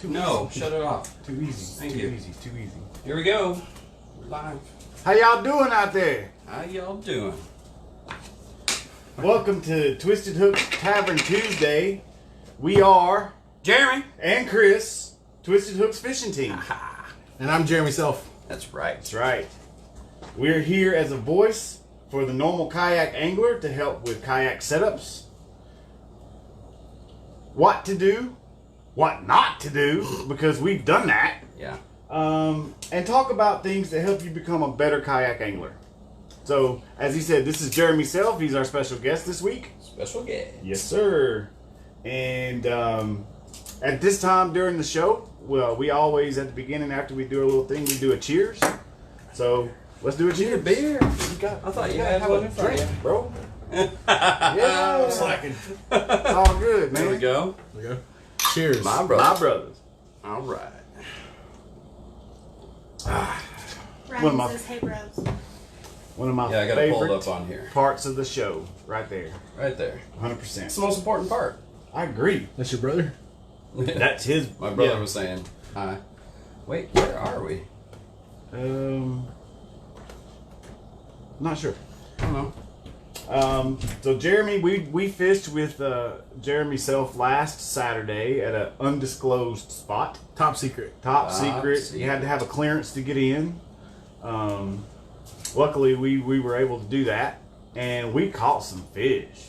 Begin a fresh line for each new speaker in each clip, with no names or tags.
No, shut it off.
Too easy.
Thank
too
you.
easy. Too easy.
Here we go. We're live.
How y'all doing out there?
How y'all doing?
Welcome to Twisted Hook Tavern Tuesday. We are
Jeremy.
and Chris, Twisted Hooks Fishing Team.
And I'm Jeremy Self.
That's right.
That's right. We're here as a voice for the normal kayak angler to help with kayak setups, what to do, what not to do, because we've done that,
Yeah.
and talk about things that help you become a better kayak angler. So, as he said, this is Jeremy Self. He's our special guest this week.
Special guest.
Yes, sir. And at this time during the show, well, we always, at the beginning, after we do a little thing, we do a cheers. So, let's do a cheers.
a beer.
You got,
I thought you
gotta
had
have
one
a
in front of
drink,
you.
bro. Yeah,
Slacking.
it's all good, man.
There we go.
There we go. Cheers.
My brother.
My brothers.
All right.
One of my-
Ryan says, hey bros.
One of my
Yeah, I got to pull it
favorite
up on here.
parts of the show, right there,
Right there.
100%.
It's the most important part.
I agree.
That's your brother?
That's his.
My brother
yeah.
was saying, hi. Wait, where are we?
Not sure.
I don't know.
So Jeremy, we fished with Jeremy Self last Saturday at an undisclosed spot.
Top secret.
Top
Top
secret. You
secret.
had to have a clearance to get in. Luckily, we were able to do that, and we caught some fish.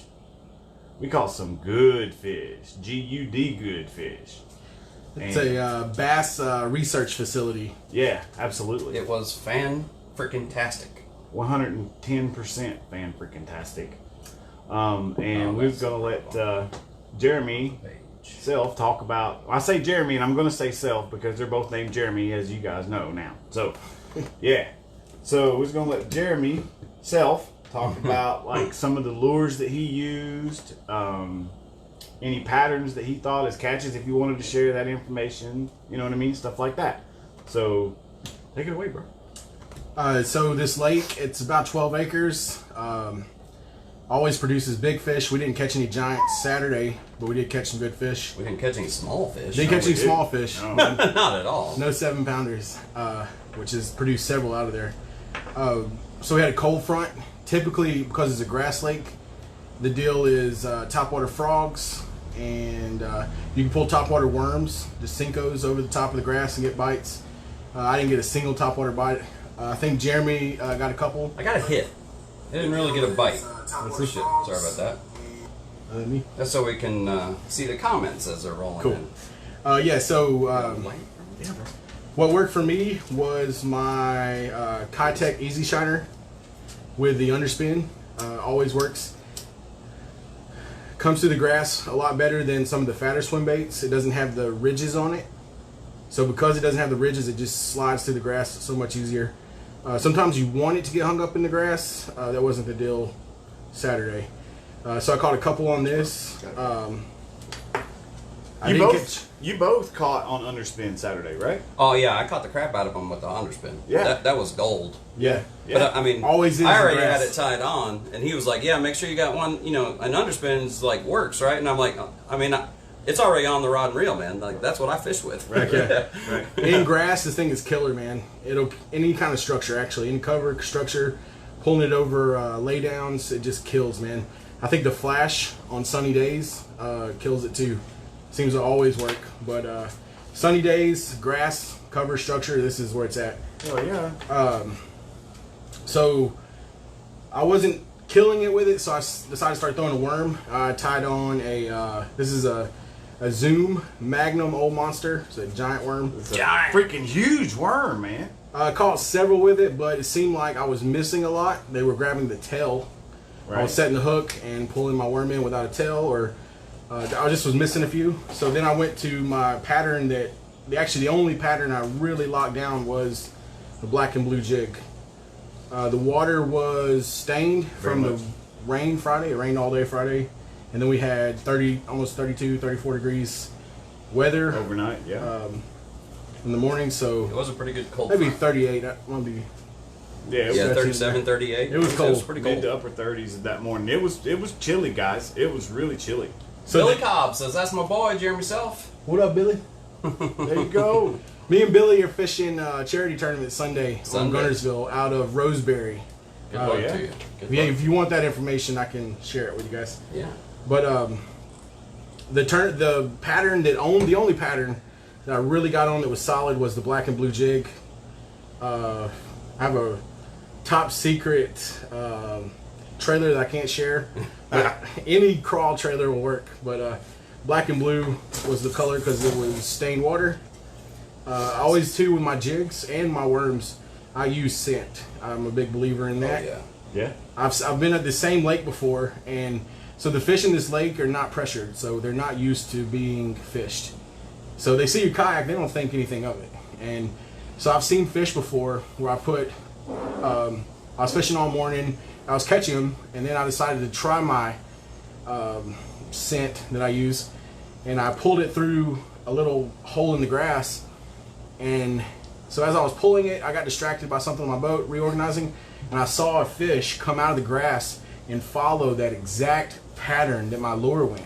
We caught some good fish. G-U-D good fish.
It's a bass research facility.
Yeah, absolutely.
It was fan-freaking-tastic.
110% fan freaking tastic. And we're gonna let Jeremy Self talk about. I say Jeremy, and I'm gonna say Self because they're both named Jeremy, as you guys know now. So, yeah. So we're gonna let Jeremy Self talk about like some of the lures that he used, any patterns that he thought as catches. If you wanted to share that information, you know what I mean, stuff like that. So, take it away, bro.
So this lake, it's about 12 acres. Always produces big fish. We didn't catch any giants Saturday, but we did catch some good fish.
We didn't catch any small fish.
Didn't catch
we
any
did.
small fish.
No.
Not at all.
No 7-pounders, which has produced several out of there. So we had a cold front. Typically, because it's a grass lake, the deal is topwater frogs, and you can pull topwater worms, just sink those over the top of the grass and get bites. I didn't get a single topwater bite. I think Jeremy got a couple.
I got a hit. I didn't really get a bite. That's the shit. Sorry about that.
Me.
That's so we can see the comments as they're rolling
Cool.
in.
Yeah, so
Yeah, bro.
what worked for me was my Kayak Easy Shiner with the underspin. Always works. Comes through the grass a lot better than some of the fatter swim baits. It doesn't have the ridges on it. So because it doesn't have the ridges, it just slides through the grass so much easier. Sometimes you want it to get hung up in the grass. That wasn't the deal Saturday. So I caught a couple on this.
You both caught on underspin Saturday, right?
Oh yeah, I caught the crap out of them with the underspin.
Yeah.
that was gold.
Yeah.
Yeah.
But I mean,
Always is
I
the
already
grass.
had it tied on, and he was like, "Yeah, make sure you got one. You know, an underspin's like works, right?" And I'm like, "I mean, it's already on the rod and reel, man. Like that's what I fish with."
Right.
Yeah.
Right.
In grass, this thing is killer, man. It'll any kind of structure, actually, any cover structure, pulling it over laydowns, it just kills, man. I think the flash on sunny days kills it too. Seems to always work, but sunny days, grass cover structure, this is where it's at.
Oh yeah.
So I wasn't killing it with it, so I decided to start throwing a worm. I tied on a this is a Zoom Magnum Old Monster. It's a giant worm.
It's a freaking huge worm, man.
I caught several with it, but it seemed like I was missing a lot. They were grabbing the tail.
Right.
I was setting the hook and pulling my worm in without a tail, or I just was missing a few. So then I went to my pattern that, actually the only pattern I really locked down was the black and blue jig. The water was stained from
much.
the rain Friday. It rained all day Friday. And then we had almost 32, 34 degrees weather
Overnight, yeah.
in the morning,
It
so
was a pretty good cold.
maybe
front.
38. That might be.
Yeah, it
Yeah,
was
37, 38.
It was
It
cold.
was pretty
mid
cold.
to upper 30s that morning. It was chilly, guys. It was really chilly.
So
Billy Cobb says, "That's my boy, Jeremy Self."
what up, Billy?
There you go.
Me and Billy are fishing charity tournament Sunday on
Sunday.
Gunnersville out of Roseberry.
Good luck
yeah.
to you. Good
Yeah,
luck.
if you want that information, I can share it with you guys.
Yeah.
But the pattern the only pattern that I really got on that was solid was the black and blue jig. I have a top secret trailer that I can't share. Any crawl trailer will work, but black and blue was the color because it was stained water. I always too with my jigs and my worms, I use scent. I'm a big believer in that.
Oh, yeah.
Yeah.
I've been at the same lake before, and so the fish in this lake are not pressured, so they're not used to being fished. So they see your kayak, they don't think anything of it. And so I've seen fish before where I put, I was fishing all morning, I was catching them, and then I decided to try my scent that I use, and I pulled it through a little hole in the grass, and so as I was pulling it, I got distracted by something on my boat, reorganizing, and I saw a fish come out of the grass and follow that exact pattern that my lure went.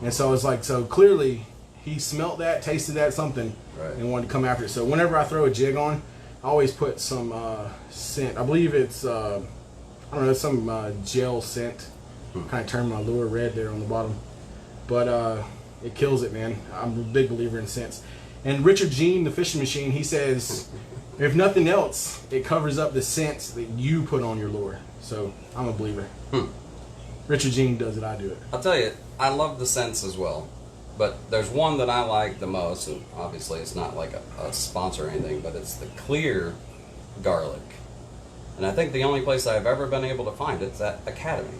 And so I was like, so clearly he smelt that, tasted that, something,
Right.
and wanted to come after it. So whenever I throw a jig on, I always put some scent. I believe it's, I don't know, some gel scent. Kind of turned my lure red there on the bottom. But it kills it, man. I'm a big believer in scents. And Richard Jean, the fishing machine, he says, if nothing else, it covers up the scents that you put on your lure. So I'm a believer. Richard Jean does it, I do it.
I'll tell you, I love the scents as well. But there's one that I like the most, and obviously it's not like a sponsor or anything, but it's the clear garlic. And I think the only place I've ever been able to find it's at Academy.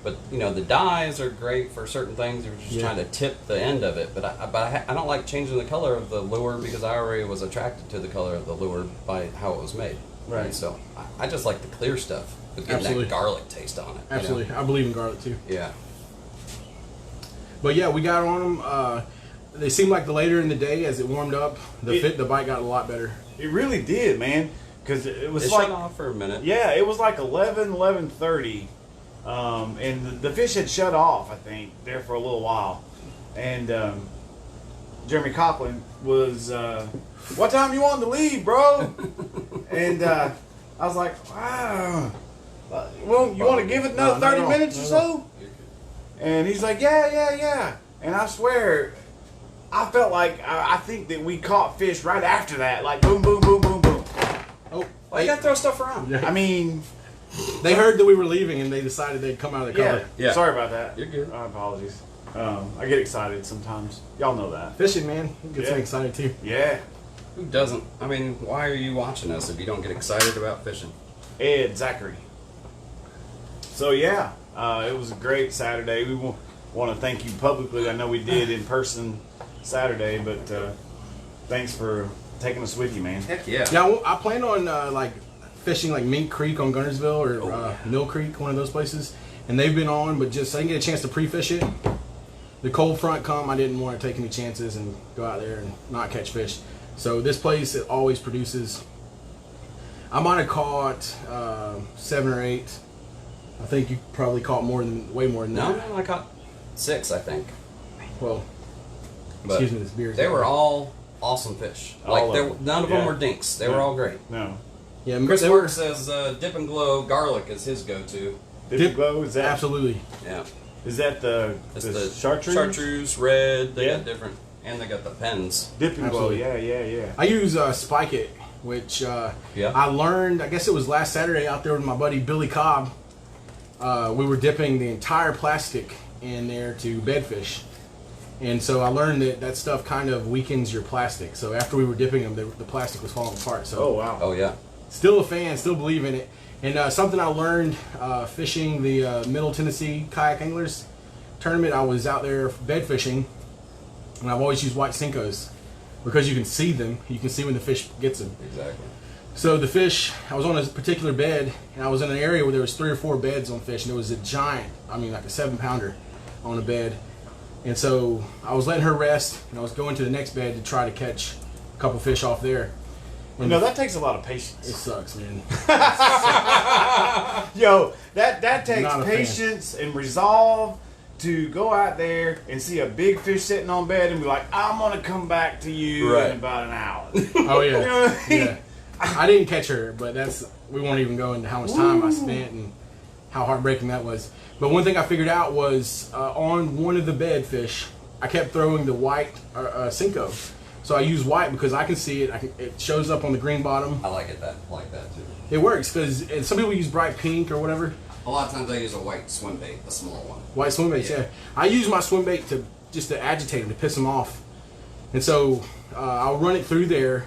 But, you know, the dyes are great for certain things. You're just trying to tip the end of it. But I don't like changing the color of the lure because I already was attracted to the color of the lure by how it was made.
Right.
And so I just like the clear stuff with getting
Absolutely.
that garlic taste on it.
Absolutely.
You know?
I believe in garlic too.
Yeah.
But yeah, we got on them. They seemed like the later in the day as it warmed up, the bite got a lot better.
It really did, man. Because it was
It
like,
shut off for a minute.
yeah, it was like 11:30, and the fish had shut off, I think, there for a little while. And Jeremy Coughlin was, what time you wanting to leave, bro? And I was like, wow. Well, you want to give it another 30 minutes or so? And he's like, yeah. And I swear, I felt like, I think that we caught fish right after that. Like, boom, boom, boom, boom, boom.
Oh,
Well, you gotta throw stuff around.
Yeah.
I mean,
They heard that we were leaving and they decided they'd come out of the cover.
Yeah.
Sorry about that.
You're good.
My apologies. I get excited sometimes. Y'all know that.
Fishing, man. It gets
Yeah.
me excited too.
Yeah.
Who doesn't? I mean, why are you watching us if you don't get excited about fishing?
Ed Zachary. So yeah, it was a great Saturday. We want to thank you publicly. I know we did in person Saturday, but thanks for taking us with you, man.
Heck yeah.
Yeah, I plan on like fishing like Mink Creek on Gunnersville or Mill Creek, one of those places. And they've been on, but just I didn't get a chance to pre-fish it. The cold front come, I didn't want to take any chances and go out there and not catch fish. So this place, it always produces. I might have caught 7 or 8. I think you probably caught way more than that.
No, I caught 6, I think.
Well,
But
excuse me, this beer.
they were all awesome fish.
All
Like
of them.
none of them
Yeah.
were dinks. They
No.
were all great.
No.
Yeah,
Chris
they were
Work says Dip and Glow garlic is his go-to.
Dip Glow, is that
absolutely.
Yeah,
is that the
it's
the
the
chartreuse?
chartreuse red. They
Yeah.
got different, and they got the pens.
Dip and Glow.
Absolutely.
Yeah.
I use Spike It, which
Yeah.
I learned, I guess it was last Saturday out there with my buddy Billy Cobb. We were dipping the entire plastic in there to bedfish. And so I learned that stuff kind of weakens your plastic. So after we were dipping them, the plastic was falling apart. So
Oh wow.
Oh yeah.
still a fan, still believe in it. And something I learned fishing the Middle Tennessee Kayak Anglers tournament, I was out there bed fishing, and I've always used white Senkos because you can see them. You can see when the fish gets them.
Exactly.
So the fish, I was on a particular bed, and I was in an area where there was 3 or 4 beds on fish, and there was a giant, I mean like a 7-pounder on a bed. And so I was letting her rest, and I was going to the next bed to try to catch a couple fish off there.
You know, that takes a lot of
It
patience.
sucks, man.
Yo, that takes
Not a fan.
patience and resolve to go out there and see a big fish sitting on bed and be like, I'm gonna come back to you
Right.
in about an hour.
Oh yeah.
You know what I mean?
Yeah. I didn't catch her, but we won't even go into how much time I spent and how heartbreaking that was. But one thing I figured out was on one of the bed fish, I kept throwing the white Cinco. So I use white because I can see it. It shows up on the green bottom.
I like that too.
It works because some people use bright pink or whatever.
A lot of times I use a white swim bait, a small one.
White swim baits, yeah. I use my swim bait to agitate them, to piss them off. And so I'll run it through there,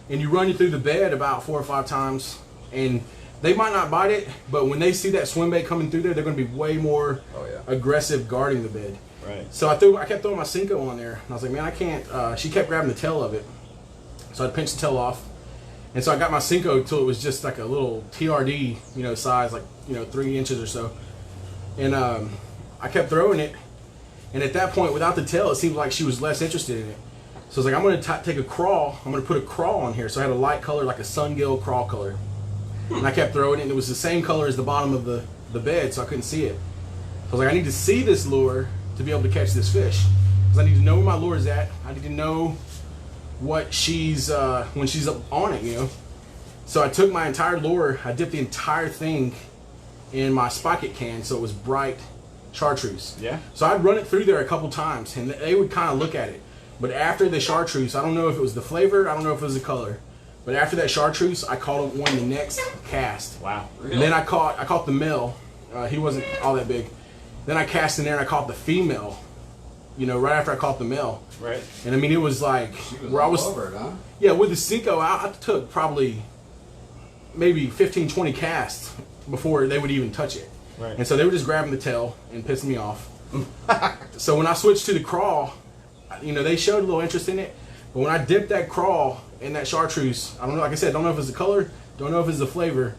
and you run it through the bed about 4 or 5 times, and they might not bite it, but when they see that swim bait coming through there, they're going to be way more aggressive guarding the bed.
Right.
So I kept throwing my Cinco on there, and I was like, man, I can't. She kept grabbing the tail of it, so I pinched the tail off, and so I got my Cinco till it was just like a little TRD, size, like 3 inches or so, and I kept throwing it, and at that point, without the tail, it seemed like she was less interested in it. So I was like, I'm going to take a crawl. I'm going to put a crawl on here. So I had a light color, like a sungill crawl color. And I kept throwing it, and it was the same color as the bottom of the bed, so I couldn't see it. So I was like, I need to see this lure to be able to catch this fish. Because I need to know where my lure is at. I need to know what she's, when she's up on it, So I took my entire lure, I dipped the entire thing in my Spocket can so it was bright chartreuse.
Yeah.
So I'd run it through there a couple times, and they would kind of look at it. But after the chartreuse, I don't know if it was the flavor, I don't know if it was the color. But after that chartreuse, I caught one the next cast.
Wow.
Really?
And then I caught the male. He wasn't all that big. Then I cast in there and I caught the female. Right after I caught the male.
Right.
And I mean, it was like where I was
over it, huh?
Yeah, with the Cinco, I took probably maybe 15, 20 casts before they would even touch it.
Right.
And so they were just grabbing the tail and pissing me off. So when I switched to the crawl, they showed a little interest in it. But when I dipped that crawl in that chartreuse, I don't know, like I said, don't know if it's the color, don't know if it's the flavor,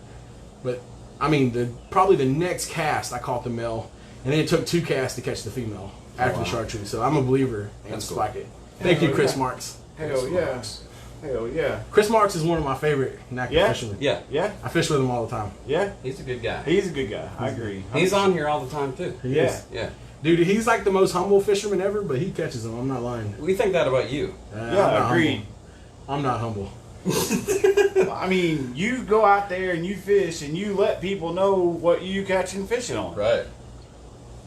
but I mean, probably the next cast I caught the male, and then it took 2 casts to catch the female after the chartreuse. So I'm a believer in
That's cool.
Spocket. Thank you, Chris Marks.
Hell yeah. Hell yeah.
Chris Marks is one of my favorite NAKA fishermen.
Yeah,
Yeah.
I fish with him all the time.
Yeah.
he's a good guy.
He's a good guy. I agree.
He's on here all the time too.
He
Yeah.
is.
Yeah,
Dude, he's like the most humble fisherman ever, but he catches them. I'm not lying.
we think that about you.
Yeah, agreed.
I'm not humble.
I mean, you go out there and you fish and you let people know what you catching fishing on.
Right.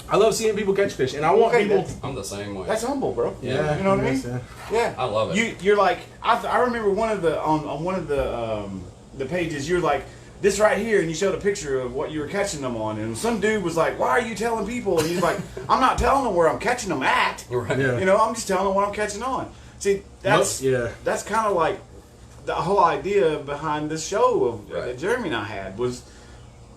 I love seeing people catch fish, and I want
Okay,
people.
I'm the same way.
That's humble, bro.
Yeah,
You know what I mean?
yes, yeah.
Yeah.
I love it.
You're like, I remember one of the on one of the pages. You're like, this right here, and you showed a picture of what you were catching them on, and some dude was like, why are you telling people? And he's like, I'm not telling them where I'm catching them at.
Right.
Yeah.
I'm just telling them what I'm catching on. See, that's
Yeah.
that's kind of like the whole idea behind this show of
Right.
that Jeremy and I had was,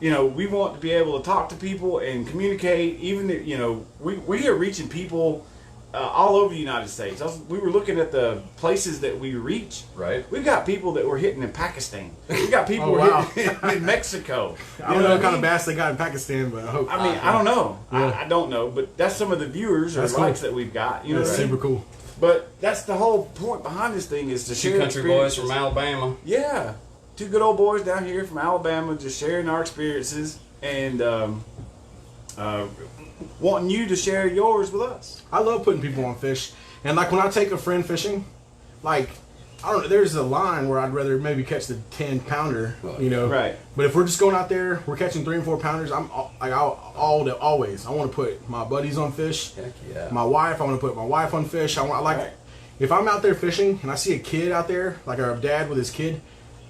we want to be able to talk to people and communicate. Even we are reaching people all over the United States. We were looking at the places that we reach.
Right.
We've got people that we're hitting in Pakistan. We've got people
Oh, wow.
hitting in Mexico.
I don't know what kind of bass they got in Pakistan, but I hope.
I mean, I don't know.
Yeah.
I don't know, but that's some of the viewers or
That's cool.
likes that we've got. You know
That's
what I mean?
super cool.
But that's the whole point behind this thing is to share
Two country boys
experiences.
from Alabama.
Yeah, 2 good old boys down here from Alabama, just sharing our experiences and wanting you to share yours with us.
I love putting people on fish, and like when I take a friend fishing, like I don't know, there's a line where I'd rather maybe catch the 10-pounder,
Right.
But if we're just going out there, we're catching 3 and 4 pounders. Always I want to put my buddies on fish.
Heck yeah.
My wife, I want to put my wife on fish.
Right.
If I'm out there fishing and I see a kid out there, like a dad with his kid,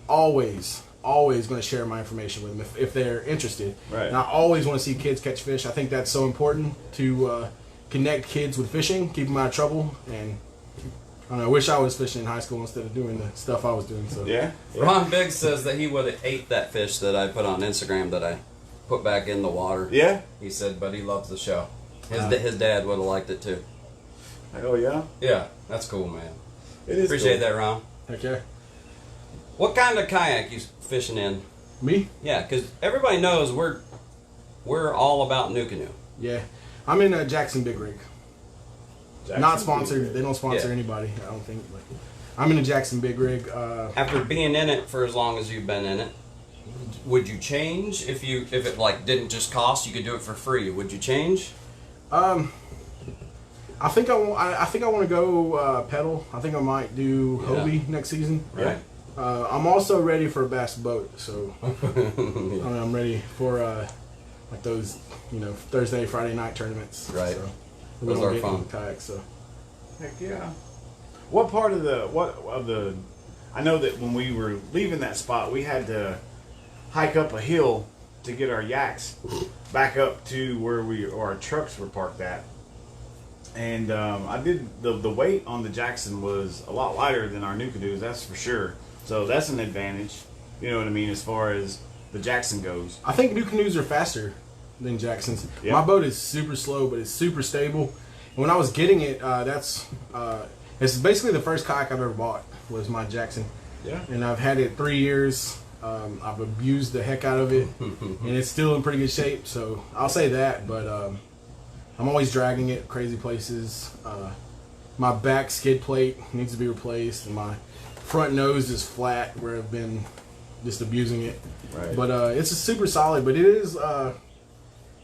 always going to share my information with them if they're interested.
Right.
And I always want to see kids catch fish. I think that's so important to connect kids with fishing, keep them out of trouble, and I don't know, I wish I was fishing in high school instead of doing the stuff I was doing. So
Yeah.
Ron Biggs says that he would have ate that fish that I put on Instagram that I put back in the water.
Yeah.
He said, but he loves the show. His dad would have liked it too.
Oh yeah.
Yeah, that's cool, man.
It is.
Appreciate
cool.
that, Ron.
okay,
What kind of kayak you fishing in?
me,
Yeah, because everybody knows we're all about new canoe.
yeah, I'm in a Jackson Big Rig.
Jackson
Not
Big
sponsored.
Rig.
They don't sponsor
Yeah.
anybody. I don't think. But I'm in a Jackson Big Rig.
After being in it for as long as you've been in it, would you change if it like didn't just cost? You could do it for free. Would you change?
I think I want to go pedal. I think I might do Hobie next season.
Right.
I'm also ready for a bass boat, so I'm ready for like those, Thursday, Friday night tournaments.
Right.
So
Those are fun.
Kayaks, so.
Heck yeah. What part of the? I know that when we were leaving that spot, we had to hike up a hill to get our yaks back up to where our trucks were parked at. And I did the weight on the Jackson was a lot lighter than our new canoes, that's for sure. So that's an advantage. You know what I mean, as far as the Jackson goes.
I think new canoes are faster than Jackson's.
Yeah.
My boat is super slow, but it's super stable. And when I was getting it, it's basically the first kayak I've ever bought was my Jackson.
Yeah.
And I've had it 3 years. I've abused the heck out of it, and it's still in pretty good shape. So I'll say that. But I'm always dragging it crazy places. My back skid plate needs to be replaced, and my front nose is flat where I've been just abusing it.
Right.
But it's a super solid. But it is.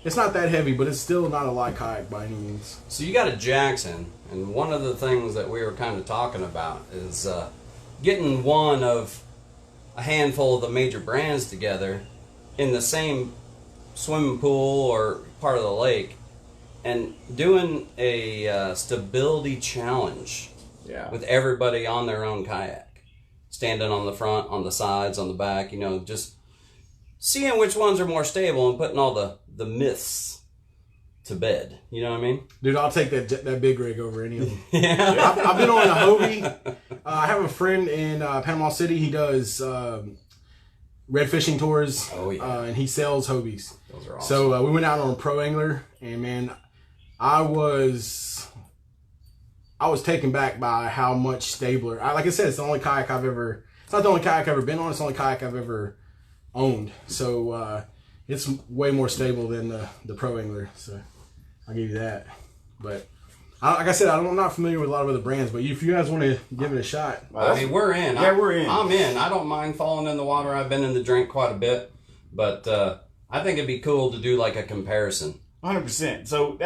It's not that heavy, but it's still not a light kayak by any means.
So you got a Jackson, and one of the things that we were kind of talking about is getting one of a handful of the major brands together in the same swimming pool or part of the lake and doing a stability challenge with everybody on their own kayak, standing on the front, on the sides, on the back, just seeing which ones are more stable and putting all the myths to bed. You know what I mean?
Dude, I'll take that big rig over any of them.
Yeah.
I've been on a Hobie. I have a friend in Panama City. He does red fishing tours.
Oh, yeah.
And he sells Hobies.
Those are awesome.
So we went out on a pro angler, and man, I was taken back by how much stabler. Like I said, it's the only kayak I've ever. It's not the only kayak I've ever been on. It's the only kayak I've ever owned. So it's way more stable than the pro angler. So I'll give you that. But like I said, I'm not familiar with a lot of other brands. But if you guys want to give it a shot,
I mean, we're in.
Yeah, we're in.
I'm in. I don't mind falling in the water. I've been in the drink quite a bit, but I think it'd be cool to do like a comparison.
100%. So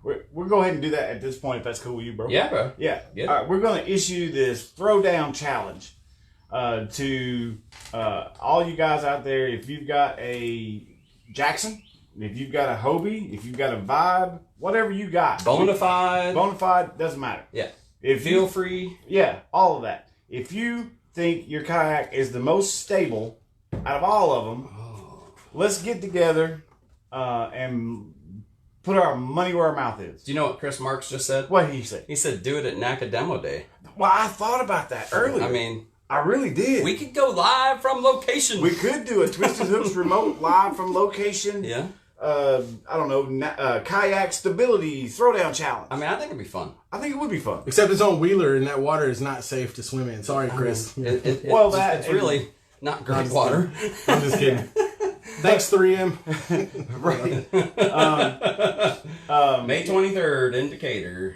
we'll go ahead and do that at this point if that's cool with you, bro.
Yeah, bro.
Yeah.
Get
All right, we're going to issue this throwdown challenge to all you guys out there. If you've got a Jackson, if you've got a Hobie, if you've got a Vibe, whatever you got. Bonafide, doesn't matter.
Yeah.
Feel
free.
Yeah, all of that. If you think your kayak is the most stable out of all of them, let's get together and put our money where our mouth is.
Do you know what Chris Marks just said?
What did he say?
He said, do it at NAKA Demo Day.
Well, I thought about that earlier.
I mean,
I really did.
we could go live from location.
We could do a Twisted Hooks remote live from location.
Yeah.
I don't know, kayak stability throwdown challenge.
I mean, I think it'd be fun.
I think it would be fun.
except it's on Wheeler, and that water is not safe to swim in. Sorry, Chris.
It's really not great water.
I'm just kidding. Thanks, 3M.
Right.
May 23rd in Decatur.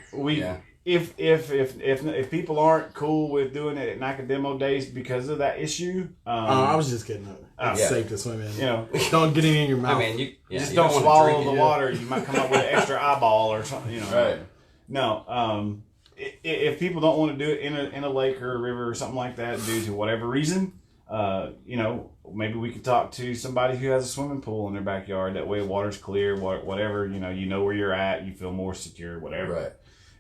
If people aren't cool with doing it at NAKA Demo days because of that issue,
I was just kidding. It's safe to swim in. Don't get it in your mouth.
I mean,
just
you
don't
wanna
swallow
drink
the
it.
water. You might come up with an extra eyeball or something.
Right.
No. If people don't want to do it in a lake or a river or something like that due to whatever reason, maybe we could talk to somebody who has a swimming pool in their backyard. That way, water's clear. Whatever, you know where you're at. You feel more secure. Whatever.
Right.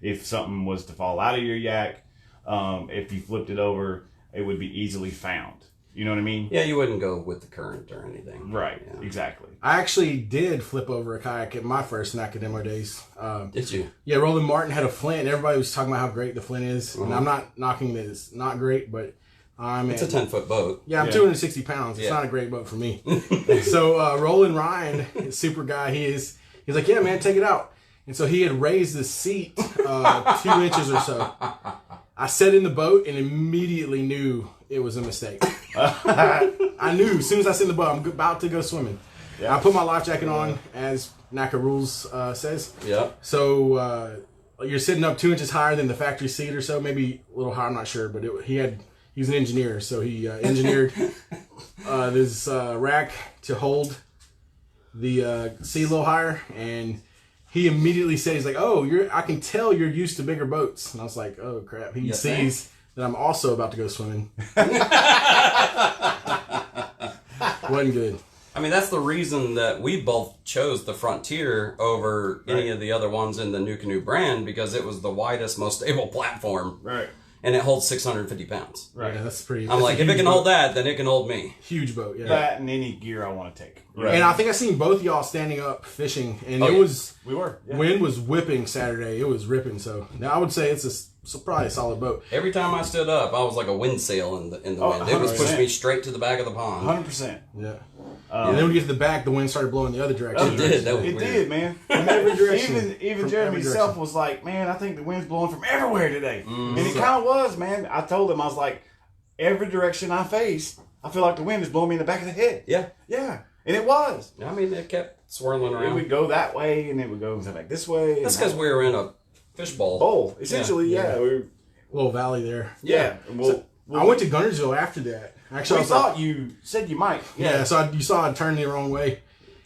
If something was to fall out of your yak, if you flipped it over, it would be easily found. You know what I mean?
Yeah, you wouldn't go with the current or anything.
Right.
Yeah.
Exactly.
I actually did flip over a kayak at my first NAKA Demo days.
Did you?
Yeah, Roland Martin had a Flint, and everybody was talking about how great the Flint is. And I'm not knocking that it's not great, but
it's a 10-foot boat.
Yeah, I'm 260 pounds. It's not a great boat for me. So Roland Ryan, super guy he is, he's like, yeah, man, take it out. And so he had raised the seat 2 inches or so. I sat in the boat and immediately knew it was a mistake. I knew as soon as I sat in the boat, I'm about to go swimming. Yeah. I put my life jacket on, as NAKA rules says.
Yeah.
So you're sitting up 2 inches higher than the factory seat or so, maybe a little higher, I'm not sure. But he's an engineer, so he engineered this rack to hold the seat a little higher, and he immediately said, he's like, "Oh, I can tell you're used to bigger boats." And I was like, "Oh crap!" He sees that I'm also about to go swimming. Wasn't good.
I mean, that's the reason that we both chose the Frontier over any of the other ones in the New Canoe brand, because it was the widest, most stable platform.
Right.
And it holds 650 pounds.
Right. Yeah, that's pretty.
I'm like, if it can hold that, then it can hold me.
Huge boat, yeah.
That and any gear I want to take.
Right. And I think I seen both y'all standing up fishing, and
we were. Yeah.
Wind was whipping Saturday. It was ripping. So now I would say it's probably a solid boat.
Every time I stood up, I was like a wind sail in the wind.
100%.
It was pushing me straight to the back of the pond.
100%.
Yeah. And then when you get to the back, the wind started blowing the other direction.
It did. That was
It
weird.
did, man.
From every direction.
Even Jeremy himself was like, "Man, I think the wind's blowing from everywhere today."
Mm-hmm.
And it kind of was, man. I told him, I was like, every direction I face, I feel like the wind is blowing me in the back of the head.
Yeah.
Yeah. And it was.
I mean, it kept swirling
It
around.
would go that way, and it would go back this way.
That's because we were in a fishbowl.
bowl. Essentially, yeah.
Little valley there.
Yeah.
I went to Gunnersville after that. Actually,
I thought you said you might.
Yeah, so you saw I turned the wrong way.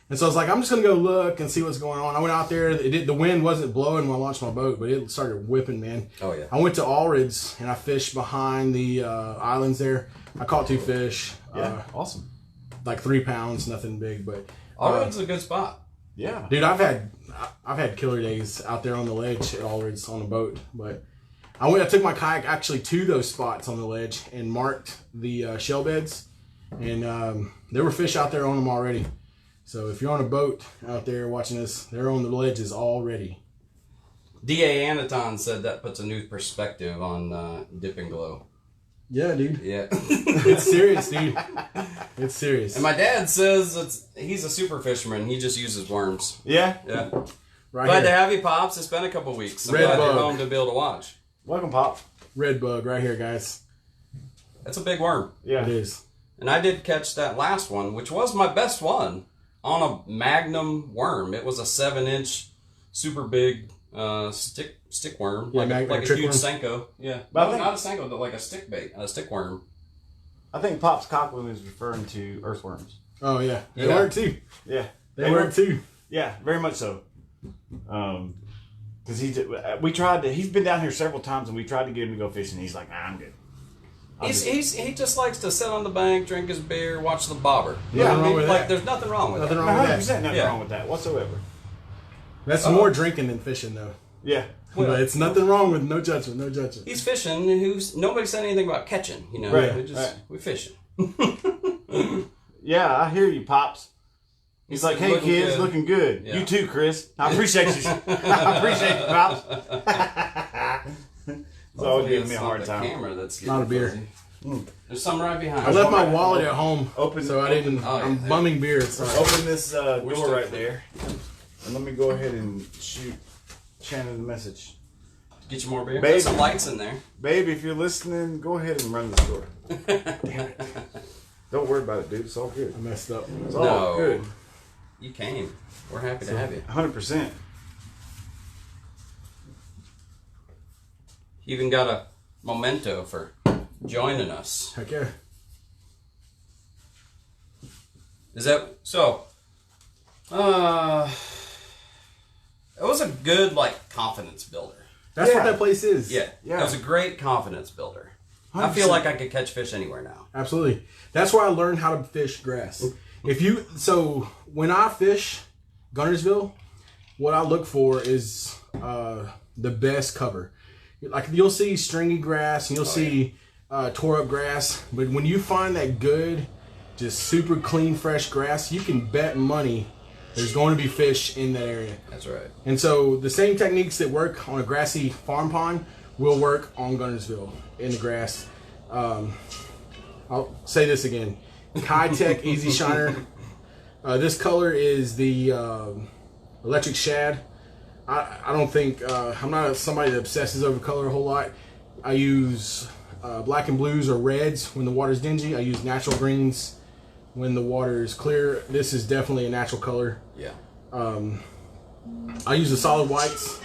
And so I was like, I'm just going to go look and see what's going on. I went out there. The wind wasn't blowing when I launched my boat, but it started whipping, man.
Oh, yeah.
I went to Allred's, and I fished behind the islands there. I caught 2 fish.
Yeah. Awesome.
Like 3 pounds, nothing big. But
Allred's a good spot.
Yeah.
dude, I've had killer days out there on the ledge at Allred's on the boat. But I took my kayak actually to those spots on the ledge and marked the shell beds. And there were fish out there on them already. So if you're on a boat out there watching this, they're on the ledges already.
D.A. Anaton said that puts a new perspective on dip and glow.
Yeah, dude.
Yeah.
It's serious, dude. It's serious.
And my dad says he's a super fisherman. He just uses worms.
Yeah.
Yeah.
Right
Glad to
here.
have you, Pops. It's been a couple weeks. I'm
Red
glad you're
bug.
home to be able to watch.
Welcome, Pop.
Red bug right here, guys.
That's a big worm.
Yeah.
It is.
And I did catch that last one, which was my best one, on a magnum worm. It was a 7-inch, super big stick worm,
Yeah,
like a
trick
huge
worm.
Senko. Yeah,
But I
no,
think-
not a Senko, but like a stick bait, a stick worm.
I think Pop's Cockland is referring to earthworms.
Oh, yeah. They
Yeah.
work, too.
Yeah.
They work, too.
Yeah, very much so. Because he's been down here several times, and we tried to get him to go fishing. He's like, "Nah, I'm good."
He just likes to sit on the bank, drink his beer, watch the bobber.
Yeah, nothing wrong with
like
that.
there's nothing wrong with
Nothing
that.
wrong with
100%
that.
nothing
Yeah.
wrong with that whatsoever.
That's more drinking than fishing, though.
Yeah.
But it's nothing wrong with no judgment, no judgment.
He's fishing. Nobody said anything about catching. You know,
Right,
we fishing.
Yeah, I hear you, Pops. He's like, "Hey,
looking
kids,
good."
looking good.
Yeah.
You too, Chris. I appreciate you. I appreciate you, Pops." It's always giving me a hard
the
time.
camera that's
Not a beer.
fuzzy. There's some right behind.
I left my wallet at home, so I didn't.
Oh, yeah.
I'm bumming beer. Sorry.
Open this door
still-
right there, and let me go ahead and shoot Shannon a message.
Get you more beer.
Baby.
There's some lights in there.
Babe, if you're listening, go ahead and run this door. Don't worry about it, dude. It's all good.
I messed up.
It's all
No.
good.
You came. We're happy to have you.
100%.
You even got a memento for joining us.
Heck yeah.
Is that so? It was a good confidence builder.
That's what
Yeah.
that place is.
Yeah,
Yeah.
It was a great confidence builder. I
100%.
feel like I could catch fish anywhere now.
Absolutely. That's where I learned how to fish grass. When I fish Gunnersville, what I look for is the best cover. Like you'll see stringy grass and you'll see tore up grass, but when you find that good, just super clean, fresh grass, you can bet money there's going to be fish in that area.
That's right.
And so the same techniques that work on a grassy farm pond will work on Gunnersville in the grass. I'll say this again. Kayak Easy Shiner. This color is the electric shad. I don't think, I'm not somebody that obsesses over color a whole lot. I use black and blues or reds when the water's dingy. I use natural greens when the water is clear. This is definitely a natural color.
Yeah.
I use the solid whites,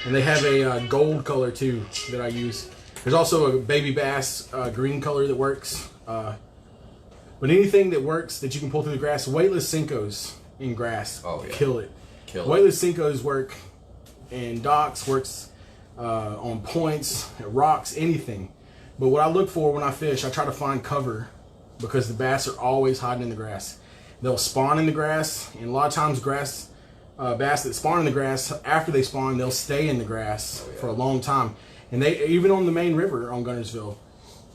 and they have a gold color too that I use. There's also a baby bass green color that works. But anything that works that you can pull through the grass, weightless Senkos in grass,
Oh, yeah.
kill it.
Kill it.
Weightless Cincos work in docks, works on points, rocks, anything. But what I look for when I fish, I try to find cover because the bass are always hiding in the grass. They'll spawn in the grass, and a lot of times bass that spawn in the grass, after they spawn, they'll stay in the grass for a long time. And they, even on the main river on Guntersville,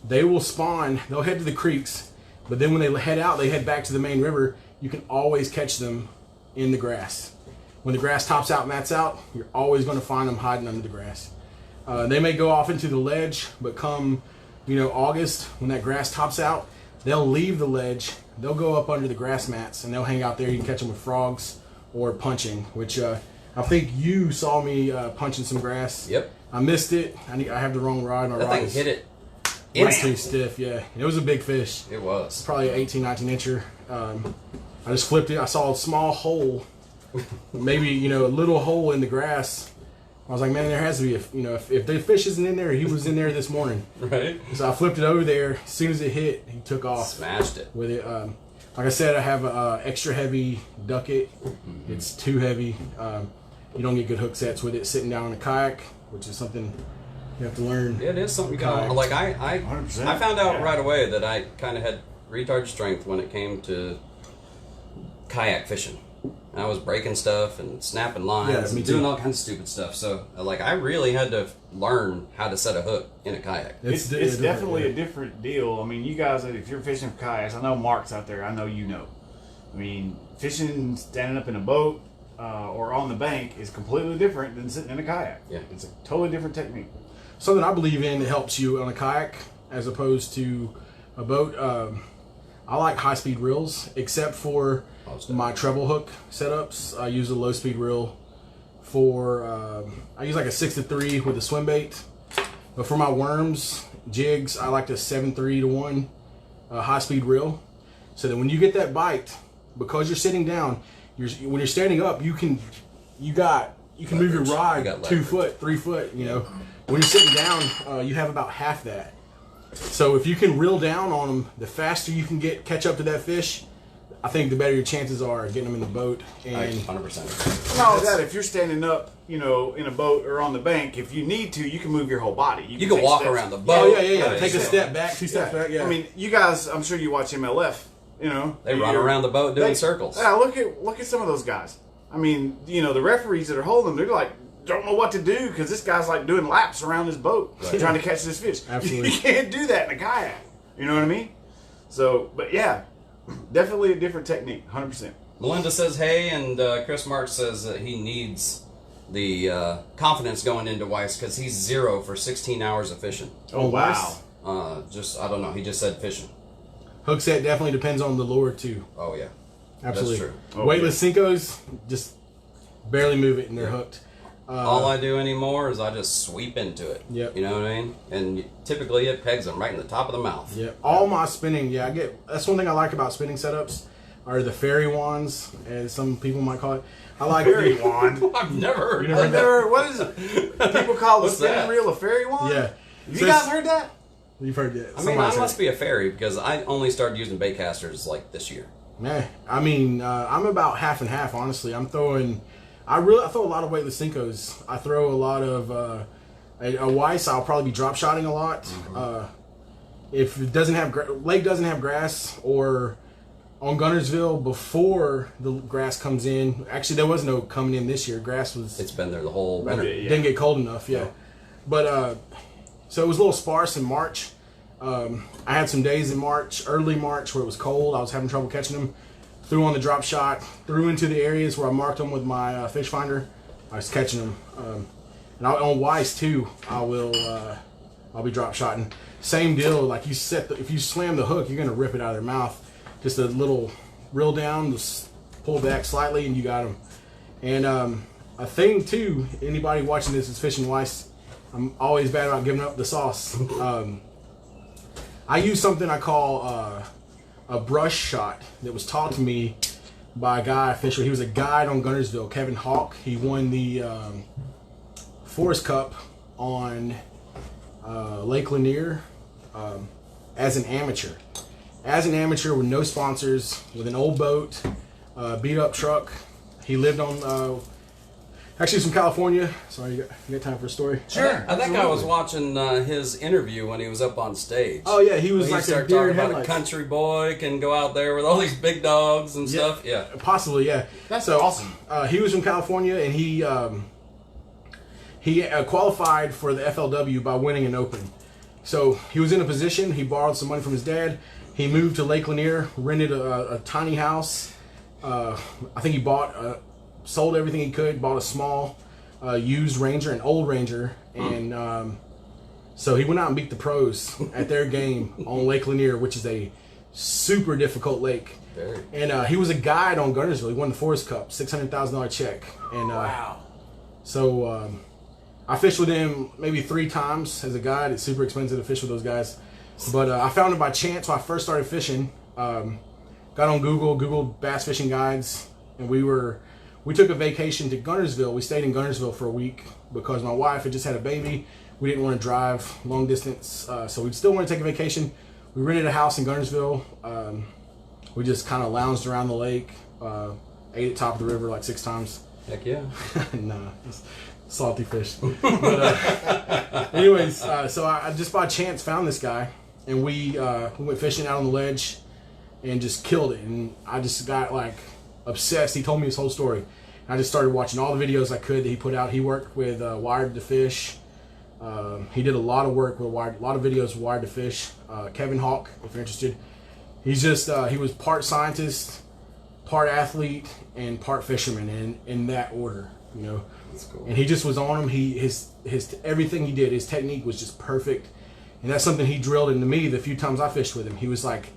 they will spawn, they'll head to the creeks, but then when they head out, they head back to the main river. You can always catch them in the grass. When the grass tops out and that's out, you're always going to find them hiding under the grass. They may go off into the ledge, but come, August, when that grass tops out, they'll leave the ledge, they'll go up under the grass mats, and they'll hang out there. You can catch them with frogs or punching, which I think you saw me punching some grass.
Yep.
I missed it. I have the wrong rod. My
That
rod
thing hit it.
way too stiff, yeah. It was a big fish.
It was.
Probably an 18, 19 incher. I just flipped it. I saw a small hole, maybe, a little hole in the grass. I was like, man, there has to be, if the fish isn't in there, he was in there this morning.
Right.
So I flipped it over there. As soon as it hit, he took off.
Smashed it.
With it. Like I said, I have a extra heavy ducket. It's too heavy. You don't get good hook sets with it sitting down in a kayak, which is something you have to learn.
Yeah, it is something you
Kayak.
gotta, like I
100%.
found out
Yeah.
right away that I kind of had retard strength when it came to kayak fishing. And I was breaking stuff and snapping lines
Yeah, me
and doing
too.
all kinds of stupid stuff. So, I really had to learn how to set a hook in a kayak.
It's definitely a different deal. I mean, you guys, if you're fishing for kayaks, I know Mark's out there. I know you know. I mean, fishing standing up in a boat or on the bank is completely different than sitting in a kayak.
Yeah.
It's a totally different technique.
Something I believe in that helps you on a kayak as opposed to a boat. I like high-speed reels, except for my treble hook setups. I use a low-speed reel for. I use like a 6-3 with a swim bait, but for my worms, jigs, I like the 7-3-1 high-speed reel, so that when you get that bite, because you're sitting down, when you're standing up, you can move your rod
You got
2
leverage.
foot, 3 foot. When you're sitting down, you have about half that. So if you can reel down on them, the faster you can catch up to that fish, I think the better your chances are of getting them in the boat. And
100%.
Not only that, if you're standing up, in a boat or on the bank, if you need to, you can move your whole body.
You can
take
walk
steps.
around the boat.
oh yeah.
Right.
Take a step back, 2 steps back. Yeah.
I mean, you guys, I'm sure you watch MLF.
They run around the boat doing circles.
Yeah, look at some of those guys. I mean, the referees that are holding them, they're like, don't know what to do because this guy's like doing laps around his boat trying to catch this fish.
Absolutely.
You can't do that in a kayak. You know what I mean? So, but yeah, definitely a different technique, 100%.
Melinda says, hey, and Chris Marks says that he needs the confidence going into Weiss because he's 0 for 16 hours of fishing.
Oh, wow.
I don't know. He just said fishing.
Hook set definitely depends on the lure too.
Oh, yeah.
Absolutely.
That's true.
Oh,
Weightless Cincos, just barely move it and they're hooked.
All I do anymore is I just sweep into it.
Yep.
You know what I mean? And typically it pegs them right in the top of the mouth.
Yeah, all my spinning. Yeah, that's one thing I like about spinning setups are the fairy wands, as some people might call it. I like
Fairy wand.
I've never heard
You never
of
heard
that.
What is it? People call the
What's
spinning
that?
reel a fairy wand?
Yeah,
You guys heard that?
You've heard that.
I mean, I must be a fairy because I only started using bait casters like this year.
Man, I mean, I'm about half and half. Honestly, I throw a lot of weightless Cincos. I throw a lot of a Weiss. I'll probably be drop shotting a lot. If it doesn't have lake doesn't have grass, or on Guntersville before the grass comes in. Actually, there was no coming in this year. Grass was.
It's been there the whole winter.
Yeah.
Didn't get cold enough. Yeah, but so it was a little sparse in March. I had some days in March, early March, where it was cold. I was having trouble catching them. Threw on the drop shot, threw into the areas where I marked them with my fish finder. I was catching them. And on Weiss too, I'll be drop shotting. Same deal. Like if you slam the hook, you're gonna rip it out of their mouth. Just a little reel down, just pull back slightly, and you got them. And a thing too, anybody watching this is fishing Weiss. I'm always bad about giving up the sauce. I use something I call a brush shot that was taught to me by a guy, fisher. He was a guide on Guntersville, Kevin Hawk. He won the Forest Cup on Lake Lanier as an amateur. As an amateur with no sponsors, with an old boat, beat up truck, He lived on. Actually, he's from California. Sorry, you got time for a story?
Sure.
I think I was watching his interview when he was up on stage.
Oh yeah, he was
When
like
he started
a deer
talking
in
about a
headlights.
country boy can go out there with all these big dogs and stuff. Yeah.
Possibly, yeah.
That's awesome.
He was from California, and he qualified for the FLW by winning an open. So he was in a position. He borrowed some money from his dad. He moved to Lake Lanier, rented a tiny house. I think he sold everything he could, bought a small used Ranger, an old Ranger, and so he went out and beat the pros at their game on Lake Lanier, which is a super difficult lake.
Very.
And he was a guide on Guntersville. He won the Forest Cup, $600,000 check. And
Wow.
so I fished with him maybe 3 times as a guide. It's super expensive to fish with those guys. But I found him by chance when I first started fishing. Got on Googled bass fishing guides, and we took a vacation to Guntersville. We stayed in Guntersville for a week because my wife had just had a baby. We didn't want to drive long distance, so we still want to take a vacation. We rented a house in Guntersville. We just kind of lounged around the lake, ate at top of the river like 6 times.
Heck yeah.
Nah, it's salty fish. But anyways, so I just by chance found this guy, and we went fishing out on the ledge and just killed it. And I just got like obsessed. He told me his whole story. I just started watching all the videos I could that he put out. He worked with Wired to Fish. He did a lot of work with Wired, a lot of videos with Wired to Fish. Kevin Hawk, if you're interested. He's just he was part scientist, part athlete, and part fisherman, in that order, you know.
That's cool.
And he just was on him. His everything he did, his technique was just perfect, and that's something he drilled into me the few times I fished with him. He was like,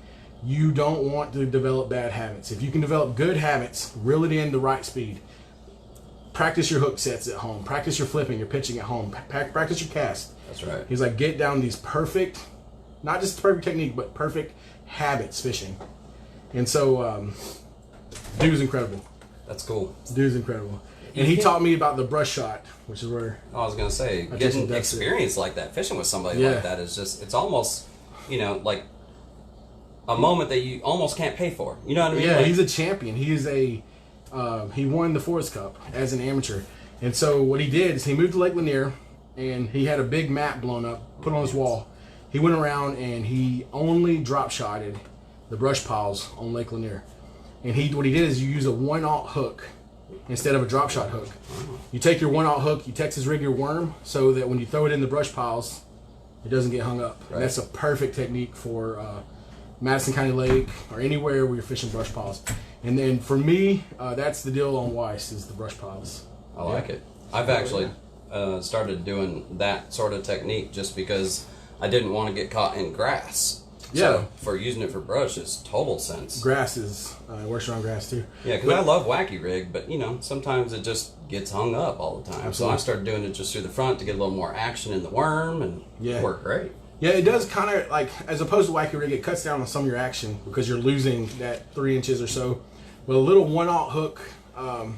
you don't want to develop bad habits. If you can develop good habits, reel it in the right speed. Practice your hook sets at home. Practice your flipping, your pitching at home. Practice your cast.
That's right.
He's like, get down these perfect, not just perfect technique, but perfect habits fishing. And so, dude's incredible.
That's cool.
Dude's incredible. And he taught me about the brush shot, which is where
I was gonna say,
I
getting
just-
experience like that, fishing with somebody
Yeah.
like that is just—it's almost, like a moment that you almost can't pay for. You know what I mean?
yeah,
Like,
he's a champion. He is he won the Forest Cup as an amateur. And so what he did is he moved to Lake Lanier, and he had a big map blown up, put on his wall. He went around and he only drop shotted the brush piles on Lake Lanier. And what he did is you use a 1/0 hook instead of a drop shot hook. You take your 1/0 hook, you Texas rig your worm so that when you throw it in the brush piles, it doesn't get hung up.
Right.
And that's a perfect technique for Madison County Lake or anywhere where you're fishing brush piles. And then for me, that's the deal on Weiss is the brush piles.
I like it. I've actually started doing that sort of technique just because I didn't want to get caught in grass.
Yeah.
So for using it for brush, it's total sense.
Grass is works around grass too.
Yeah, because I love wacky rig, but sometimes it just gets hung up all the time.
Absolutely.
So I started doing it just through the front to get a little more action in the worm, and it worked great.
Yeah, it does kind of like, as opposed to wacky rig, it cuts down on some of your action because you're losing that 3 inches or so. With a little 1/0 hook, and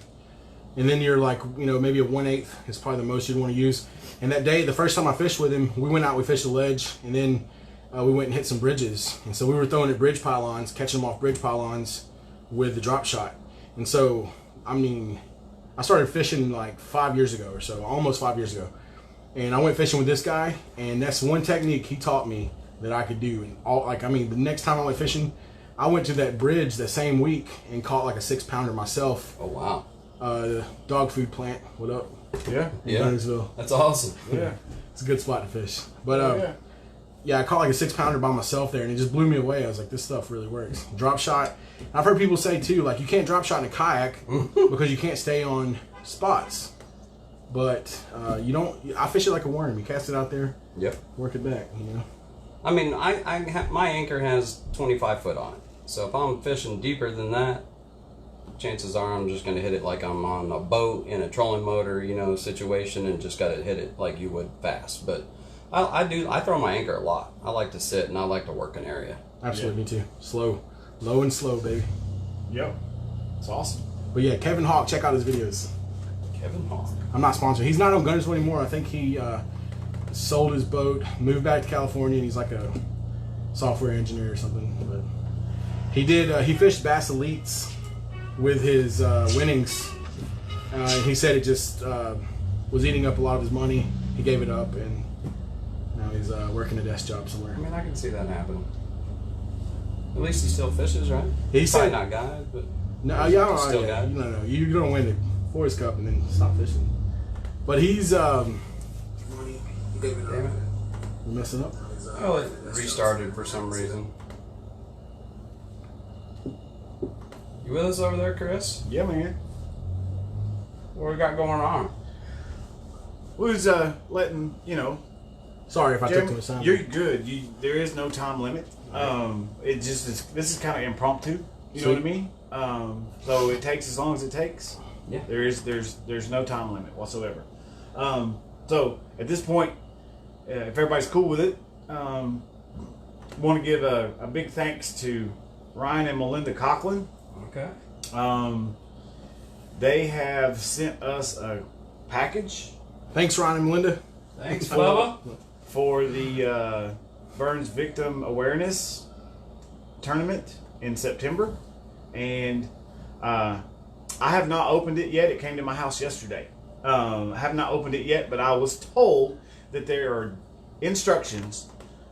then you're like, maybe a 1/8 is probably the most you'd want to use. And that day, the first time I fished with him, we went out, we fished the ledge, and then we went and hit some bridges. And so we were throwing at bridge pylons, catching them off bridge pylons with the drop shot. And so, I started fishing like 5 years ago or so, almost 5 years ago. And I went fishing with this guy, and that's one technique he taught me that I could do. And the next time I went fishing, I went to that bridge the same week and caught like a 6-pounder myself.
Oh wow!
Dog food plant. What up?
Yeah.
In Guntersville.
That's awesome.
Yeah.
It's a good spot to fish. But yeah, I caught like a 6-pounder by myself there, and it just blew me away. I was like, this stuff really works. Drop shot. I've heard people say too, like, you can't drop shot in a kayak because you can't stay on spots. But I fish it like a worm. You cast it out there,
Yep.
work it back.
My anchor has 25 foot on it. So if I'm fishing deeper than that, chances are I'm just going to hit it like I'm on a boat in a trolling motor, situation, and just got to hit it like you would fast. But I throw my anchor a lot. I like to sit and I like to work an area.
Absolutely, me too. Slow. Low and slow, baby.
Yep. It's awesome.
But yeah, Kevin Hawk, check out his videos.
Kevin Hawk.
I'm not sponsored. He's not on Guntersville anymore. I think he sold his boat, moved back to California, and he's like a software engineer or something. But he fished Bass Elites with his winnings He said it just was eating up a lot of his money. He gave it up, and now he's working a desk job somewhere.
I mean, I can see that happening. At least he still fishes, right?
He
Probably
said
not guide, but
no, yeah,
still
yeah.
guide.
No, you're gonna win the Forest Cup and then stop fishing. But he's
Damn it.
messing up.
Oh, it restarted for some reason. You with us over there, Chris?
Yeah, man.
What we got going on?
Who's letting
Sorry if I took
Jeremy,
too much time.
you're good. There is no time limit. This is kind of impromptu. You know what I mean? So it takes as long as it takes.
Yeah.
There's no time limit whatsoever. So at this point, if everybody's cool with it, want to give a big thanks to Ryan and Melinda Coughlin.
Okay.
They have sent us a package
Thanks, Ron and Melinda.
Thanks, Bubba.
for the Burns Victim Awareness Tournament in September, and I have not opened it yet. It came to my house yesterday. I have not opened it yet, but I was told that there are instructions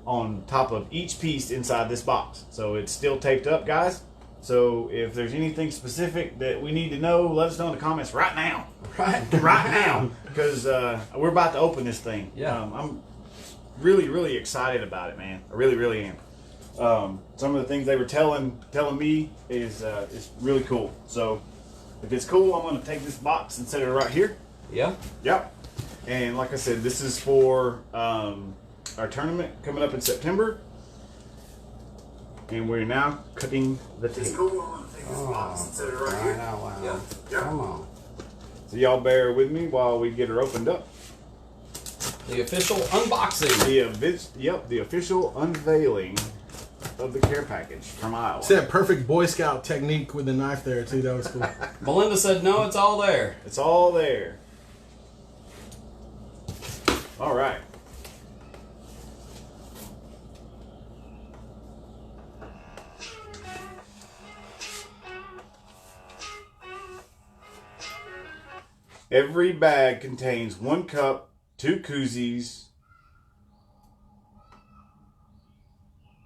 on top of each piece inside this box. So it's still taped up, guys. So if there's anything specific that we need to know, let us know in the comments right now. Right now. Because we're about to open this thing.
Yeah.
I'm really, really excited about it, man. I really, really am. Some of the things they were telling me is really cool. So if it's cool, I'm going to take this box and set it right here.
Yeah.
Yep. And like I said, this is for our tournament coming up in September. And we're now cutting the tape.
Oh, right out loud.
Yeah.
Come on.
So y'all bear with me while we get her opened up.
The official unboxing.
The official unveiling of the care package from Iowa.
It's that perfect Boy Scout technique with the knife there too. That was cool.
Melinda said, no, it's all there.
It's all there. All right. Every bag contains 1 cup, 2 koozies,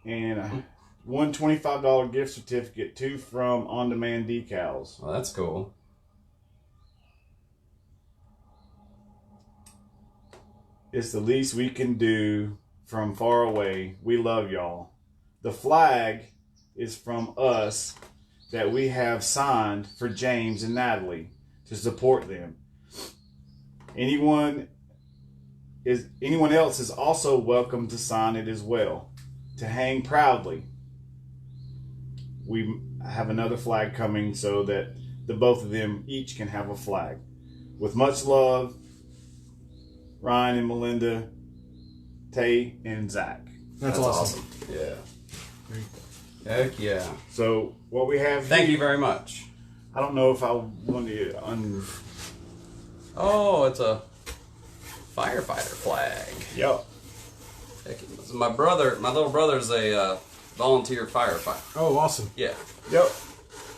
and one $25 gift certificate, 2 from On Demand Decals.
Well, that's cool.
It's the least we can do from far away. We love y'all. The flag is from us that we have signed for James and Natalie to support them. Anyone else is also welcome to sign it as well. To hang proudly. We have another flag coming so that the both of them each can have a flag. With much love, Ryan and Melinda, Tay and Zach.
That's awesome.
Yeah. Heck yeah.
So what we have
Thank
here,
you very much.
I don't know if I want to
Oh, it's a firefighter flag.
Yep.
Heck, my little brother's a volunteer firefighter.
Oh, awesome.
Yeah.
Yep.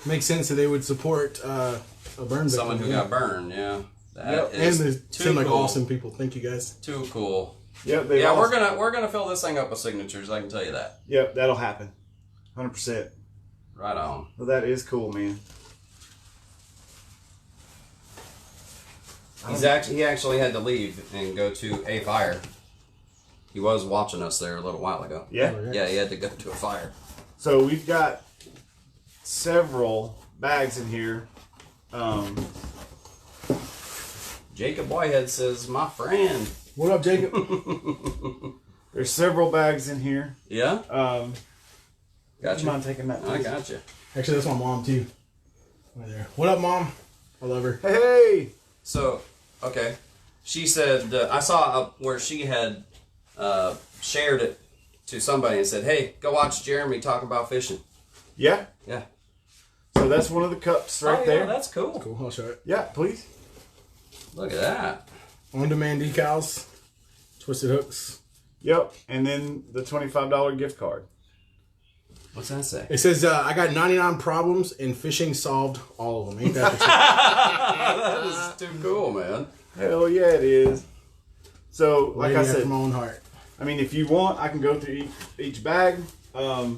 Makes sense that they would support a burn victim.
Someone who got burned, yeah. That
And
is
they
too
seem like
cool.
awesome people. Thank you guys.
Too cool.
Yep.
Yeah, we're gonna fill this thing up with signatures. I can tell you that.
Yep, that'll happen. 100%.
Right on.
Well, that is cool, man.
He actually had to leave and go to a fire. He was watching us there a little while ago.
Yeah.
Yeah, he had to go to a fire.
So we've got several bags in here.
Jacob Whitehead says, "My friend."
What up, Jacob?
There's several bags in here.
Yeah.
Would you mind taking that?
I
please?
got you.
Actually, that's my mom too. Right there. What up, Mom? I love her.
Hey.
So, okay. She said, I saw where she had shared it to somebody and said, hey, go watch Jeremy talk about fishing.
Yeah.
Yeah.
So that's one of the cups right there.
Yeah, that's cool.
Cool. I'll show it.
Yeah, please.
Look at that.
On-demand decals, twisted hooks.
Yep. And then the $25 gift card.
What's that say?
It says, I got 99 problems and fishing solved all of them. Ain't that the truth?
That is too cool, man.
Hell yeah, it is. So, like
Lady
I
after
said,
my own heart.
I mean, if you want, I can go through each bag.
Yeah,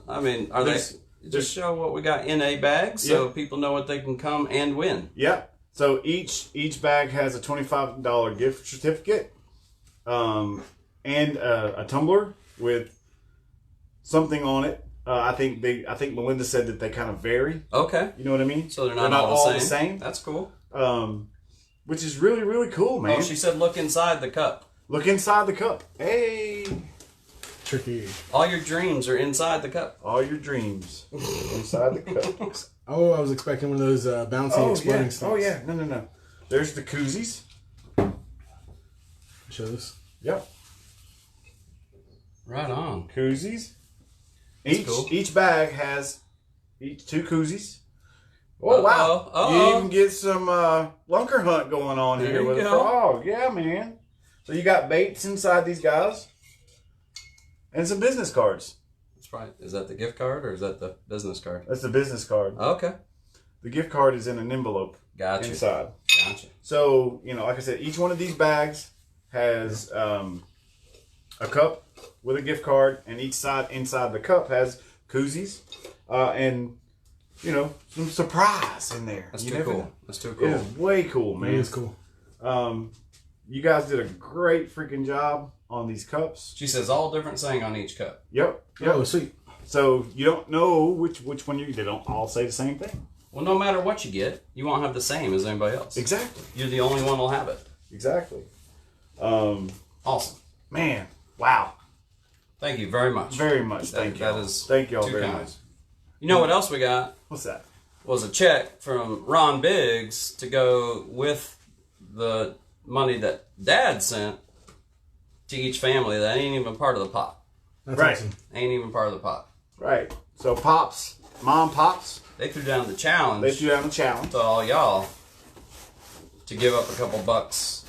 I mean, are they
There's-
just show what we got in a bag so people know what they can come and win?
Yep. So each bag has a $25 gift certificate, and a tumbler with something on it. I think Melinda said that they kind of vary.
Okay.
You know what I mean?
So they're not all the same? That's cool.
Which is really, really cool, man.
Oh, she said look inside the cup.
Look inside the cup. Hey,
Tricky.
All your dreams are inside the cup.
all your dreams inside the cup.
Oh, I was expecting one of those bouncy exploding
yeah.
stuff.
Oh yeah. No. There's the koozies.
Show this.
Yep.
Right on.
Koozies.
cool.
Each bag has two koozies. Oh wow!
Uh-oh.
You even get some lunker hunt going on
There
here
you
with a
go.
frog. Yeah, man. So you got baits inside these guys, and some business cards.
That's right. Is that the gift card or is that the business card?
That's the business card.
Okay.
The gift card is in an envelope
Gotcha.
inside.
Gotcha.
So like I said, each one of these bags has a cup with a gift card, and each side inside the cup has koozies, and some surprise in there.
That's
You
too
never
cool.
know.
That's too
It
cool.
is way cool, man.
It is cool.
You guys did a great freaking job on these cups.
She says all different saying on each cup.
Yep.
Oh, sweet.
So you don't know which one they don't all say the same thing.
Well, no matter what you get, you won't have the same as anybody else.
Exactly.
You're the only one who'll have it.
Exactly.
Awesome.
Man, wow.
Thank you very much.
Very much. Thank y'all.
That is
Thank y'all
too
very
kind.
much.
You know what else we got?
What's that?
Was a check from Ron Biggs to go with the money that Dad sent to each family that ain't even part of the pot.
That's
Right.
awesome.
Ain't even part of the pot.
Right. So Pops,
They threw down the challenge
they threw down the challenge.
to all y'all to give up a couple bucks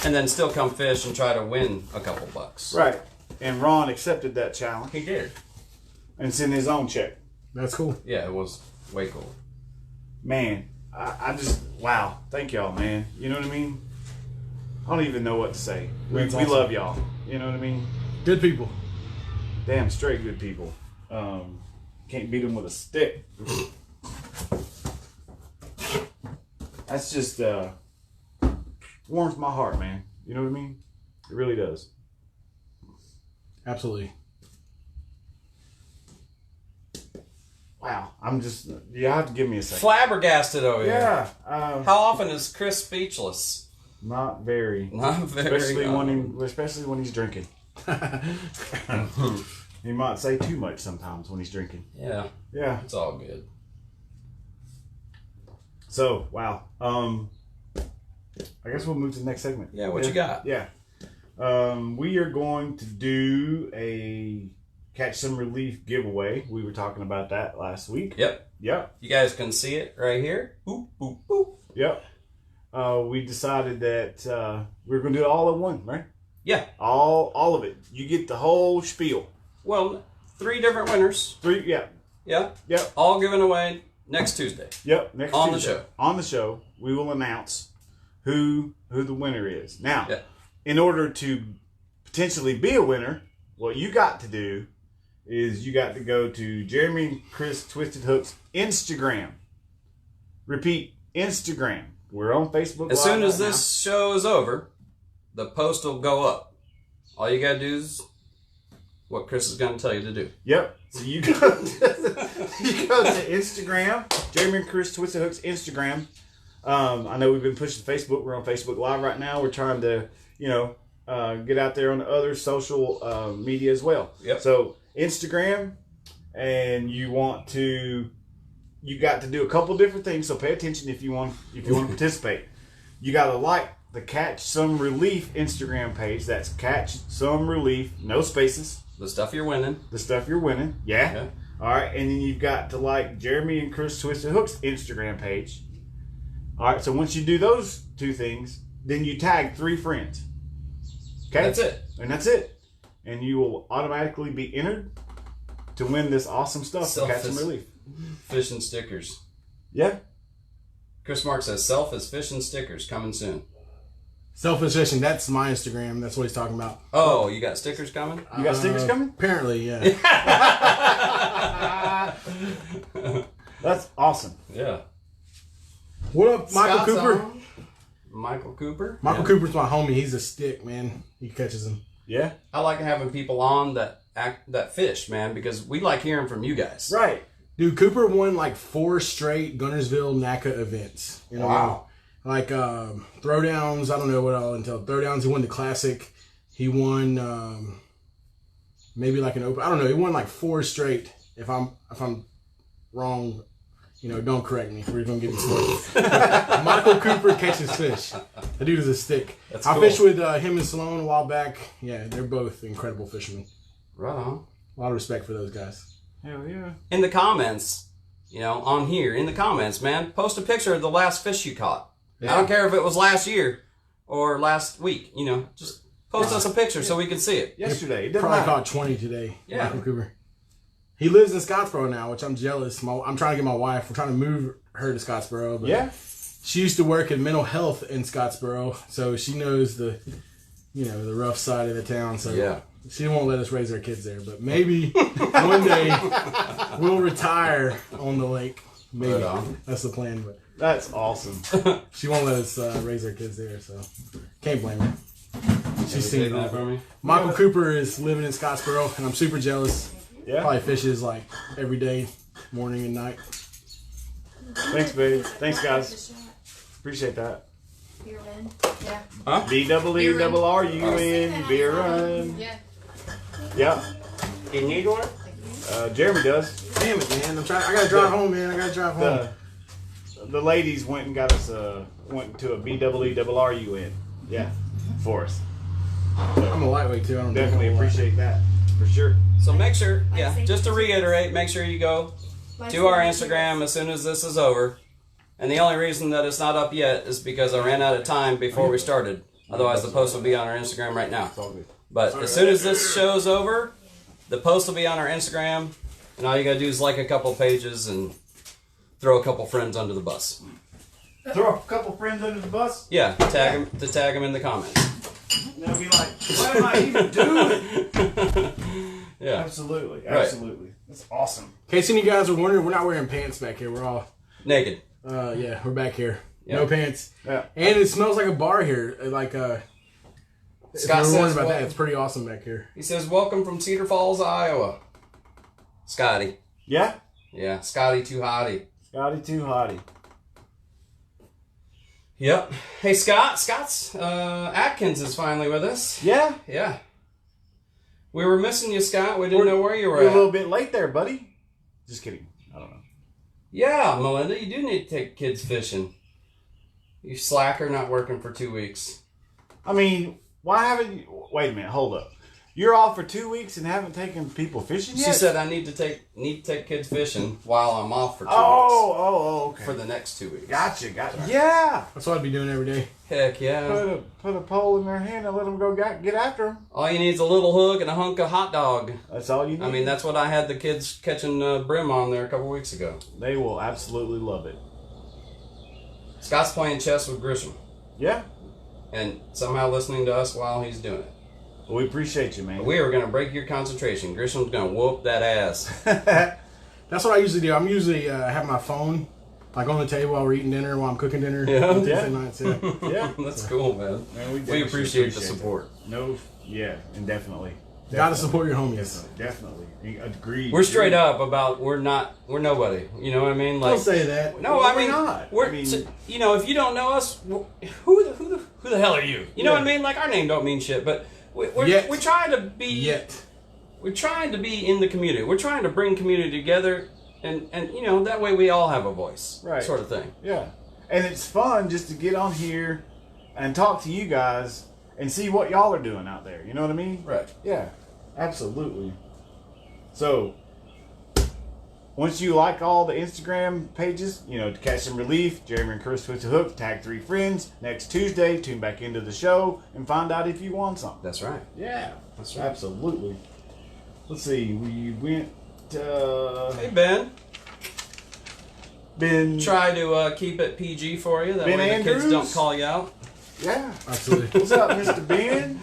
and then still come fish and try to win a couple bucks.
Right. And Ron accepted that challenge
He did.
and sent his own check.
That's cool.
Yeah, it was way cool.
Man, I just, wow. Thank y'all, man. You know what I mean? I don't even know what to say. We
That's awesome.
love y'all. You know what I mean?
Good people.
Damn straight good people. Can't beat them with a stick. That's just warms my heart, man. You know what I mean? It really does.
Absolutely.
Wow. I'm just, you have to give me a second.
Flabbergasted over here.
Yeah.
How often is Chris speechless?
Not very.
Not very.
Especially when he's drinking. He might say too much sometimes when he's drinking.
Yeah,
Yeah.
it's all good.
So, wow. I guess we'll move to the next segment.
Yeah, what you got?
Yeah. We are going to do a Catch Some Relief giveaway. We were talking about that last week.
Yep.
Yep.
You guys can see it right here. Boop, boop, boop.
Yep. We decided that we were going to do it all at one, right?
Yeah.
All of it. You get the whole spiel.
Well, 3 different winners.
3, yeah.
Yeah.
Yep.
All given away next Tuesday.
Yep. Next
On the
Tuesday.
show.
On the show, we will announce who the winner is. Now,
Yeah.
in order to potentially be a winner, what you got to do is you got to go to Jeremy and Chris Twisted Hook's Instagram. Repeat, Instagram. We're on Facebook
As
Live
soon as
right
this show is over, the post will go up. All you got to do is what Chris is going to tell you to do.
now. Yep. So you go to Instagram, Jeremy and Chris Twisted Hook's Instagram. I know we've been pushing Facebook. We're on Facebook Live right now. We're trying to, get out there on the other social media as well.
Yep.
So Instagram, and you got to do a couple different things. So pay attention if you want to participate. You got to like the Catch Some Relief Instagram page. That's Catch Some Relief, no spaces.
The stuff you're winning.
The stuff you're winning. Yeah.
Okay.
All right. And then you've got to like Jeremy and Chris Twisted Hook's Instagram page. All right. So once you do those 2 things, then you tag 3 friends. Okay.
That's it.
And that's it. And you will automatically be entered to win this awesome stuff.
Self
Catch and
is-
Relief.
Fish and stickers.
Yeah.
Chris Mark says self is fish and stickers coming soon.
Selfish fishing. That's my Instagram. That's what he's talking about.
Oh, you got stickers coming?
You got stickers coming?
Apparently, yeah.
That's awesome.
Yeah.
What up, Michael
Scott's
Cooper?
on. Michael Cooper?
Michael
Yeah.
Cooper's my homie. He's a stick, man. He catches them.
Yeah.
I like having people on that fish, man, because we like hearing from you guys.
Right.
Dude, Cooper won like 4 straight Gunnersville NAKA events. You know,
Wow.
Like throwdowns. I don't know what I'll entail. Throwdowns. He won the classic. He won maybe like an open. I don't know. He won like 4 straight. If I'm wrong, don't correct me. We're gonna get this one. Michael Cooper catches fish. The dude is a stick.
That's
I
cool.
fished with him and Sloan a while back. Yeah, they're both incredible fishermen.
Right on.
A lot of respect for those guys.
Hell yeah.
In the comments, on here, in the comments, man, post a picture of the last fish you caught.
Yeah.
I don't care if it was last year or last week, just post us a picture so we can see it.
Yesterday. It doesn't
Probably
matter.
caught 20 today.
Yeah.
Michael Cooper. He lives in Scottsboro now, which I'm jealous. I'm trying to get my wife. We're trying to move her to Scottsboro. But
Yeah.
she used to work in mental health in Scottsboro, so she knows the rough side of the town. So
Yeah.
she won't let us raise our kids there. But maybe one day we'll retire on the lake. Maybe
Right on.
that's the plan. But
That's awesome.
she won't let us raise our kids there. So can't blame her. She's
Can you
seen
take
it
that
all.
from me?
Michael Cooper is living in Scottsboro, and I'm super jealous.
Yeah.
Probably fishes like every day, morning and night.
Thanks, babe. Thanks, guys. Appreciate that.
Beer run. Yeah.
Huh?
BRRUN, beer run.
Yeah.
Yeah.
You need one?
Jeremy does.
Damn it, man! I gotta drive home, man. I gotta drive home.
The ladies went and got us went to a BRRUN. Yeah. For us.
I'm a lightweight too. I don't
Definitely
drink a whole lot.
appreciate that. For sure.
So make sure, just to reiterate, make sure you go to our Instagram as soon as this is over. And the only reason that it's not up yet is because I ran out of time before we started. Otherwise, the post will be on our Instagram right now.
It's all good.
But as soon as this show's over, the post will be on our Instagram. And all you gotta do is like a couple pages and throw a couple friends under the bus.
Throw a couple friends under the bus.
Yeah, tag them in the comments.
And they'll be like, what am I even doing?
Yeah.
Absolutely.
Right.
Absolutely. That's awesome.
In case any of you guys are wondering, we're not wearing pants back here. We're all,
Naked.
yeah, we're back here.
Yeah.
No pants.
Yeah.
And it smells like a bar here. Like, if
Scott
you're wondering
says,
about
well-
that, it's pretty awesome back here.
He says, welcome from Cedar Falls, Iowa. Scotty.
Yeah.
Yeah, Scotty too hotty.
Scotty too hotty.
Yep. Hey, Scott's Atkins is finally with us.
Yeah.
Yeah. We were missing you, Scott. We didn't know where you were
You're
at.
a little bit late there, buddy. Just kidding. I don't know.
Yeah, Melinda, you do need to take kids fishing. You slacker not working for 2 weeks.
I mean, why haven't you... Wait a minute. Hold up. You're off for 2 weeks and haven't taken people fishing yet?
She said I need to take kids fishing while I'm off for 2 weeks.
Oh, okay.
For the next 2 weeks.
Gotcha. Yeah.
That's what I'd be doing every day.
Heck yeah.
Put a pole in their hand and let them go get after them.
All you need is a little hook and a hunk of hot dog.
That's all you need.
I mean, that's what I had the kids catching brim on there a couple weeks ago.
They will absolutely love it.
Scott's playing chess with Grisham
Yeah.
and somehow listening to us while he's doing it.
Well, we appreciate you, man.
We are going to break your concentration. Grisham's going to whoop that ass.
That's what I usually do. I'm usually have my phone like on the table while we're eating dinner, while I'm cooking dinner.
Yeah.
on Tuesday
Yeah.
nights, yeah.
Yeah.
That's cool, man.
Man,
We
definitely
appreciate the support.
that. No, yeah, and definitely.
Gotta support your homies.
Definitely. Agreed.
We're straight up about we're nobody. You know what I mean?
Don't say that.
No,
Well,
I mean,
we're not.
We're,
I mean-
if you don't know us, who the hell are you? You know what I mean? Like our name don't mean shit, but we're trying to be.
Yet.
We're trying to be in the community. We're trying to bring community together, and that way we all have a voice,
Right.
Sort of thing.
Yeah. And it's fun just to get on here and talk to you guys and see what y'all are doing out there. You know what I mean?
Right.
Yeah. Absolutely. So, once you like all the Instagram pages, to catch some relief, Jeremy and Chris Twist a Hook, tag 3 friends. Next Tuesday, tune back into the show and find out if you won something.
That's right.
Yeah.
That's right.
Absolutely. Let's see. We went
Hey, Ben.
Ben.
Try to keep it PG for you. That
Ben
way the
Andrews?
kids don't call you out.
Yeah.
Absolutely.
What's up, Mr. Ben?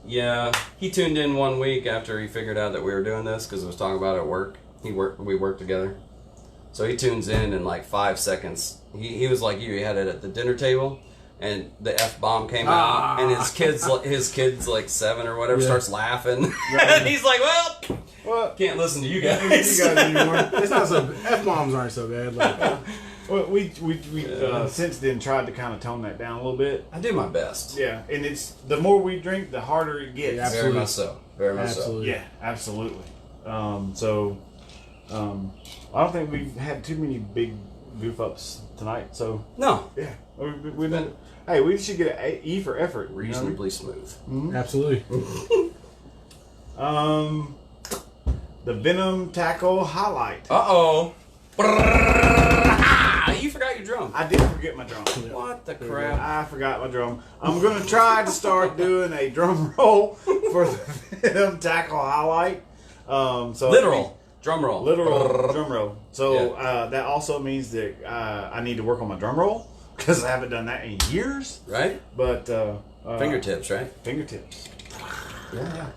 Yeah, he tuned in 1 week after he figured out that we were doing this because I was talking about it at work. We worked together. So he tunes in like 5 seconds. He was like you. He had it at the dinner table, and the F-bomb came out, and his kid's like 7 or whatever, starts laughing. And he's like, well, can't listen to you guys.
You guys anymore. It's not so. F-bombs aren't so bad. Like,
Well, we since then tried to kind of tone that down a little bit.
I do my best.
Yeah, and it's the more we drink, the harder it gets.
Yeah,
Very much so. Very much
absolutely.
Yeah, absolutely. I don't think we've had too many big goof ups tonight. So
so. No,
yeah, we been. Hey, we should get an E for effort.
reasonably smooth.
Mm-hmm.
Absolutely.
The Venom tackle highlight.
Uh-oh. You forgot your drum.
I did forget my drum.
What the crap?
I forgot my drum. I'm gonna try to start doing a drum roll for the Venom tackle highlight.
Literal. Drum roll.
Literal drum roll. So that also means that I need to work on my drum roll because I haven't done that in years.
Right?
But
Fingertips, right?
fingertips.
Yeah.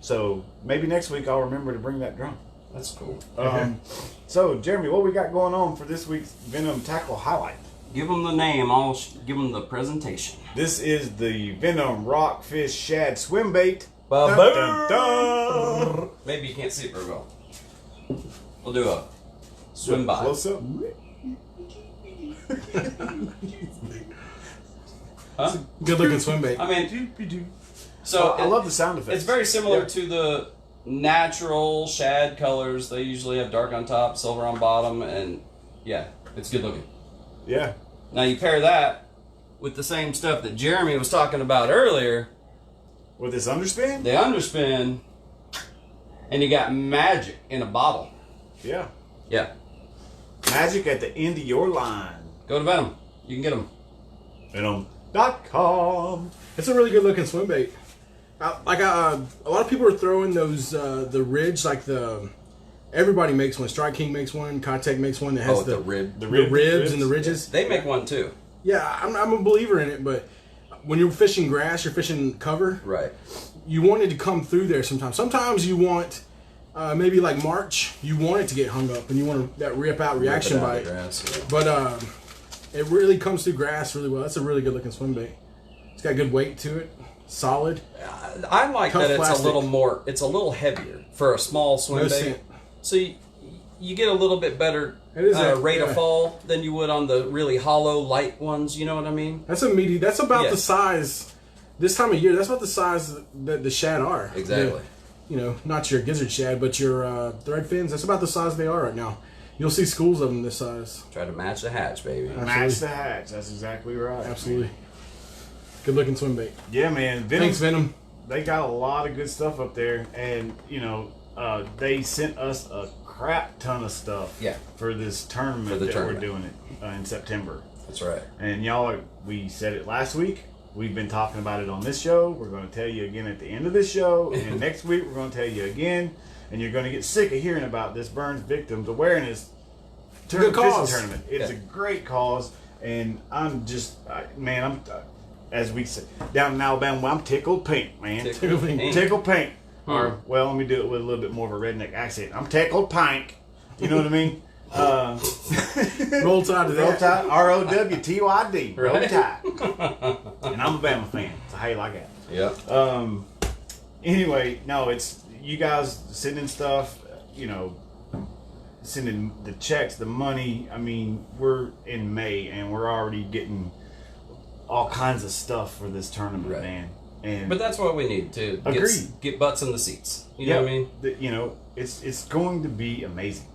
So maybe next week I'll remember to bring that drum.
That's cool.
So Jeremy, what we got going on for this week's Venom tackle highlight?
Give them the name. I'll give them the presentation.
This is the Venom rockfish shad swim bait.
Ba-boom.
Dun, dun, dun.
Maybe you can't see it very well. We'll do a swim by.
Close up.
Huh?
Good looking swim bait.
I mean, so
I love the sound effects.
It's very similar to the natural shad colors. They usually have dark on top, silver on bottom, and yeah, it's good looking.
Yeah.
Now you pair that with the same stuff that Jeremy was talking about earlier,
With this underspin?
the underspin, and you got magic in a bottle.
Yeah.
Yeah,
Magic at the end of your line.
go to Venom. You can get them.
Venom.com.
It's a really good looking swim bait. A lot of people are throwing those the Ridge, like everybody makes one. Strike King makes one. Kayak makes one that has
the rib.
the ribs and the ridges.
They make one too.
Yeah, I'm a believer in it, but when you're fishing grass, you're fishing cover.
Right.
You want it to come through there sometimes. Sometimes you want maybe like March, you want it to get hung up, and you want that rip out reaction
Rip it out
bite.
of the grass, yeah.
But it really comes through grass really well. That's a really good looking swim bait. It's got good weight to it. Solid.
I like
Tough
that it's
plastic.
a little more. It's a little heavier for a small swim
No
bait.
scent.
So you get a little bit better
It is
rate
yeah.
of fall than you would on the really hollow, light ones. You know what I mean?
That's a meaty. That's about
Yeah.
the size. This time of year, that's about the size that the shad are.
Exactly.
Not your gizzard shad, but your thread fins. That's about the size they are right now. You'll see schools of them this size.
Try to match the hatch, baby.
Match the hatch. That's exactly right.
Absolutely. Good looking swim bait.
Yeah, man. Venom.
Thanks, Venom.
They got a lot of good stuff up there, and they sent us a crap ton of stuff.
Yeah.
For this tournament
For the
that
tournament.
we're doing it in September.
That's right.
And y'all, we said it last week. We've been talking about it on this show. We're going to tell you again at the end of this show, and next week we're going to tell you again. And you're going to get sick of hearing about this Burns Victims Awareness
Good cause.
fishing tournament. It's a great cause, and I'm just, as we say down in Alabama, I'm tickled pink, man.
Tickled pink.
Tickled pink. Or, well, let me do it with a little bit more of a redneck accent. I'm tickled pink. You know what I mean?
Roll Tide to
Roll
that.
Tide, ROWTYD. Roll
Right.
Tide. And I'm a Bama fan, so hey, like that.
Yeah.
Anyway, no, it's you guys sending stuff, sending the checks, the money. I mean, we're in May and we're already getting all kinds of stuff for this tournament,
Right.
man. And
But that's what we need to
Agreed.
get butts in the seats. You know what I mean?
It's going to be amazing.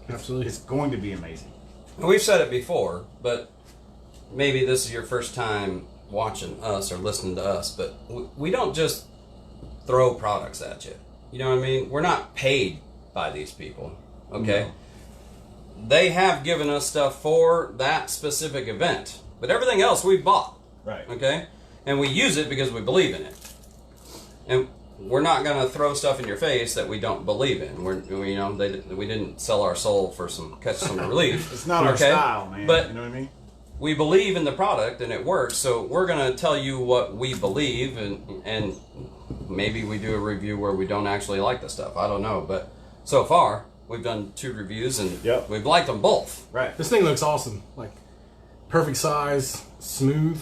Absolutely.
It's going to be amazing.
And we've said it before, but maybe this is your first time watching us or listening to us, but we don't just throw products at you. You know what I mean? We're not paid by these people, okay? No. They have given us stuff for that specific event, but everything else we've bought,
Right.
okay? And we use it because we believe in it. And we're not going to throw stuff in your face that we don't believe in. We didn't sell our soul for catch some relief.
It's not our style, man.
But
you know what I mean?
we believe in the product and it works. So we're going to tell you what we believe, and maybe we do a review where we don't actually like the stuff. I don't know, but so far we've done 2 reviews and we've liked them both.
Right.
This thing looks awesome. Like perfect size, smooth.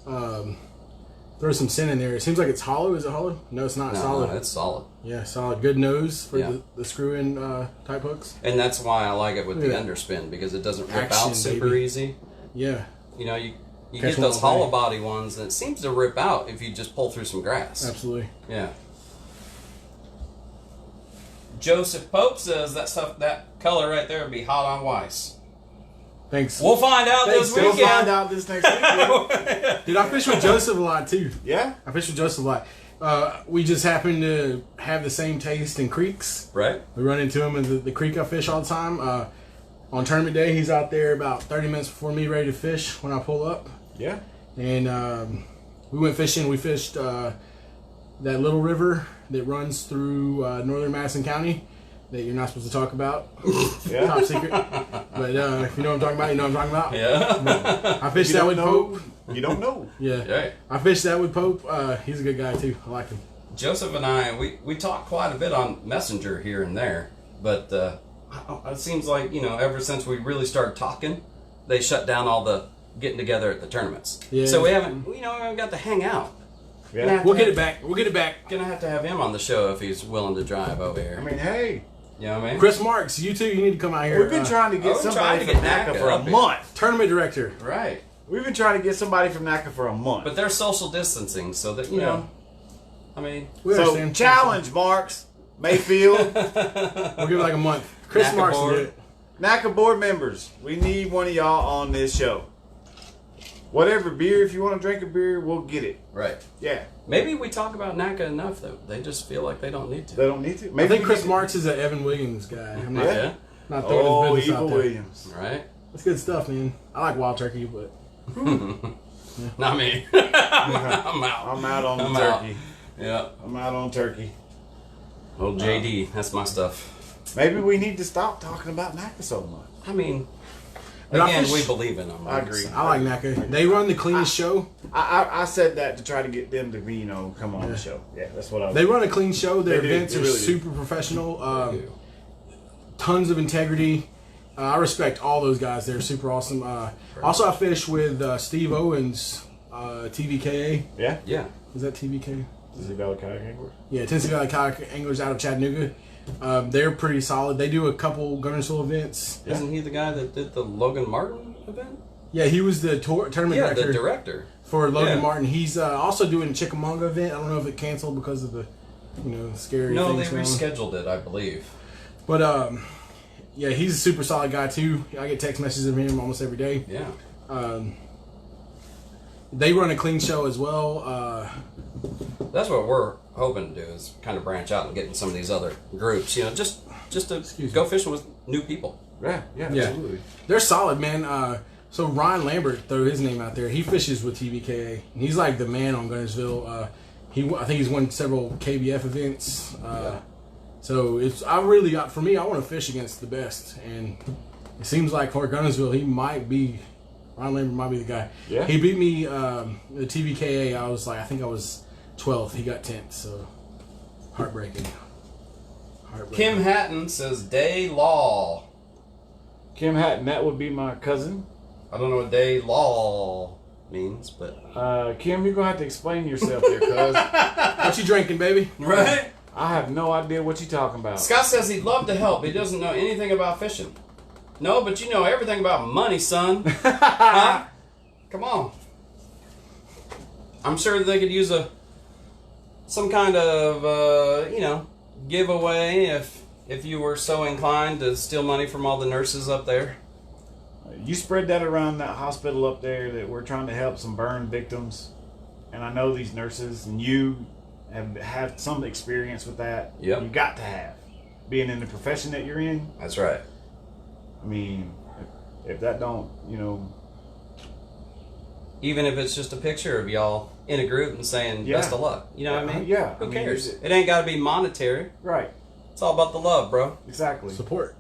Throw some sin in there. It seems like it's hollow. Is it hollow? No, it's not. Solid.
No, it's solid.
Yeah, solid. Good nose for the screw-in type hooks.
And that's why I like it with the underspin, because it doesn't rip
Action,
out super
baby.
easy.
Yeah.
You know, you
Catch
get
one
those
all day.
hollow body ones, and it seems to rip out if you just pull through some grass.
Absolutely.
Yeah. Joseph Pope says that color right there would be hot on Weiss.
Thanks.
We'll find out this
We'll
weekend.
find out this next week.
Dude, I fish with Joseph a lot too.
Yeah?
I fish with Joseph a lot. We just happen to have the same taste in creeks.
Right?
We run into him in the creek I fish all the time. On tournament day, he's out there about 30 minutes before me, ready to fish when I pull up.
Yeah.
And we went fishing. We fished that little river that runs through northern Madison County that you're not supposed to talk about.
Yeah.
Top secret. But if you know what I'm talking about, you know what I'm talking about.
Yeah.
I fished
You
that
don't
with
know.
Pope.
You don't know.
Yeah.
Right.
I fished that with Pope. He's a good guy too. I like him.
Joseph and I, we talk quite a bit on Messenger here and there, but it seems like, ever since we really started talking, they shut down all the getting together at the tournaments.
Yeah.
So we haven't got to hang out.
Yeah.
We'll get it back. We'll get it back.
Gonna have to have him on the show if he's willing to drive over here.
I mean, hey.
You know what I mean?
Chris Marks, you too. You need to come out here.
We've been trying to get
we're
somebody
trying to
from
get
NAKA
NAKA
for a
up here.
month.
Tournament director.
Right.
We've been trying to get somebody from NAKA for a month.
But they're social distancing, so that, I mean...
We
so,
understand.
challenge, Marks. Mayfield.
We'll give it like a month. Chris
NAKA
Marks will
board.
do it.
NAKA board members. We need one of y'all on this show. Whatever beer, if you want to drink a beer, we'll get it.
Right.
Yeah.
Maybe we talk about NAKA enough, though. They just feel like they don't need to.
They don't need to.
I
Maybe
think
we
Chris
need to-
Marks is an Evan Williams guy. I'm not,
Yeah.
not throwing
Oh,
his business
Evil
out there.
Williams.
Right?
That's good stuff, man. I like wild turkey, but
Not me. I'm out.
I'm out on
I'm
the
out.
turkey.
Yeah.
I'm out on turkey.
Old JD. That's my stuff.
Maybe we need to stop talking about NAKA so much.
I mean,
But I
again,
fish-
we believe in them.
I agree.
I like NAKA. They run the cleanest show.
I said that to try to get them to be, come on the show. Yeah, that's what I was.
They run a clean show. Their
They do.
events
They
are
really do.
super professional. Tons of integrity. I respect all those guys. They're super awesome. Also, I fish with Steve Owens, TVKA.
Yeah?
Yeah.
Is that TVK?
Is he Valley Kayak Angler?
Yeah, Tennessee Valley Kayak Anglers out of Chattanooga. They're pretty solid. They do a couple Gunnersville events.
Yeah.
Isn't he the guy that did the Logan Martin event?
Yeah, he was the tournament
Yeah,
director
the director.
for Logan
Yeah.
Martin. He's also doing a Chickamauga event. I don't know if it canceled because of the, scary
No, they
things going on.
rescheduled it, I believe.
But yeah, he's a super solid guy too. I get text messages from him almost every day.
Yeah.
They run a clean show as well.
That's what we're hoping to do, is kind of branch out and get in some of these other groups. Just to go fishing with new people.
Yeah,
Yeah.
absolutely.
They're solid, man. So Ryan Lambert, throw his name out there. He fishes with TVKA. And he's like the man on Gunnersville. I think he's won several KBF events. So it's I want to fish against the best, and it seems like for Gunnersville, Ryan Lambert might be the guy.
Yeah.
He beat me the TVKA. I think I was 12th. He got 10th. So heartbreaking.
Kim Hatton says Day Law.
Kim Hatton, that would be my cousin.
I don't know what Day Law means, but...
Kim, you're going to have to explain yourself there, cuz.
What you drinking, baby?
Right?
I have no idea what you're talking about.
Scott says he'd love to help. He doesn't know anything about fishing. No, but you know everything about money, son. Huh? Come on. I'm sure they could use some kind of, giveaway if you were so inclined to steal money from all the nurses up there.
You spread that around that hospital up there that we're trying to help some burn victims. And I know these nurses, and you have had some experience with that.
Yep.
You got to have. Being in the profession that you're in.
That's right.
I mean, if that don't,
Even if it's just a picture of y'all in a group and saying best of luck. You know what I mean?
Yeah.
Who cares? It ain't got to be monetary.
Right.
It's all about the love, bro.
Exactly.
Support.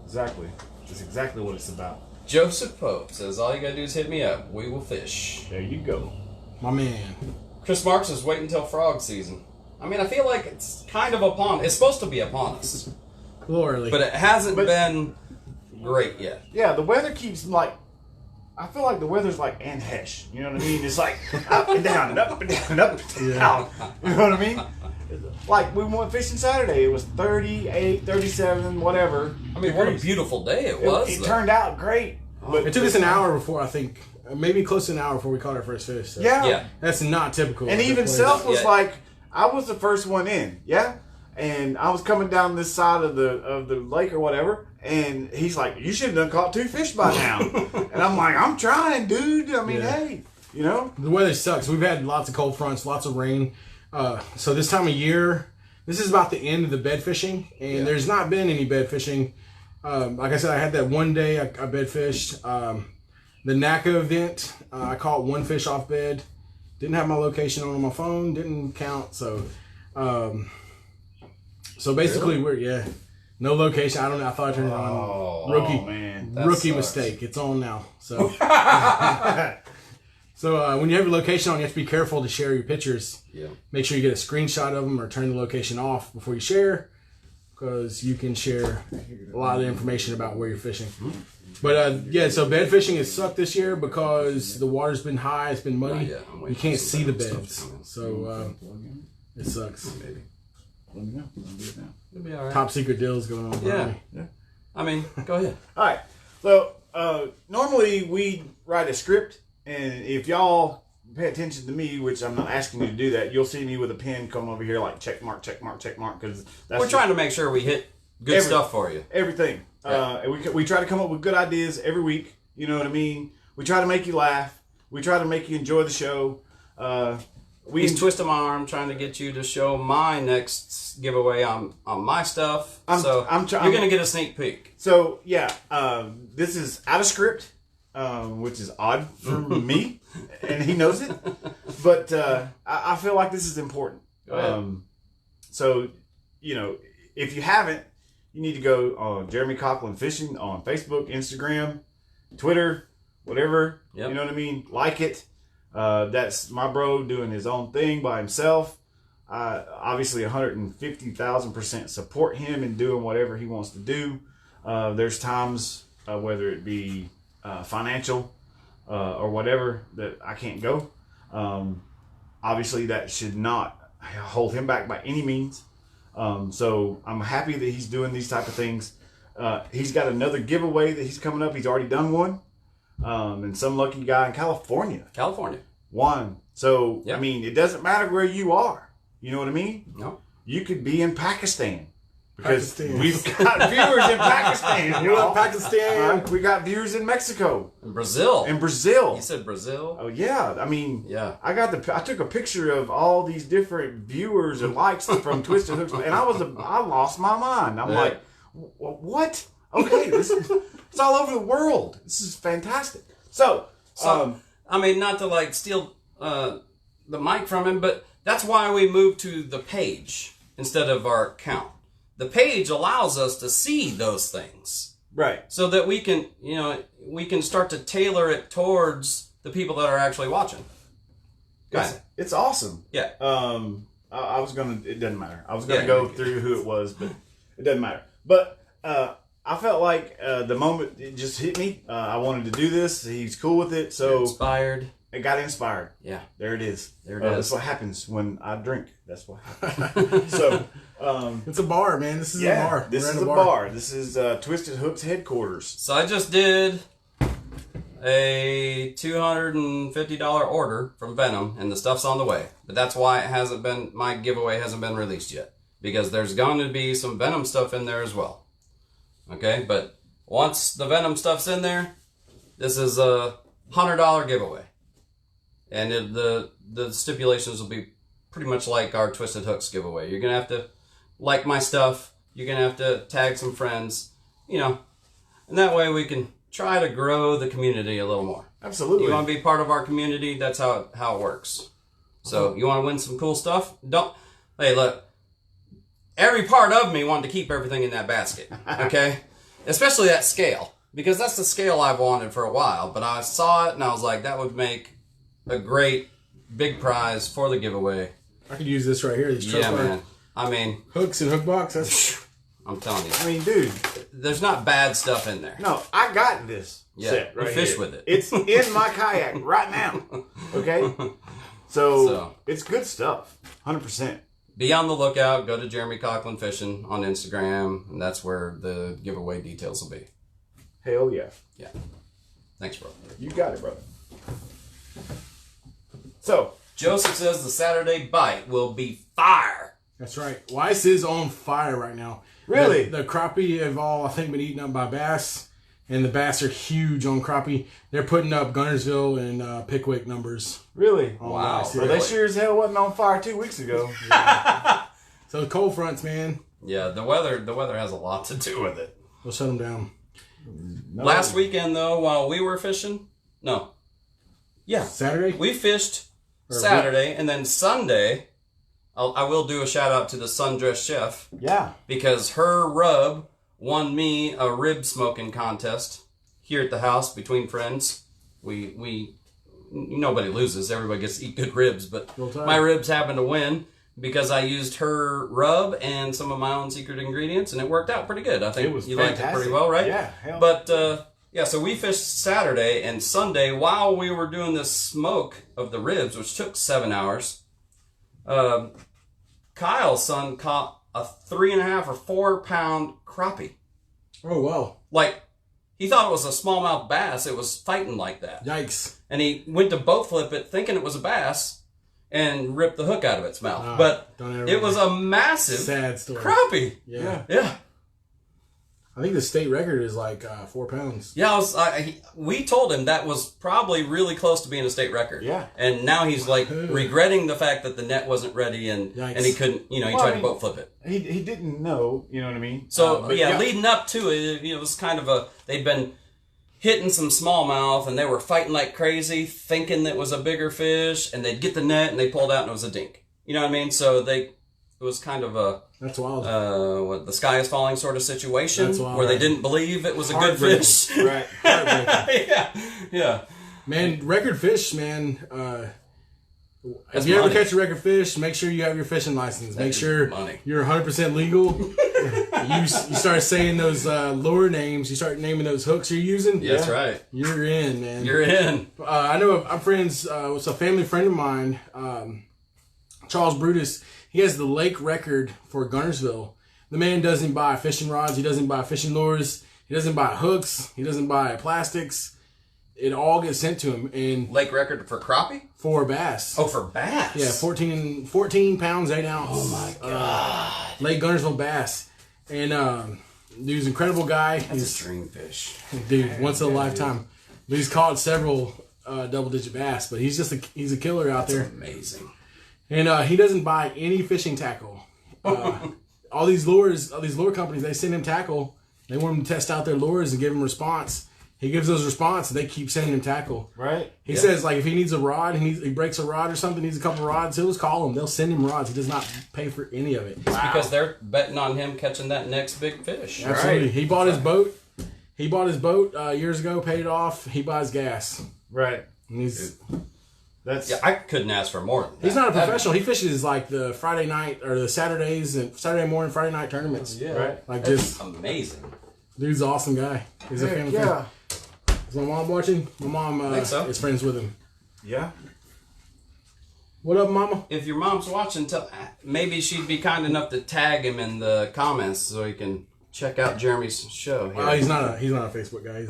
Exactly. That's exactly what it's about.
Joseph Pope says, all you got to do is hit me up. We will fish.
There you go.
My man.
Chris Marks is waiting until frog season. I mean, I feel like it's kind of upon. It's supposed to be upon us.
A little early.
But it hasn't been great yet.
Yeah, the weather keeps like. I feel like the weather's like Ann Hesh. You know what I mean? It's like up and down and up and down and up and down. You know what I mean? Like we went fishing Saturday. It was 38, 37, whatever.
I mean, what a beautiful day it was.
It turned out great. But
it took us an hour before, I think, maybe close to an hour before we caught our first fish. So
Yeah.
that's not typical.
And
of the
even
place.
Self was
Yeah.
like, I was the first one in, yeah? And I was coming down this side of the lake or whatever, and he's like, you should have done caught 2 fish by now. And I'm like, I'm trying, dude. I mean, hey, you know?
The weather sucks. We've had lots of cold fronts, lots of rain. So this time of year, this is about the end of the bed fishing, and there's not been any bed fishing. Like I said, I had that one day I bed fished. The NAKA event, I caught 1 fish off bed. Didn't have my location on my phone. Didn't count. So basically, we're no location. I don't know. I thought I turned it on. Rookie,
man.
rookie mistake. It's on now. So so when you have your location on, you have to be careful to share your pictures.
Yeah.
Make sure you get a screenshot of them or turn the location off before you share, because you can share a lot of the information about where you're fishing. But so bed fishing has sucked this year because the water's been high, it's been muddy. You can't see the beds, so it sucks.
Maybe.
Let me know. I'll do it now.
It'll be all right.
Top secret deals going on.
Yeah.
Yeah.
I mean, go ahead.
All right. So normally we write a script, and if y'all pay attention to me, which I'm not asking you to do that, you'll see me with a pen come over here like check mark, check mark, check mark, because
We're trying to make sure we hit good stuff for you.
everything. And we try to come up with good ideas every week. You know what I mean? We try to make you laugh. We try to make you enjoy the show.
He's twisting my arm trying to get you to show my next giveaway on my stuff. You're going to get a sneak peek.
So, yeah, this is out of script, which is odd for me, and he knows it. But I feel like this is important.
Go ahead.
So, you know, if you haven't, you need to go on Jeremy Coughlin Fishing on Facebook, Instagram, Twitter, whatever.
Yep.
You know what I mean? Like it. That's my bro doing his own thing by himself. Obviously, 150,000% support him in doing whatever he wants to do. There's times, whether it be financial or whatever, that I can't go. Obviously, that should not hold him back by any means. So I'm happy that he's doing these type of things. He's got another giveaway that he's coming up. He's already done one. And some lucky guy in California won. So,
Yep.
I mean, it doesn't matter where you are. You know what I mean?
No.
You could be in Pakistan. Because
Pakistan.
we've got viewers in Pakistan.
We love
y'all.
Pakistan.
We got viewers in Mexico.
In Brazil.
In Brazil.
You said Brazil?
Oh, yeah. I mean,
Yeah.
I took a picture of all these different viewers and likes from Twisted Hooks, and I lost my mind. I'm
Yeah.
like, what? Okay, it's all over the world. This is fantastic. So,
I mean, not to steal the mic from him, but that's why we moved to the page instead of our account. The page allows us to see those things.
right.
So that we can, we can start to tailor it towards the people that are actually watching.
It's awesome.
Yeah.
I was gonna. It doesn't matter. I was gonna
Yeah,
go
you're good.
through who it was, but it doesn't matter. But I felt like the moment it just hit me. I wanted to do this. He's cool with it, so
Inspired.
it got inspired.
Yeah.
There it is.
There it is.
That's what happens when I drink. That's what happens. So,
It's a bar, man. This is a bar.
this
We're
is
in
a bar. This is Twisted Hooks headquarters.
So I just did a $250 order from Venom, and the stuff's on the way. But that's why my giveaway hasn't been released yet. Because there's going to be some Venom stuff in there as well. Okay, but once the Venom stuff's in there, this is a $100 giveaway. And the stipulations will be pretty much like our Twisted Hooks giveaway. You're going to have to like my stuff. You're going to have to tag some friends, and that way we can try to grow the community a little more.
Absolutely.
You want to be part of our community? That's how it works. So you want to win some cool stuff? Hey, look. Every part of me wanted to keep everything in that basket. Okay? Especially that scale. Because that's the scale I've wanted for a while. But I saw it and I was like, that would make a great big prize for the giveaway.
I could use this right here. These
Yeah, man. I mean...
hooks and hook box. That's...
I'm telling you.
I mean, dude.
There's not bad stuff in there.
No, I got this set right
fish
here.
with it.
It's in my kayak right now. Okay? So it's good stuff. 100%.
Be on the lookout. Go to Jeremy Coughlin Fishing on Instagram, and that's where the giveaway details will be.
Hell yeah.
Yeah. Thanks, bro.
You got it, brother. So,
Joseph says the Saturday bite will be fire.
That's right. Weiss is on fire right now.
Really?
The crappie have all, I think, been eaten up by bass, and the bass are huge on crappie. They're putting up Gunnersville and Pickwick numbers.
really?
on
Wow.
Weiss,
Well,
yeah.
they sure as hell wasn't on fire 2 weeks ago.
So the cold fronts, man,
Yeah, the weather has a lot to do with it.
we'll shut them down.
No.
Last weekend, though, while we were fishing,
Saturday?
we fished Saturday, and then Sunday, I will do a shout out to the Sundress Chef,
Yeah.
because her rub won me a rib smoking contest here at the house between friends. We nobody loses, everybody gets to eat good ribs, but
Roll Tide.
my ribs happened to win because I used her rub and some of my own secret ingredients, and it worked out pretty good. I think
It was
you liked it
fantastic.
pretty well, right?
Yeah, hell.
But so we fished Saturday and Sunday while we were doing this smoke of the ribs, which took 7 hours. Kyle's son caught a 3.5 or 4 pound crappie.
Oh, wow.
Like, he thought it was a smallmouth bass. It was fighting like that.
Yikes.
And he went to boat flip it thinking it was a bass and ripped the hook out of its mouth.
Ah,
but
don't ever-
it was a massive
Sad story.
crappie.
Yeah.
Yeah.
I think the state record is like 4 pounds.
Yeah, we told him that was probably really close to being a state record.
Yeah.
And now he's like regretting the fact that the net wasn't ready and
Yikes.
he couldn't, he
Well,
tried
I mean,
to boat flip it.
He didn't know, you know what I mean?
So,
But
leading up to it, it was kind of they'd been hitting some smallmouth and they were fighting like crazy, thinking that it was a bigger fish, and they'd get the net and they pulled out and it was a dink. You know what I mean? So it was kind of a,
That's wild.
what, the sky is falling sort of situation
That's wild,
where they
right.
didn't believe it was a good
Heartbreaking.
fish.
Right.
Heartbreaking.
Yeah.
Man, record fish, man.
That's
If you ever
money.
catch a record fish, make sure you have your fishing license. Make
is
sure
money.
you're 100% legal. you start saying those lure names. You start naming those hooks you're using.
Yeah, that's right.
You're in, man.
You're in.
I know I'm friends with a family friend of mine, Charles Brutus. He has the lake record for Gunnersville. The man doesn't buy fishing rods. He doesn't buy fishing lures. He doesn't buy hooks. He doesn't buy plastics. It all gets sent to him and
Lake record for crappie?
for bass.
Oh, for bass?
Yeah, 14 pounds, 8 ounce. Oh my God. Lake Gunnersville bass. And dude's an incredible guy.
That's a dream fish.
Dude, once in a lifetime. But he's caught several double-digit bass, but he's a killer out there.
Amazing.
And he doesn't buy any fishing tackle. All these lure companies, they send him tackle. They want him to test out their lures and give him response. He gives those response, and they keep sending him tackle.
Right.
He says, like, if he needs a rod, he breaks a rod or something, needs a couple rods, he'll just call them. They'll send him rods. He does not pay for any of it.
Because they're betting on him catching that next big fish.
Absolutely.
Right.
He bought his boat. He bought his boat years ago, paid it off. He buys gas.
Right.
And
That's
Yeah, I couldn't ask for more than that.
he's not a professional. He fishes like the Friday night or the Saturdays and Saturday morning, Friday night tournaments.
Yeah.
right.
Like
That's
just
amazing.
dude's an awesome guy. He's a family friend.
Yeah.
Is my mom watching? My mom
Think so.
is friends with him.
Yeah.
What up, mama?
If your mom's watching, maybe she'd be kind enough to tag him in the comments so he can check out Jeremy's show here.
He's not a Facebook guy.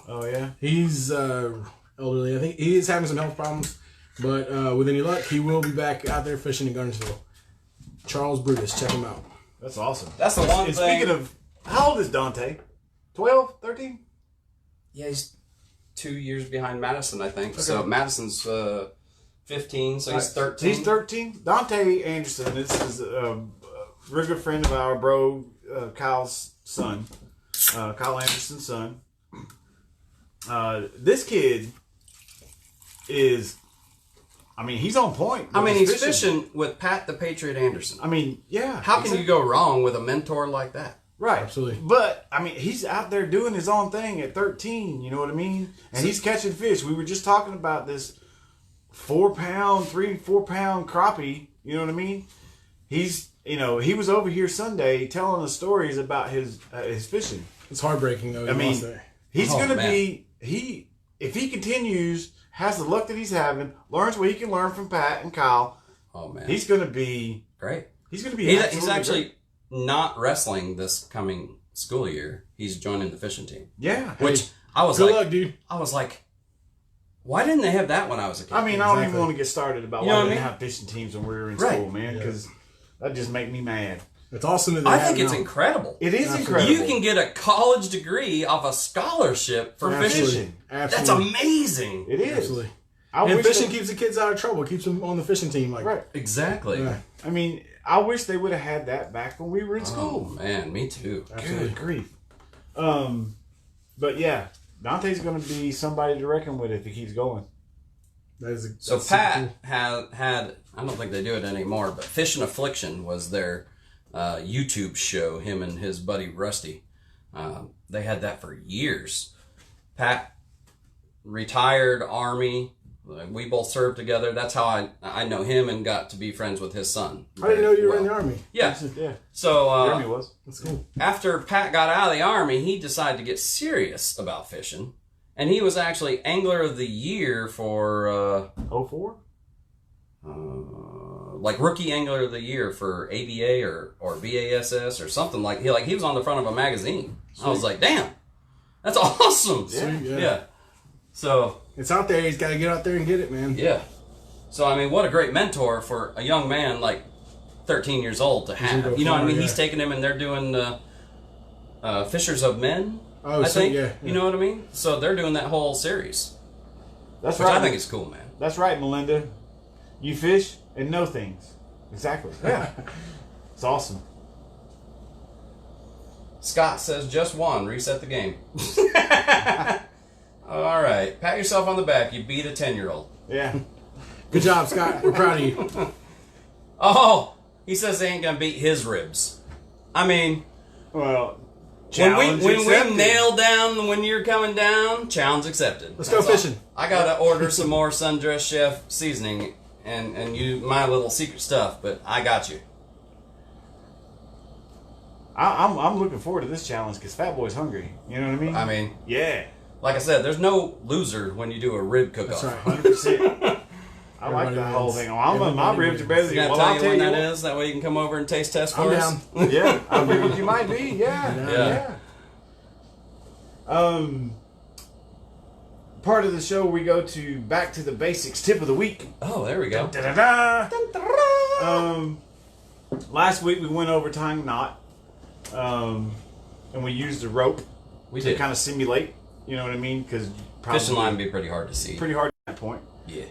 Oh yeah.
He's elderly. I think he is having some health problems, but with any luck, he will be back out there fishing in Gunnersville. Charles Brutus, check him out.
That's awesome.
That's the one
And
thing.
speaking of, how old is Dante? 12, 13?
Yeah, he's 2 years behind Madison, I think. So Madison's 15, so he's 13.
He's 13. Dante Anderson. This is a very good friend of our bro Kyle's son, Kyle Anderson's son. This kid is I mean, he's on point.
I mean, he's fishing with Pat the Patriot Anderson.
I mean, yeah.
How can you go wrong with a mentor like that?
Right.
Absolutely.
But, I mean, he's out there doing his own thing at 13, you know what I mean? And he's catching fish. We were just talking about this 4 pound crappie, you know what I mean? He's, you know, he was over here Sunday telling us stories about his fishing.
It's heartbreaking, though.
I mean, he's going to
man.
be, if he continues, has the luck that he's having, learns what he can learn from Pat and Kyle, he's going to be
great.
He's going to be
He's actually not wrestling this coming school year. He's joining the fishing team.
Yeah.
Which I was
good
like,
luck, dude.
I was like, why didn't they have that when I was a kid?
I mean, I don't even want to get started about
You know
why
what
they
I
didn't
mean?
have fishing teams when we were in
Right.
school, man, because that just make me mad.
It's awesome that they
I
have
think it's
now.
incredible.
It is
Absolutely.
incredible.
You can get a college degree off a scholarship for
Absolutely.
fishing. That's
Absolutely.
amazing.
It is.
Absolutely.
I
And
wish
fishing
they-
keeps the kids out of trouble. It keeps them on the fishing team. Like,
right.
Exactly.
Yeah.
I mean, I wish they would have had that back when we were in
Oh
school.
man, me too.
Absolutely.
Good grief. But yeah, Dante's going to be somebody to reckon with if he keeps going.
That is
So
that's super
Pat
cool.
had I don't think they do it anymore, but Fish and Affliction was their YouTube show. Him and his buddy Rusty, they had that for years. Pat retired Army. We both served together. That's how I know him and got to be friends with his son.
I didn't know you were
Well.
in the Army.
Yeah.
Yeah.
So
Jeremy was.
That's cool.
after Pat got out of the Army, he decided to get serious about fishing. And he was actually Angler of the Year for,
04?
like Rookie Angler of the Year for ABA or BASS or something like he was on the front of a magazine. I was like, damn, that's awesome.
Sweet, yeah.
Yeah. So,
It's out there. He's got to get out there and get it, man.
yeah. So, I mean, what a great mentor for a young man like 13 years old to
gonna go
have. You know what I
far,
mean?
yeah.
He's taking him and they're doing Fishers of Men.
Oh,
I
so,
think.
yeah.
You know what I mean? So they're doing that whole series,
That's
which
right.
I think is cool, man.
That's right, Melinda. You fish and know things. Exactly. Yeah. It's awesome.
Scott says just one. Reset the game. All right. Pat yourself on the back. You beat a 10-year-old.
Yeah.
Good job, Scott. We're proud of you.
Oh, he says they ain't gonna beat his ribs. I mean,
Well,
when
challenge
we
accepted.
nail down when you're coming down, challenge accepted.
Let's go
That's all.
fishing.
I gotta order some more Sundress Chef seasoning and use my little secret stuff, but I got you.
I'm looking forward to this challenge because Fat Boy's hungry. You know what I mean?
I mean,
yeah.
like I said, there's no loser when you do a rib cook-off.
That's right.
100%. I like
Everybody
the whole
wins.
thing. Oh, my
Everybody
ribs are
wins.
better
You
than
gonna
well,
tell
I'll
you
tell
when
you
that
what.
is? That way you can come over and taste test for
I'm
us.
down.
Yeah, I figured you might be. Yeah,
Yeah.
yeah. Part of the show we go to back to the basics tip of the week.
Oh, there we go.
Da-da-da. Last week we went over tying knot, and we used a rope
We
to
did.
kind of simulate. You know what I mean? Because
Fishing line would be pretty hard to see.
pretty hard at that point.
Yeah.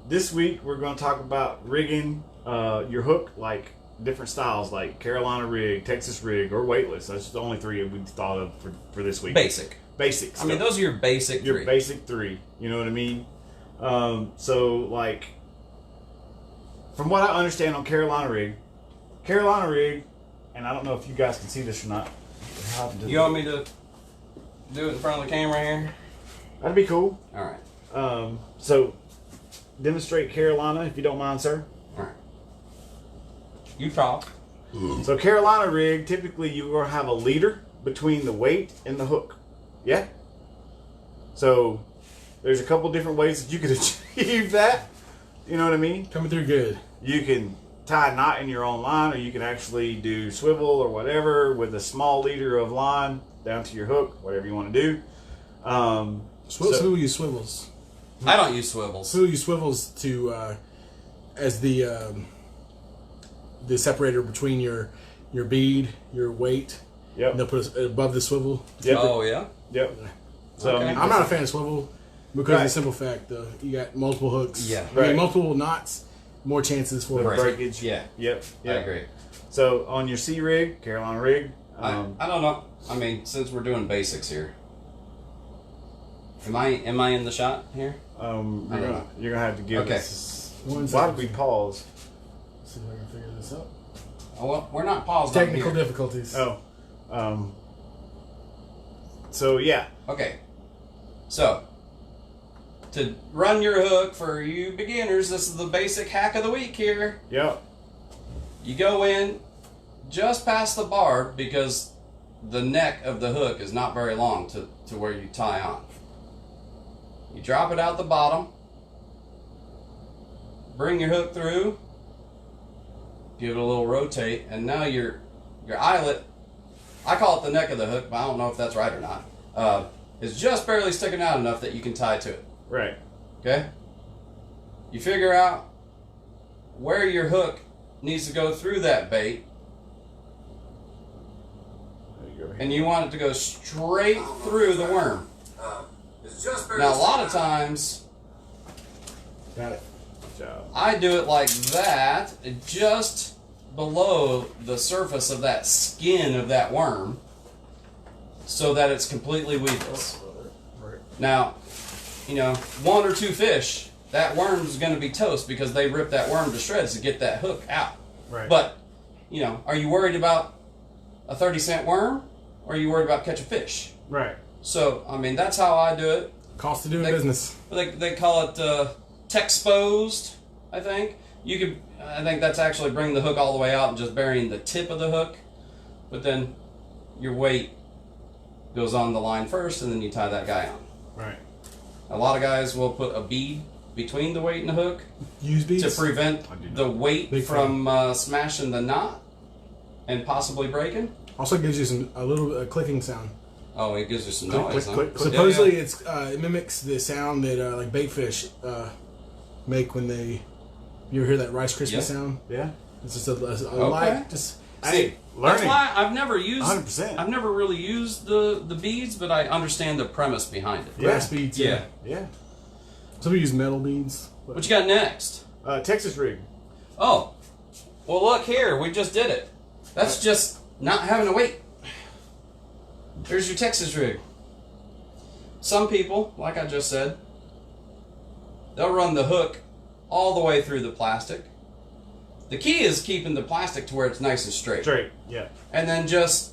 This week we're going to talk about rigging your hook, like different styles, like Carolina rig, Texas rig, or weightless. That's the only three we thought of for this week.
Basic.
Basics.
I mean, those are your basic
your
three.
basic three. You know what I mean? So like, from what I understand on Carolina rig, and I don't know if you guys can see this or not.
You want me to do it in front of the camera here?
That'd be cool.
All right.
So demonstrate Carolina if you don't mind, sir.
All right. You talk.
So Carolina rig, typically you're going to have a leader between the weight and the hook. Yeah? So there's a couple different ways that you could achieve that. You know what I mean?
Coming through good.
You can tie a knot in your own line, or you can actually do swivel or whatever with a small leader of line down to your hook, whatever you want to do.
Who use swivels?
I don't use swivels.
Who use swivels to as the separator between your bead, your weight,
Yep.
and they'll put it above the swivel.
Yep.
Oh, yeah?
Yep. So
Okay.
I mean,
I'm not a fan of swivel because of
Right.
the simple fact you got multiple hooks.
Yeah.
I mean,
Right.
multiple knots, more chances for
the
Right.
breakage.
Yeah.
Yep.
I
Yep.
agree.
So on your C rig, Carolina rig.
I don't know. I mean, since we're doing basics here, Am I in the shot here?
You're gonna have to give
Okay.
us.
One
Why
second.
did we pause?
Let's see if I can figure this out.
Oh, well, we're not paused on
Technical
here.
difficulties.
Oh, so yeah,
Okay. So, to run your hook for you beginners, this is the basic hack of the week here.
yep,
You go in just past the barb because the neck of the hook is not very long to where you tie on. You drop it out the bottom, bring your hook through, give it a little rotate, and now your eyelet, I call it the neck of the hook, but I don't know if that's right or not, is just barely sticking out enough that you can tie to it.
right.
Okay? You figure out where your hook needs to go through that bait,
There you go.
and you want it to go straight through the worm. Now, a lot of times,
Got it.
Good job.
I do it like that, just below the surface of that skin of that worm, so that it's completely weedless.
Right.
Now, you know, 1 or 2 fish, that worm's going to be toast because they rip that worm to shreds to get that hook out.
Right.
But, you know, are you worried about a 30-cent worm, or are you worried about catching fish?
Right.
So, I mean, that's how I do it.
Cost of doing
They-
business.
They call it tech-exposed, I think. I think that's actually bringing the hook all the way out and just burying the tip of the hook. But then your weight goes on the line first, and then you tie that guy on.
Right.
A lot of guys will put a bead between the weight and the hook
Use beads.
to prevent
I do not.
the weight
Big
from smashing the knot and possibly breaking.
Also gives you a little clicking sound.
Oh, it gives you some
Click,
noise.
click,
huh?
click, click.
Supposedly,
Yeah.
it mimics the sound that like bait fish make when they. You ever hear that Rice Krispie
Yeah.
sound?
Yeah.
It's just a light, just
Hey,
That's
learning.
why I've never used.
100%.
I've never really used the beads, but I understand the premise behind it.
grass beads.
Yeah.
Yeah.
Some people use metal beads. but-
What you got next?
Texas rig.
Oh, well, look here. We just did it. That's just not having to wait. There's your Texas rig. Some people, like I just said, they'll run the hook all the way through the plastic. The key is keeping the plastic to where it's nice and straight.
Straight. Yeah.
And then just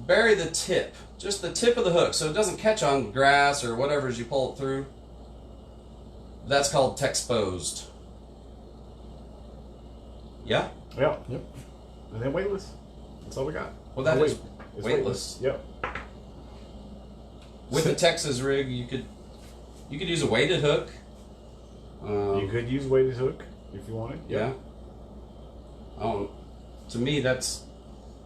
bury the tip, just the tip of the hook, so it doesn't catch on grass or whatever as you pull it through. That's called tech-exposed. Yeah?
Yep.
Yep.
And then weightless. That's all we got.
Well, that
Oh,
is
wait. It's
weightless.
Yep.
With the Texas rig, you could use a weighted hook.
You could use weighted hook if you wanted.
Yeah. To me, that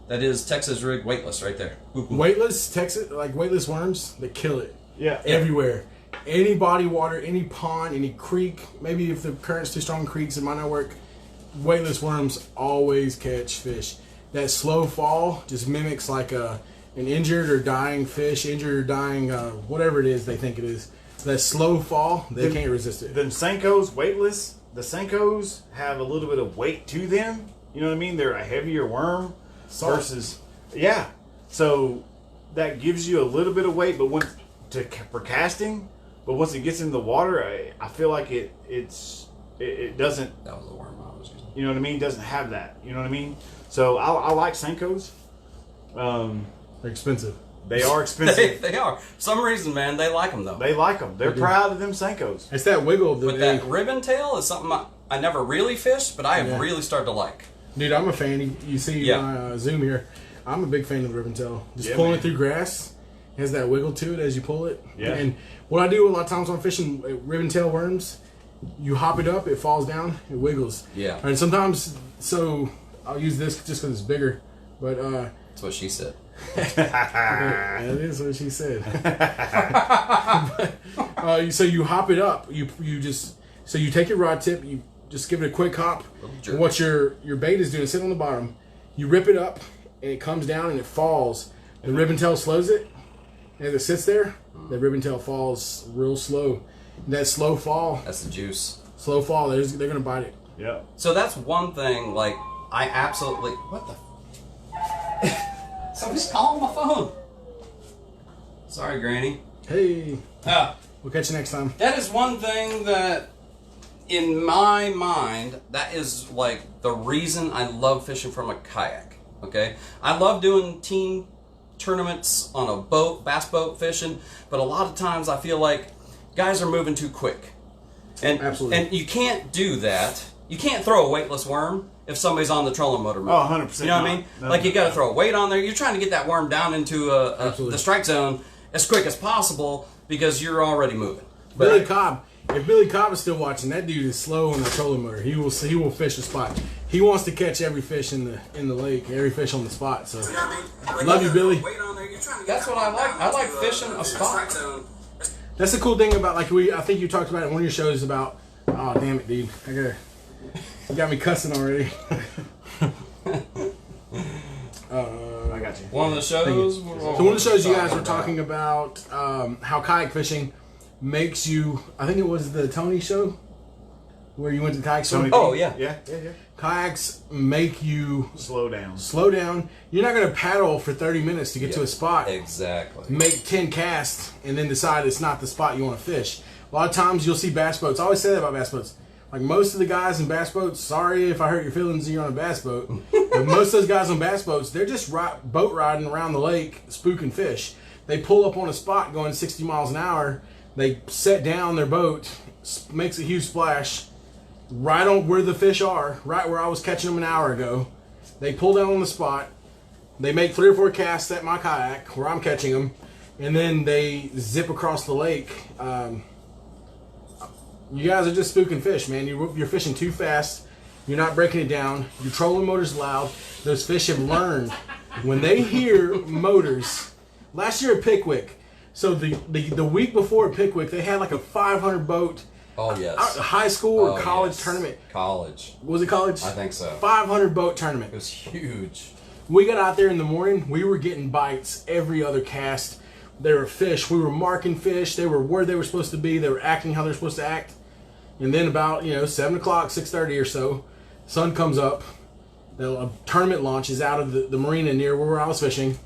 is Texas rig weightless right there.
Weightless Texas, like weightless worms, they kill it
Yeah.
everywhere. Any body water, any pond, any creek. Maybe if the current's too strong, creeks it might not work. Weightless worms always catch fish. That slow fall just mimics like an injured or dying fish, injured or dying whatever it is they think it is. That slow fall, they can't resist it.
The Senkos weightless. The Senkos have a little bit of weight to them. You know what I mean? They're a heavier worm
Salt.
versus So that gives you a little bit of weight, but for casting. But once it gets in the water, I feel like it doesn't.
That was the worm I was using.
You know what I mean? It doesn't have that. You know what I mean? So I like Senkos.
They're expensive.
They are expensive.
They are. For some reason, man, they like them though.
They like them. They're proud of them Senkos.
It's that wiggle.
But that ribbon tail is something I never really fished, but I have really started to like.
Dude, I'm a fan. You see
Yeah.
my Zoom here. I'm a big fan of the ribbon tail. Just
Yeah,
pulling
man.
it through grass. It has that wiggle to it as you pull it.
Yeah.
And what I do a lot of times when I'm fishing ribbon tail worms, you hop it up, it falls down, it wiggles.
Yeah.
And sometimes, so I'll use this just because it's bigger. But
That's what she said.
that is what she said. So you hop it up. You take your rod tip. You just give it a quick hop.
jerk.
And what your bait is doing is sitting on the bottom. You rip it up, and it comes down and it falls. The ribbon tail slows it. And as it sits there, the ribbon tail falls real slow. And that slow fall,
That's the juice.
they're gonna bite it.
Yeah.
So that's one thing, like, I absolutely... What the... Somebody's calling my phone. Sorry, Granny.
Hey,
Ah.
we'll catch you next time.
That is one thing that, in my mind, that is like the reason I love fishing from a kayak. Okay, I love doing team tournaments on a boat, bass boat fishing, but a lot of times I feel like guys are moving too quick, and
Absolutely.
and you can't do that. You can't throw a weightless worm if somebody's on the trolling motor moving.
Oh, 100%.
You know what I mean?
No.
Like you got to throw a weight on there. You're trying to get that worm down into
Absolutely.
the strike zone as quick as possible because you're already moving.
Billy Cobb. If Billy Cobb is still watching, that dude is slow on the trolling motor. He will fish a spot. He wants to catch every fish in the lake, every fish on the spot. So, love you, Billy.
That's what I like. I like fishing a spot.
That's the cool thing about I think you talked about it in one of your shows about. Oh damn it, dude! You got me cussing already.
I got you.
One of the shows.
So one of the shows you guys were talking about how kayak fishing makes you. I think it was the Tony show where you went to kayak swimming.
Oh yeah.
Yeah.
Kayaks make you
Slow down.
slow down. You're not going to paddle for 30 minutes to get to a spot.
Exactly.
Make 10 casts and then decide it's not the spot you want to fish. A lot of times you'll see bass boats. I always say that about bass boats. Like most of the guys in bass boats, sorry if I hurt your feelings and you're on a bass boat, but most of those guys on bass boats, they're just boat riding around the lake, spooking fish. They pull up on a spot going 60 miles an hour. They set down their boat, makes a huge splash, right on where the fish are, right where I was catching them an hour ago. They pull down on the spot. They make 3 or 4 casts at my kayak where I'm catching them, and then they zip across the lake. You guys are just spooking fish, man. You're fishing too fast. You're not breaking it down. Your trolling motor's loud. Those fish have learned when they hear motors. Last year at Pickwick, so the week before at Pickwick, they had like a 500 boat.
Oh yes.
High school or
Oh,
college
yes.
tournament.
College.
Was it college?
I think so.
500 boat tournament.
It was huge.
We got out there in the morning. We were getting bites every other cast. There were fish. We were marking fish. They were where they were supposed to be. They were acting how they're supposed to act. And then about 7 o'clock, 6:30 or so, sun comes up. The tournament launches out of the marina near where I was fishing.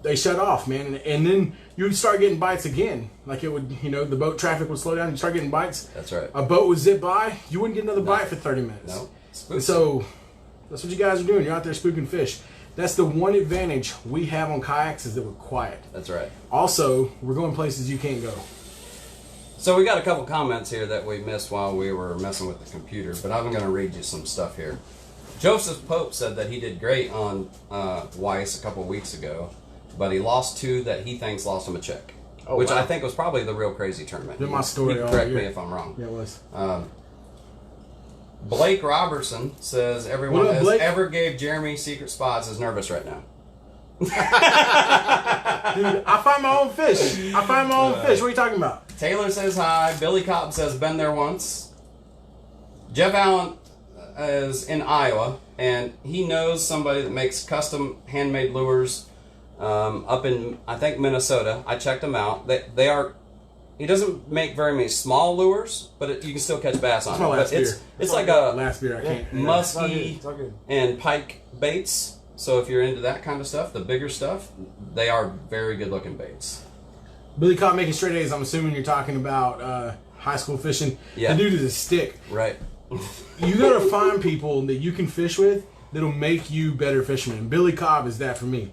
They shut off, man, and then you would start getting bites again. Like it would, the boat traffic would slow down. You start getting bites.
That's right.
A boat would zip by. You wouldn't get another bite for 30 minutes.
No.
And so that's what you guys are doing. You're out there spooking fish. That's the one advantage we have on kayaks is that we're quiet.
That's right.
Also, we're going places you can't go.
So we got a couple comments here that we missed while we were messing with the computer, but I'm going to read you some stuff here. Joseph Pope said that he did great on Weiss a couple weeks ago, but he lost 2 that he thinks lost him a check, which
wow.
I think was probably the real crazy tournament.
Been my story
You
all
correct me
year.
if I'm wrong.
Yeah, it was.
Blake Robertson says everyone
What up,
that
Blake?
ever gave Jeremy secret spots is nervous right now.
Dude, I find my own fish. I find my own fish. What are you talking about?
Taylor says hi. Billy Cobb says been there once. Jeff Allen is in Iowa, and he knows somebody that makes custom handmade lures up in, I think, Minnesota. I checked them out. They are. He doesn't make very many small lures, but you can still catch bass on
That's my
it.
last
But
beer.
it's like a
Last beer, I can't.
musky
It's all good.
and pike baits. So if you're into that kind of stuff, the bigger stuff, they are very good looking baits.
Billy Cobb making straight A's. I'm assuming you're talking about high school fishing.
Yeah.
The dude is a stick.
Right.
You gotta find people that you can fish with that'll make you better fishermen. Billy Cobb is that for me.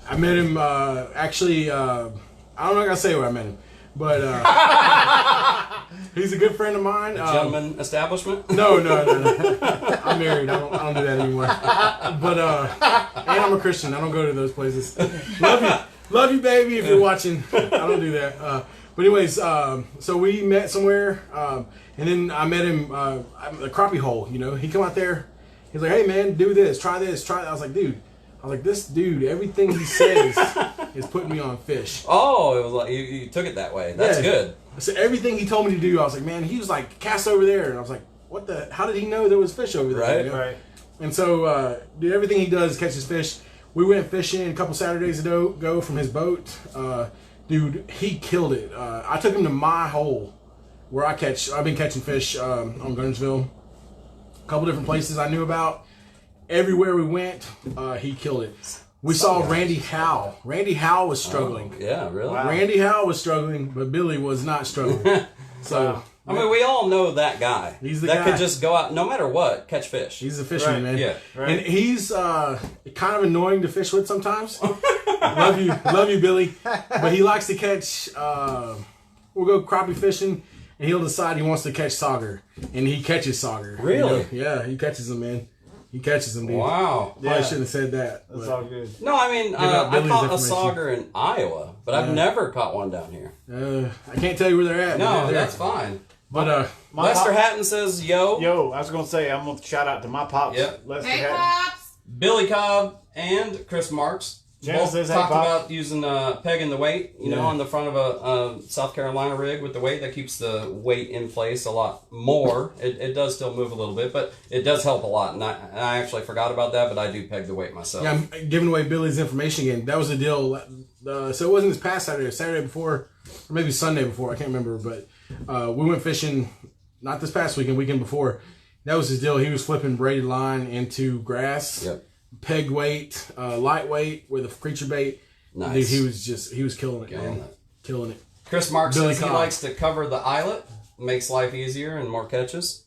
I met him actually. I'm not gonna say where I met him, but he's a good friend of mine.
Gentleman establishment?
No. I'm married. I don't do that anymore. But and I'm a Christian. I don't go to those places. Love you, baby. If you're watching, I don't do that. But anyways, so we met somewhere, and then I met him at the crappie hole. He come out there. He's like, "Hey man, do this, try this, try that." I was like, "Dude." This dude, everything he says is putting me on fish.
Oh, it was like you took it that way. That's
Yeah.
good.
So everything he told me to do, I was like, man, he was like, cast over there. And I was like, what the, how did he know there was fish over there?
Right,
Right.
And so, dude, everything he does is catches fish. We went fishing a couple Saturdays ago from his boat. Dude, he killed it. I took him to my hole where I've been catching fish on Gunnersville. A couple different places I knew about. Everywhere we went, he killed it. We saw Randy Howe. Randy Howe was struggling.
Oh, yeah, really?
Wow.
Randy Howe was struggling, but Billy was not struggling. So
I mean, we all know that guy.
He's the
that
guy.
could just go out, no matter what, catch fish.
he's a fisherman, man.
Yeah.
Right.
And he's kind of annoying to fish with sometimes. love you, Billy. But he likes to catch. We'll go crappie fishing, and he'll decide he wants to catch sauger, and he catches sauger.
Really?
Yeah, he catches them, man. He catches them, dude.
Wow.
Probably
Yeah.
shouldn't have said that.
That's
but,
all good.
No, I mean,
out
I
Billy's
caught a
information.
sauger in Iowa, but I've never caught one down here.
I can't tell you where they're at. but
No,
they're there.
that's fine.
But
My
Lester
pop-
Hatton says, yo.
Yo, I was gonna say I'm gonna shout out to my pops.
Yep.
Lester
Hey,
Hatton.
Pops!
Billy Cobb and Chris Marks
Janice
both
says, "Hey,
talked
Pop."
about using pegging the weight, you know,
Yeah.
on the front of a South Carolina rig with the weight. That keeps the weight in place a lot more. It does still move a little bit, but it does help a lot. And I actually forgot about that, but I do peg the weight myself.
yeah, I'm giving away Billy's information again. That was the deal. So it wasn't this past Saturday, it was Saturday before, or maybe Sunday before. I can't remember. But we went fishing, not this past weekend before. That was his deal. He was flipping braided line into grass,
Yep.
peg weight, lightweight with a creature bait.
Nice.
Dude, he was killing it,
Killing
man.
it.
Killing it.
Chris Marks
Billy
says he
Cobb.
likes to cover the eyelet, makes life easier and more catches.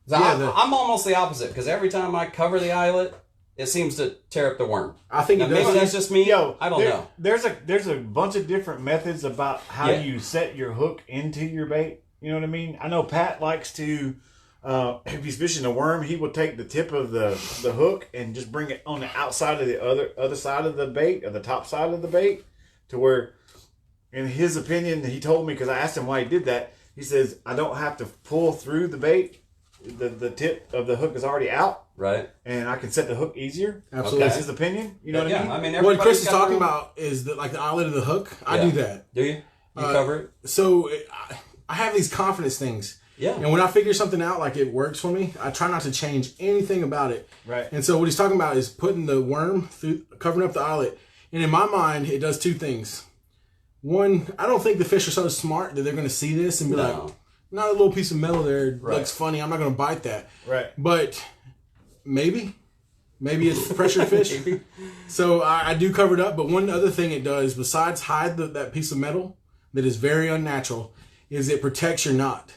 So
Yeah,
I'm almost the opposite because every time I cover the eyelet, it seems to tear up the worm.
I think
Now,
it
maybe
does.
that's just me.
Yo,
I don't know.
There's a bunch of different methods about how
Yeah.
you set your hook into your bait. You know what I mean? I know Pat likes to, if he's fishing a worm, he will take the tip of the hook and just bring it on the outside of the other side of the bait, or the top side of the bait, to where, in his opinion, he told me, because I asked him why he did that. He says, I don't have to pull through the bait. The tip of the hook is already out,
Right?
and I can set the hook easier.
Absolutely.
That's his opinion. You know what I mean?
I mean,
What
everybody's
Chris is
got
talking
their own-
about is like the eyelet of the hook. I
Yeah.
do that.
Do you? You cover it?
So I have these confidence things.
Yeah.
And when I figure something out, like it works for me, I try not to change anything about it.
Right.
And so what he's talking about is putting the worm through, covering up the eyelet. And in my mind, it does two things. One, I don't think the fish are so smart that they're going to see this and be
No.
like, not a little piece of metal there
Right.
looks funny. I'm not going to bite that.
Right.
But maybe it's pressure fish. So I do cover it up. But one other thing it does, besides hide that piece of metal that is very unnatural, is it protects your knot.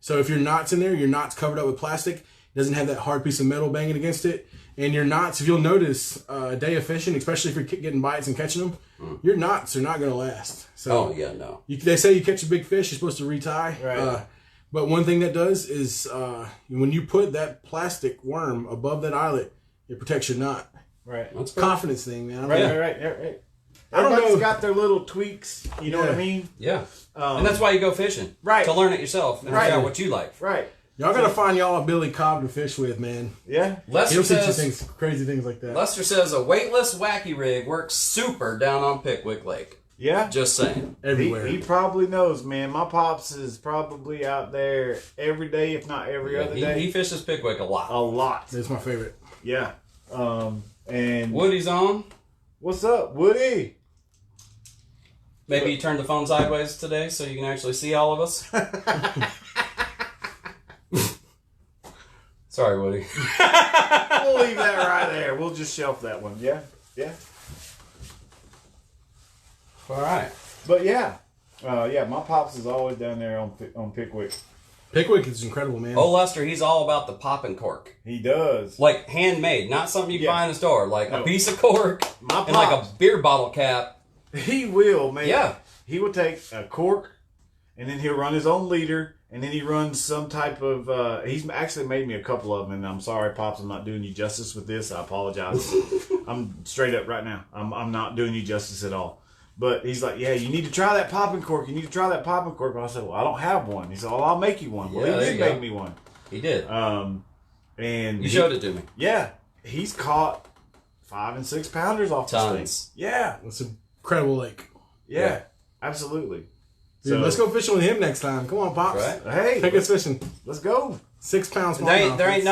So if your knot's in there, your knot's covered up with plastic. It doesn't have that hard piece of metal banging against it. And your knots, if you'll notice, a day of fishing, especially if you're getting bites and catching them, your knots are not going to last. So
Oh yeah, no.
they say you catch a big fish, you're supposed to retie.
Right.
But one thing that does is when you put that plastic worm above that eyelet, it protects your knot.
Right.
That's cool.
Confidence thing, man.
Right,
Yeah.
right.
I don't
Everybody's
know.
got their little tweaks. You know what I
Yeah.
mean?
Yeah. And that's why you go fishing.
Right.
To learn it yourself and
Right.
figure out what you like.
Right.
Y'all gotta find y'all a Billy Cobb to fish with, man.
Yeah.
Lester
He'll teach you
says,
crazy things like that.
Lester says a weightless wacky rig works super down on Pickwick Lake.
Yeah.
Just saying.
Everywhere.
He probably knows, man. My pops is probably out there every day, if not every other day.
He fishes Pickwick a lot.
A lot.
That's my favorite.
Yeah. And
Woody's on.
what's up, Woody?
Maybe you turned the phone sideways today so you can actually see all of us. Sorry, Woody.
We'll leave that right there. We'll just shelf that one. Yeah. Yeah.
All right.
But yeah. My pops is always down there on Pickwick.
Pickwick is incredible, man.
Oh, Lester, he's all about the popping cork.
He does.
Like handmade, not something you can
Yeah.
buy in the store. Like
No.
a piece of cork
My
and like a
pops.
beer bottle cap.
He will, man.
Yeah.
He will take a cork, and then he'll run his own leader, and then he runs some type of. He's actually made me a couple of them, and I'm sorry, Pops, I'm not doing you justice with this. I apologize. I'm straight up right now. I'm not doing you justice at all. But he's like, yeah, you need to try that popping cork. You need to try that popping cork. And I said, well, I don't have one. He said, well, I'll make you one. Well,
Yeah,
he
there
did
you go.
make me one.
He did.
And
You showed it to me.
Yeah, he's caught 5 and 6 pounders off this thing.
Tons.
Yeah,
It's an incredible lake.
yeah, absolutely.
Dude, let's go fishing with him next time. Come on, Pops.
Right.
Hey,
Take us fishing.
let's go.
6 pounds
There ain't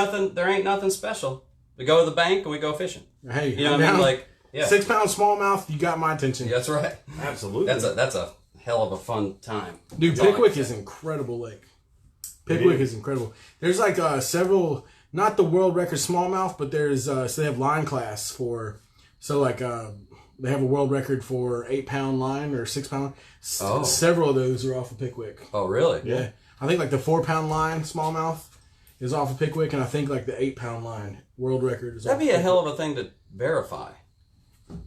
nothing special. We go to the bank and we go fishing.
Hey,
You know
I'm
what I mean?
down.
Like, yeah.
6 pound smallmouth, you got my attention.
That's right.
Absolutely.
That's a hell of a fun time.
Dude,
That's all I
Pickwick
can
is
say.
incredible lake. Pickwick is incredible. There's like several not the world record smallmouth, but there's so they have line class for they have a world record for 8-pound line or 6-pound. Several of those are off of Pickwick.
Oh, really?
Yeah. I think like the 4-pound line smallmouth is off of Pickwick, and I think like the 8-pound line world record is.
That'd be a hell of a thing to verify.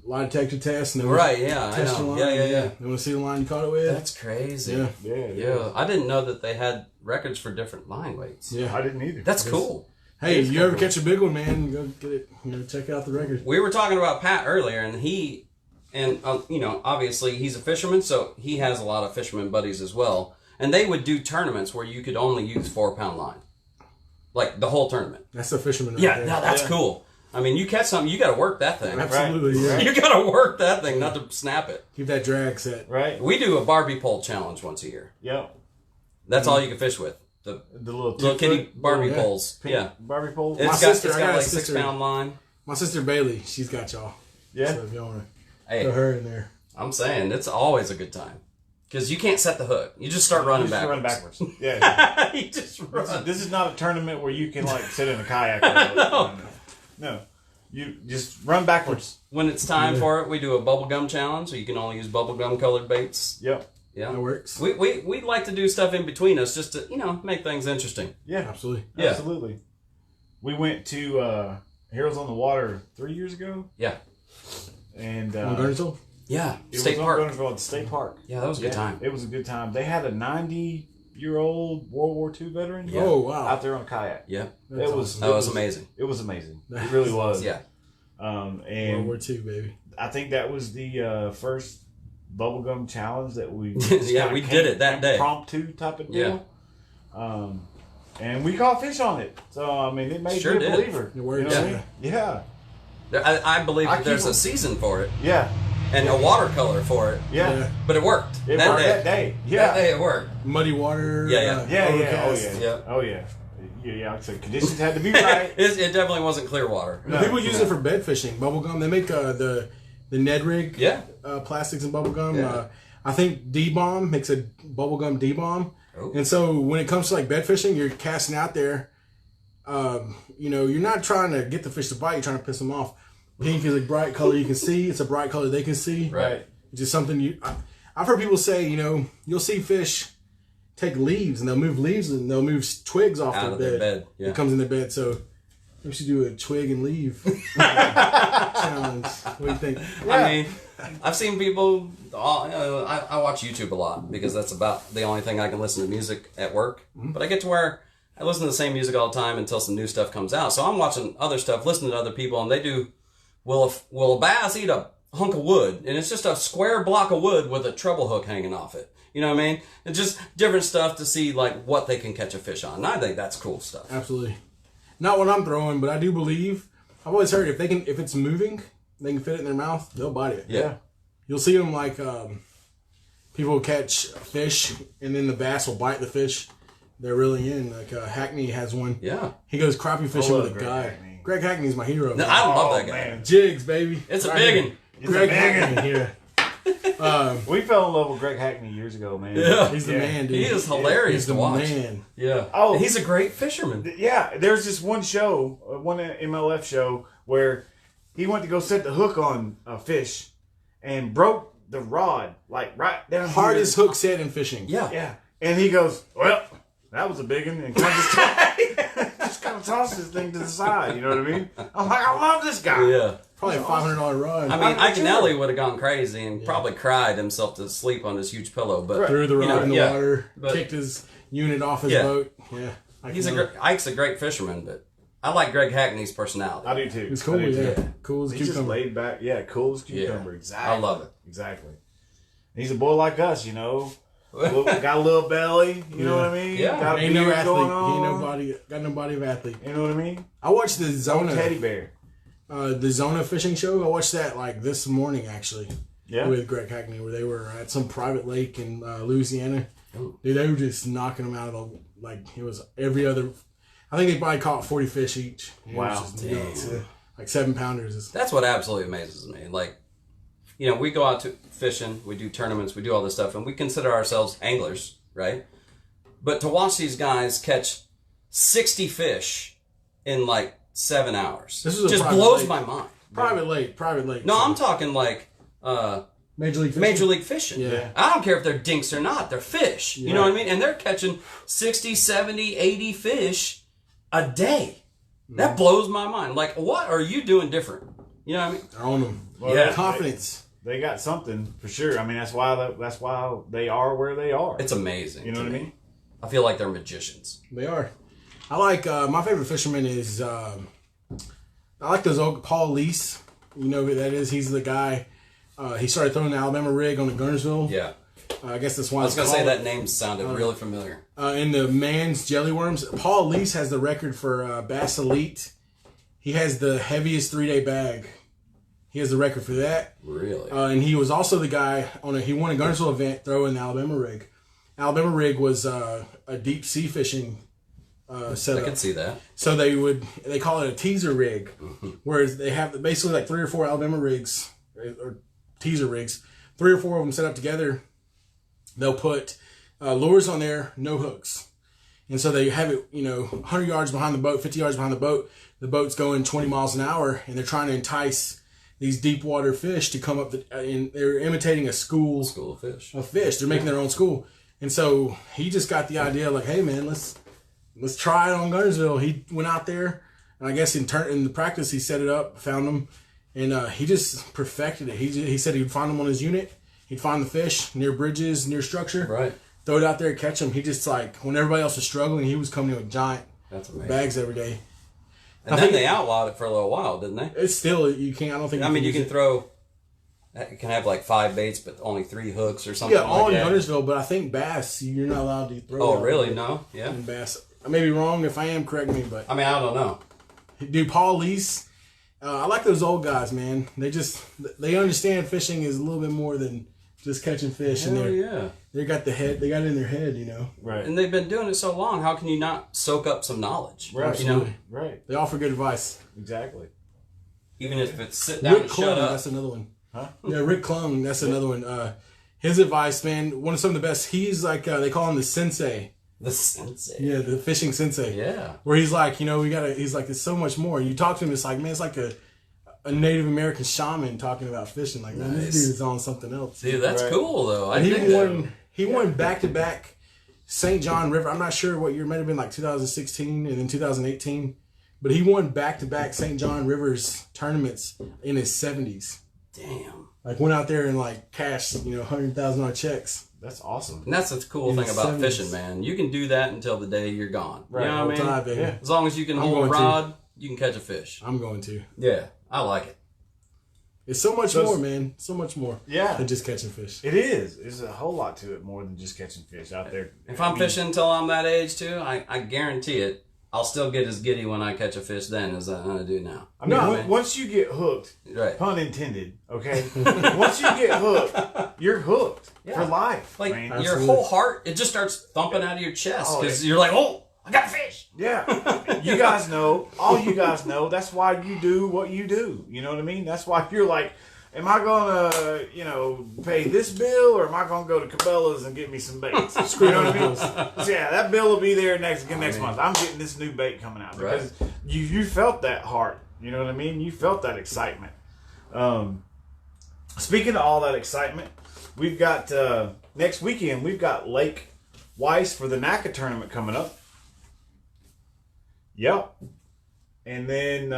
Lie detector test. And
Right? Yeah, I
test your
know.
line.
Yeah.
You want to see the line you caught it with?
That's crazy.
Yeah.
Yeah. I didn't know that they had records for different line weights.
Yeah.
I didn't either.
That's cool.
Hey, you ever catch a big one, man? Go get it. Check out the record.
We were talking about Pat earlier, and obviously he's a fisherman, so he has a lot of fisherman buddies as well. And they would do tournaments where you could only use 4-pound line, like the whole tournament.
That's a fisherman. Right
Yeah,
there.
no, that's cool. I mean, you catch something, you got to work that thing.
Absolutely.
Right.
Yeah.
You got to work that thing, not to snap it.
Keep that drag set.
Right.
We do a Barbie pole challenge once a year.
Yep.
That's all you can fish with. The
little
kitty Barbie
yeah.
poles.
pink
Yeah.
Barbie pole.
It's
I
got
got
like
a sister.
6-pound line.
My sister Bailey, she's got y'all.
Yeah.
So if y'all want to
Hey,
throw her in there.
I'm saying it's always a good time. Because you can't set the hook. You just start running
Just
backwards.
run backwards. Yeah.
You just run.
This is not a tournament where you can like sit in a kayak. No. You just run backwards.
When it's time for it, we do a bubblegum challenge, so you can only use bubblegum colored baits.
Yep.
Yeah.
That works.
We like to do stuff in between us just to, make things interesting.
Yeah.
Absolutely.
Yeah.
Absolutely. We went to Heroes on the Water 3 years ago.
Yeah.
And
On Garnersville?
Yeah.
it
State
was
Park.
on Garnersville at the State Park.
Yeah, that was a good time.
It was a good time. They had a 90-year-old World War II veteran
Oh, wow.
out there on a kayak.
Yeah.
That's
It was-
awesome.
That was amazing.
It was amazing. It really was.
Yeah.
World
And
War II, baby.
I think that was the first bubblegum challenge that we
Yeah, we did it that day.
Impromptu type of deal. And we caught fish on it. So, I mean, it made
Sure
me a
did.
believer.
It worked,
You know what I
yeah.
mean?
I believe
I
that there's
keep-
a season for it
Yeah.
and a watercolor for it,
Yeah.
but it worked.
It
that
worked
day.
that day.
That
Yeah.
day it worked.
Muddy water.
Yeah.
Yeah, yeah. Oh,
overcast.
yeah.
Yeah.
Oh, yeah. Yeah, like I said, conditions had to be right.
It definitely wasn't clear water.
No.
People use it for bed fishing. Bubblegum. They make the Ned rig.
Yeah.
Plastics and bubblegum.
Yeah.
I think D-Bomb makes a bubblegum D-Bomb.
Oh.
And so when it comes to like bed fishing, you're casting out there. You're not trying to get the fish to bite. You're trying to piss them off. Pink is a bright color you can see. It's a bright color they can see.
Right.
It's just something I've heard people say, you'll see fish take leaves and they'll move leaves and they'll move twigs off
Out of
their
their
bed.
bed. Yeah.
It comes in their bed. So we should do a twig and leave challenge. What do you think?
I mean, I've seen people. I watch YouTube a lot because that's about the only thing I can listen to music at work. But I get to where I listen to the same music all the time until some new stuff comes out. So I'm watching other stuff, listening to other people, and they do. Will a bass eat a hunk of wood? And it's just a square block of wood with a treble hook hanging off it. You know what I mean? It's just different stuff to see like what they can catch a fish on. And I think that's cool stuff.
Absolutely. Not what I'm throwing, but I do believe I've always heard if it's moving, they can fit it in their mouth, they'll bite it.
Yeah.
You'll see them like people catch fish and then the bass will bite the fish they're reeling in. Like Hackney has one.
Yeah.
He goes crappie fishing
love
with a
Greg
guy.
Hackney.
Greg Hackney's my hero.
No,
man.
I love
Oh,
that guy.
man.
Jigs, baby.
It's a
Right
big
here.
one.
Greg
a big
Hackney here.
We fell in love with Greg Hackney years ago, man.
Yeah.
He's the
Yeah.
man, dude.
He is hilarious
He's the
to watch.
man.
Yeah.
Oh.
He's a great fisherman.
Yeah, there's this one show, one MLF show, where he went to go set the hook on a fish and broke the rod, like right down
Hardest
here.
hook set in fishing.
Yeah.
Yeah. And he goes, well, that was a big one. And kind of just kind of tossed this thing to the side, you know what I mean? I'm like, I love this guy.
Yeah.
Probably a $500 rod.
I mean,
I'm sure.
Iaconelli would have gone crazy and probably cried himself to sleep on his huge pillow. But
Threw the rod
you know,
in the
yeah,
water,
but-
kicked his unit off his
Yeah.
boat. Yeah.
Ike's a great fisherman, but I like Greg Hackney's personality.
I do too.
He's cool,
I do too.
yeah. Cool as a
He's just
cucumber.
laid back. Yeah, cool as
Yeah.
cucumber. Exactly.
I love it.
Exactly. He's a boy like us, you know. Got a little belly, you know what I mean?
Yeah.
Got a
Ain't no
beard
athlete.
going
He
on.
ain't nobody. Got no body of athlete.
You know what I mean?
I watched the
No
Zona.
teddy bear.
The Zona fishing show. I watched that like this morning actually.
Yeah.
With Greg Hackney, where they were at some private lake in Louisiana.
Ooh.
Dude, they were just knocking them out of the like. It was every other. I think they probably caught 40 fish each. It was
Wow.
just nuts. Like 7-pounders.
That's what absolutely amazes me. Like, we go out to fishing, we do tournaments, we do all this stuff, and we consider ourselves anglers, right? But to watch these guys catch 60 fish in like 7 hours.
This is a
just
private
blows
lake.
my mind.
Private lake.
No,
so-
I'm talking like
Major League Fishing.
Major League Fishing.
Yeah.
I don't care if they're dinks or not. They're fish. You know what I mean? And they're catching 60, 70, 80 fish a day. That blows my mind. Like, what are you doing different? You know what I mean?
They're on them.
Well,
Yeah.
Confidence.
They got something for sure. I mean, that's why they are where they are.
It's amazing.
You know
to
what I
me.
mean?
I feel like they're magicians.
They are. I like my favorite fisherman is I like those old Paul Lease. You know who that is? He's the guy. He started throwing the Alabama rig on the Gunnersville.
Yeah.
I guess that's why
I was
it's
going to say
called.
that name sounded really familiar.
In the man's jelly worms, Paul Lease has the record for Bass Elite. He has the heaviest 3-day bag. He has the record for that.
Really?
And he was also the guy he won a Gunnersville event throwing the Alabama rig. Alabama rig was a deep sea fishing setup.
I can see that.
So they call it a teaser rig, whereas they have basically like 3 or 4 Alabama rigs or teaser rigs, 3 or 4 of them set up together. They'll put lures on there, no hooks, and so they have it 100 yards behind the boat, 50 yards behind the boat. The boat's going 20 miles an hour, and they're trying to entice these deep water fish to come up. And they're imitating a school
of fish.
of fish. They're making their own school, and so he just got the idea like, hey man, let's try it on Gunnersville. He went out there, and I guess in the practice he set it up, found them, and he just perfected it. He said he'd find them on his unit. He'd find the fish near bridges, near structure.
Right.
Throw it out there, catch them. He just when everybody else was struggling, he was coming in with giant
That's amazing.
bags every day.
And then they outlawed it for a little while, didn't they?
It's still, you can't, I don't think
I mean, you
use
can
it.
throw, you can have like 5 baits, but only 3 hooks or something
Yeah,
like
all in
that.
Gunnersville, but I think bass, you're not allowed to throw.
Oh,
it
really? No? Yeah.
in bass. I may be wrong. If I am, correct me, but.
I mean, I don't know.
Dude, Paul Lease, I like those old guys, man. They understand fishing is a little bit more than just catching fish.
Hell
And
yeah.
they got it in their head,
Right.
And they've been doing it so long, how can you not soak up some knowledge?
Right.
You know?
Absolutely.
Right.
They offer good advice.
Exactly.
Even if it's sit down
Rick
and
Klum,
shut up.
that's another one.
Huh?
Yeah, Rick Klum, that's another one. His advice, man, some of the best. He's like, they call him the sensei.
The sensei.
Yeah, the fishing sensei.
Yeah.
Where he's like, he's like, there's so much more. You talk to him, it's like, man, it's like a Native American shaman talking about fishing. Like, man,
Nice.
this dude is on something else.
Dude, that's
Right.
cool, though. I
And
dig
he won back-to-back St. John River. I'm not sure what year. It might have been like 2016 and then 2018. But he won back-to-back St. John Rivers tournaments in his 70s.
Damn.
Like, went out there and, like, cashed, $100,000 checks.
That's awesome.
And that's the cool
In
thing
the
about
70s.
fishing, man. You can do that until the day you're gone.
Right.
You know
All
what
the
I mean?
time, baby.
Yeah.
As long as you can
I'm
hold a
going to.
rod, you can catch a fish.
I'm going to.
Yeah. I like it.
It's so much more, man. So much more
Yeah.
than just catching fish.
It is. There's a whole lot to it more than just catching fish out there.
If I'm fishing until I'm that age, too, I guarantee it, I'll still get as giddy when I catch a fish then as I do now.
I mean,
No.
once you get hooked,
Right.
pun intended, okay? Once you get hooked, you're hooked for life.
Like,
man.
your
Absolutely.
whole heart, it just starts thumping out of your chest
Oh,
because you're like, oh, I got a fish.
Yeah. You guys know, all you guys know, that's why you do what you do. You know what I mean? That's why you're like, am I going to, pay this bill or am I going to go to Cabela's and get me some baits? You know what I mean? So yeah, that bill will be there next month. I'm getting this new bait coming out because you felt that heart. You know what I mean? You felt that excitement. Speaking of all that excitement, we've got, next weekend, we've got Lake Weiss for the NAKA tournament coming up. Yep. And then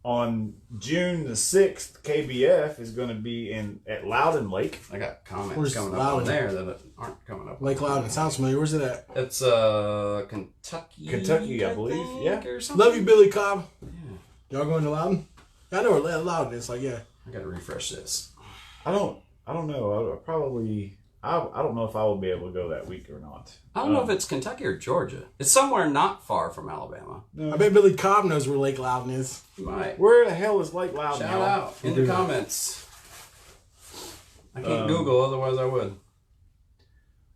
on June the 6th, KBF is going to be at Loudon Lake.
I got comments
Where's
coming up
Loudon?
on there that aren't coming up.
Lake Loudon. Sounds familiar. Where's it at?
It's Kentucky.
Kentucky, I believe.
think,
Yeah.
Or something.
Love you, Billy Cobb. Y'all going to Loudon? I know where Loudon is. Like, yeah.
I gotta refresh this.
I don't know. I don't know if I will be able to go that week or not.
I don't know if it's Kentucky or Georgia. It's somewhere not far from Alabama.
I bet Billy Cobb knows where Lake Loudon is.
You might.
Where the hell is Lake Loudon?
Shout
y'all?
out in the comments. I can't Google, otherwise I would.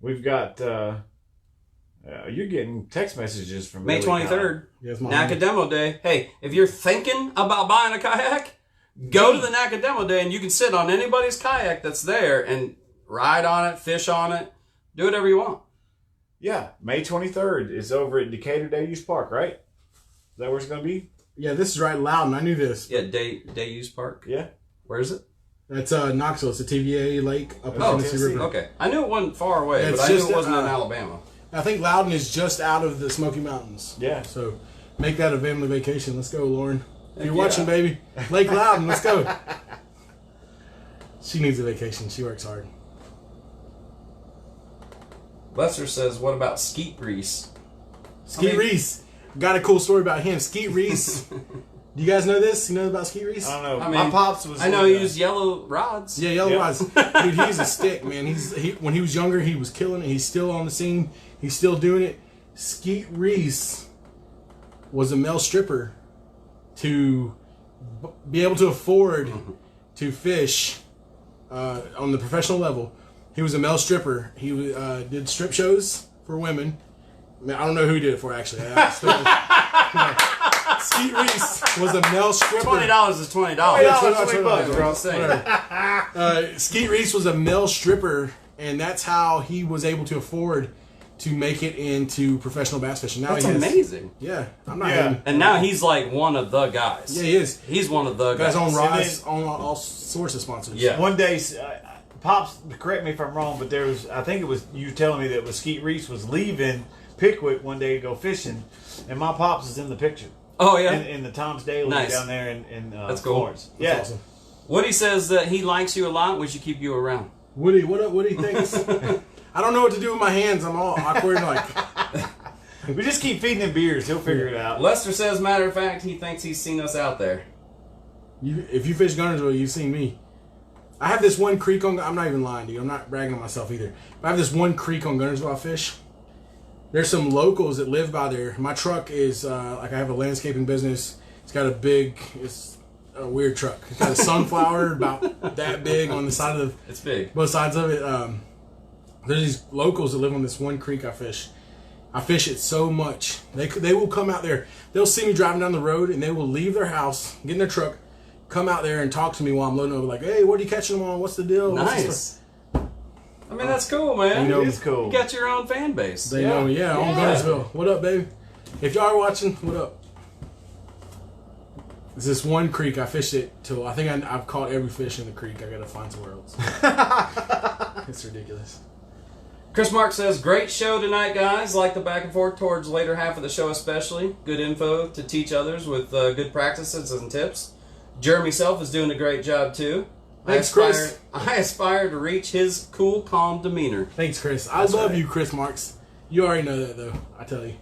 We've got, you're getting text messages from
May
Billy Cobb.
23rd,
Yes, Mom.
NAKA Demo Day. Hey, if you're thinking about buying a kayak, go to the NAKA Demo Day and you can sit on anybody's kayak that's there and ride on it, fish on it, do whatever you want.
Yeah, May 23rd is over at Decatur Day Use Park, right? that where it's going to be?
Yeah, this is right at Loudon. I knew this.
Yeah, Day Use Park.
Yeah.
Where is it?
That's Knoxville. It's a TVA lake up in
Oh,
Tennessee River.
okay. I knew it wasn't far away,
Yeah,
but
it's
I knew
just,
it wasn't in Alabama.
I think Loudon is just out of the Smoky Mountains.
Yeah.
So make that a family vacation. Let's go, Lauren. If you're
Yeah.
watching, baby, Lake Loudon, let's go. She needs a vacation. She works hard.
Lester says, what about Skeet Reese?
Skeet Reese. Got a cool story about him. Skeet Reese. Do you guys know this? You know about Skeet Reese?
I don't know.
I mean,
my pops was.
I know he used yellow rods.
Yeah, yellow
Yeah.
rods. Dude, he's a stick, man. When he was younger, he was killing it. He's still on the scene. He's still doing it. Skeet Reese was a male stripper to be able to afford to fish on the professional level. He was a male stripper. He did strip shows for women. Man, I don't know who he did it for, actually. Skeet Reese was a male stripper.
$20 is $20.
$20, bro.
Skeet Reese was a male stripper, and that's how he was able to afford to make it into professional bass fishing. Now
That's
he is.
amazing.
Yeah, I'm not.
Yeah.
Hating.
And now he's like one of the guys.
Yeah, he is.
He's one of the
Guys
guys.
on rods,
then-
on all sorts of sponsors.
Yeah.
One day, Pops, correct me if I'm wrong, but there was, I think it was you telling me that was Skeet Reese was leaving Pickwick one day to go fishing, and my Pops is in the picture.
Oh, yeah.
In the Tom's Daily
Nice.
down there in
That's cool.
Florence.
That's
Yeah.
awesome.
Woody says that he likes you a lot. We should keep you around.
Woody, what up? What do you think? I don't know what to do with my hands. I'm all awkward. Like,
We just keep feeding him beers. He'll figure it out.
Lester says, matter of fact, he thinks he's seen us out there.
if you fish Gunnersville, you've seen me. I have this one creek on. I'm not even lying, dude. I'm not bragging on myself either. But I have this one creek on Gunnersville I fish. There's some locals that live by there. My truck is like I have a landscaping business. It's got it's a weird truck. It's got a sunflower about that big on the side of
It's big.
both sides of it. There's these locals that live on this one creek I fish. I fish it so much. They will come out there. They'll see me driving down the road, and they will leave their house, get in their truck, come out there and talk to me while I'm loading over. Like, hey, what are you catching them on? What's the deal? What's the
Nice. I mean, that's cool, man.
You know,
It is cool.
You got your own fan base.
They know me, on Gunnersville. What up, baby? If y'all are watching, what up? It's this one creek I fished it till I think I've caught every fish in the creek. I gotta find somewhere else. It's ridiculous.
Chris Mark says, great show tonight, guys. Like the back and forth towards later half of the show especially. Good info to teach others with good practices and tips. Jeremy Self is doing a great job, too.
Thanks, Chris.
I aspire to reach his cool, calm demeanor.
Thanks, Chris. I love you, Chris Marks. You already know that, though. I tell you.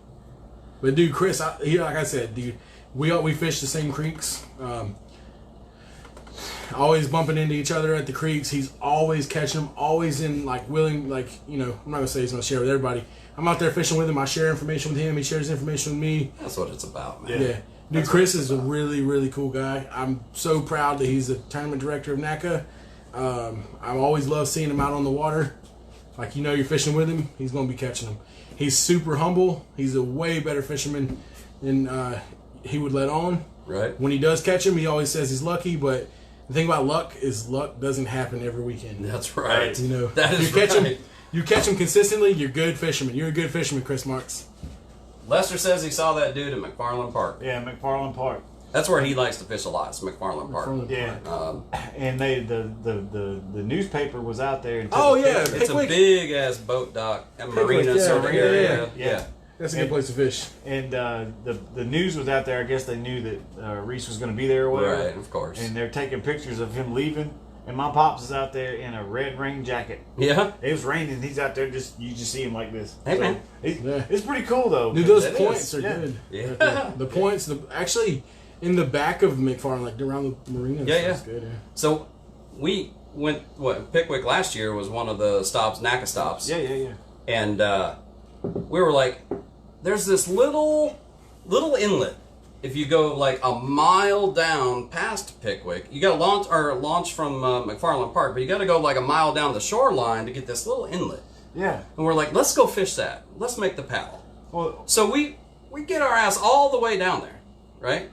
But dude, Chris, like I said, dude, we fish the same creeks. Always bumping into each other at the creeks. He's always catching them. Always in willing, I'm not gonna say he's gonna share with everybody. I'm out there fishing with him. I share information with him. He shares information with me.
That's what it's about, man.
Yeah. Dude, Chris is a really, really cool guy. I'm so proud that he's the tournament director of NAKA. I always love seeing him out on the water. Like, you're fishing with him, he's going to be catching them. He's super humble. He's a way better fisherman than he would let on.
Right.
When he does catch him, he always says he's lucky, but the thing about luck is luck doesn't happen every weekend.
That's right. That is
You catch him consistently, you're a good fisherman. You're a good fisherman, Chris Marks.
Lester says he saw that dude at McFarland Park.
Yeah, McFarland Park.
That's where he likes to fish a lot. It's McFarland Park.
Yeah.
Um,
And the newspaper was out there. And took
Oh,
a
yeah.
picture.
it's a
Pickwick.
big ass boat dock and
Pickwick,
marina
yeah,
sort of
marina,
area.
yeah.
That's a good place to fish.
And the news was out there. I guess they knew that Reese was going to be there or whatever.
Right, of course.
And they're taking pictures of him leaving. And my pops is out there in a red rain jacket.
Yeah.
It was raining. He's out there you just see him like this.
Hey, man.
It's pretty cool though.
Dude, those
It
points
is.
are
Yeah.
good.
Yeah.
The points, actually, in the back of McFarland, like around the marina.
Yeah, yeah.
That's good, yeah.
So we went, Pickwick last year was one of the stops, NAKA stops.
Yeah.
And we were like, there's this little inlet. If you go like a mile down past Pickwick, you got to launch from McFarland Park, but you got to go like a mile down the shoreline to get this little inlet.
Yeah.
And we're like, let's go fish that. Let's make the paddle.
Well,
So we get our ass all the way down there, right?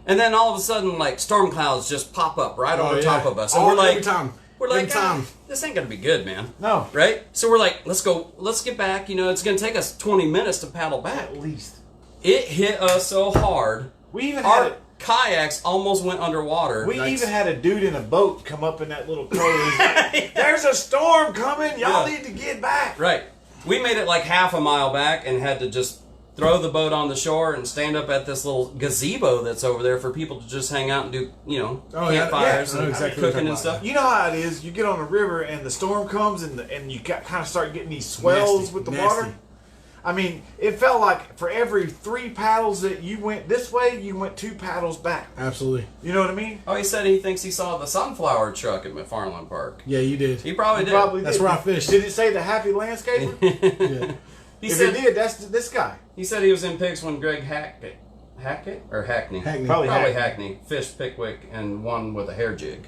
And then all of a sudden, like storm clouds just pop up right over top of us, and we're like,
every time.
this ain't gonna be good, man.
no.
Right? So we're like, let's go. Let's get back. It's gonna take us 20 minutes to paddle back.
At least.
It hit us so hard.
We even
Our
had
kayaks almost went underwater.
we even had a dude in a boat come up in that little cove. He's like, there's a storm coming. Y'all
Yeah.
need to get back.
Right. We made it like half a mile back and had to just throw the boat on the shore and stand up at this little gazebo that's over there for people to just hang out and do, campfires
I know
and
exactly what
cooking
you're
and
talking
stuff.
You know how it is. You get on the river and the storm comes and you kind of start getting these swells
Nasty,
with the
nasty.
water. I mean, it felt like for every 3 paddles that you went this way, you went 2 paddles back.
Absolutely.
You know what I mean?
Oh, he said he thinks he saw the sunflower truck at McFarland Park.
Yeah, you did.
He probably did.
Probably
That's
did.
where I fished.
Did it say the happy landscaper?
Yeah.
He
If
said
it did, that's this guy.
he said he was in Pigs when Greg Hackett or Hackney?
Hackney.
Probably
Hackney fished Pickwick and won with a hair jig.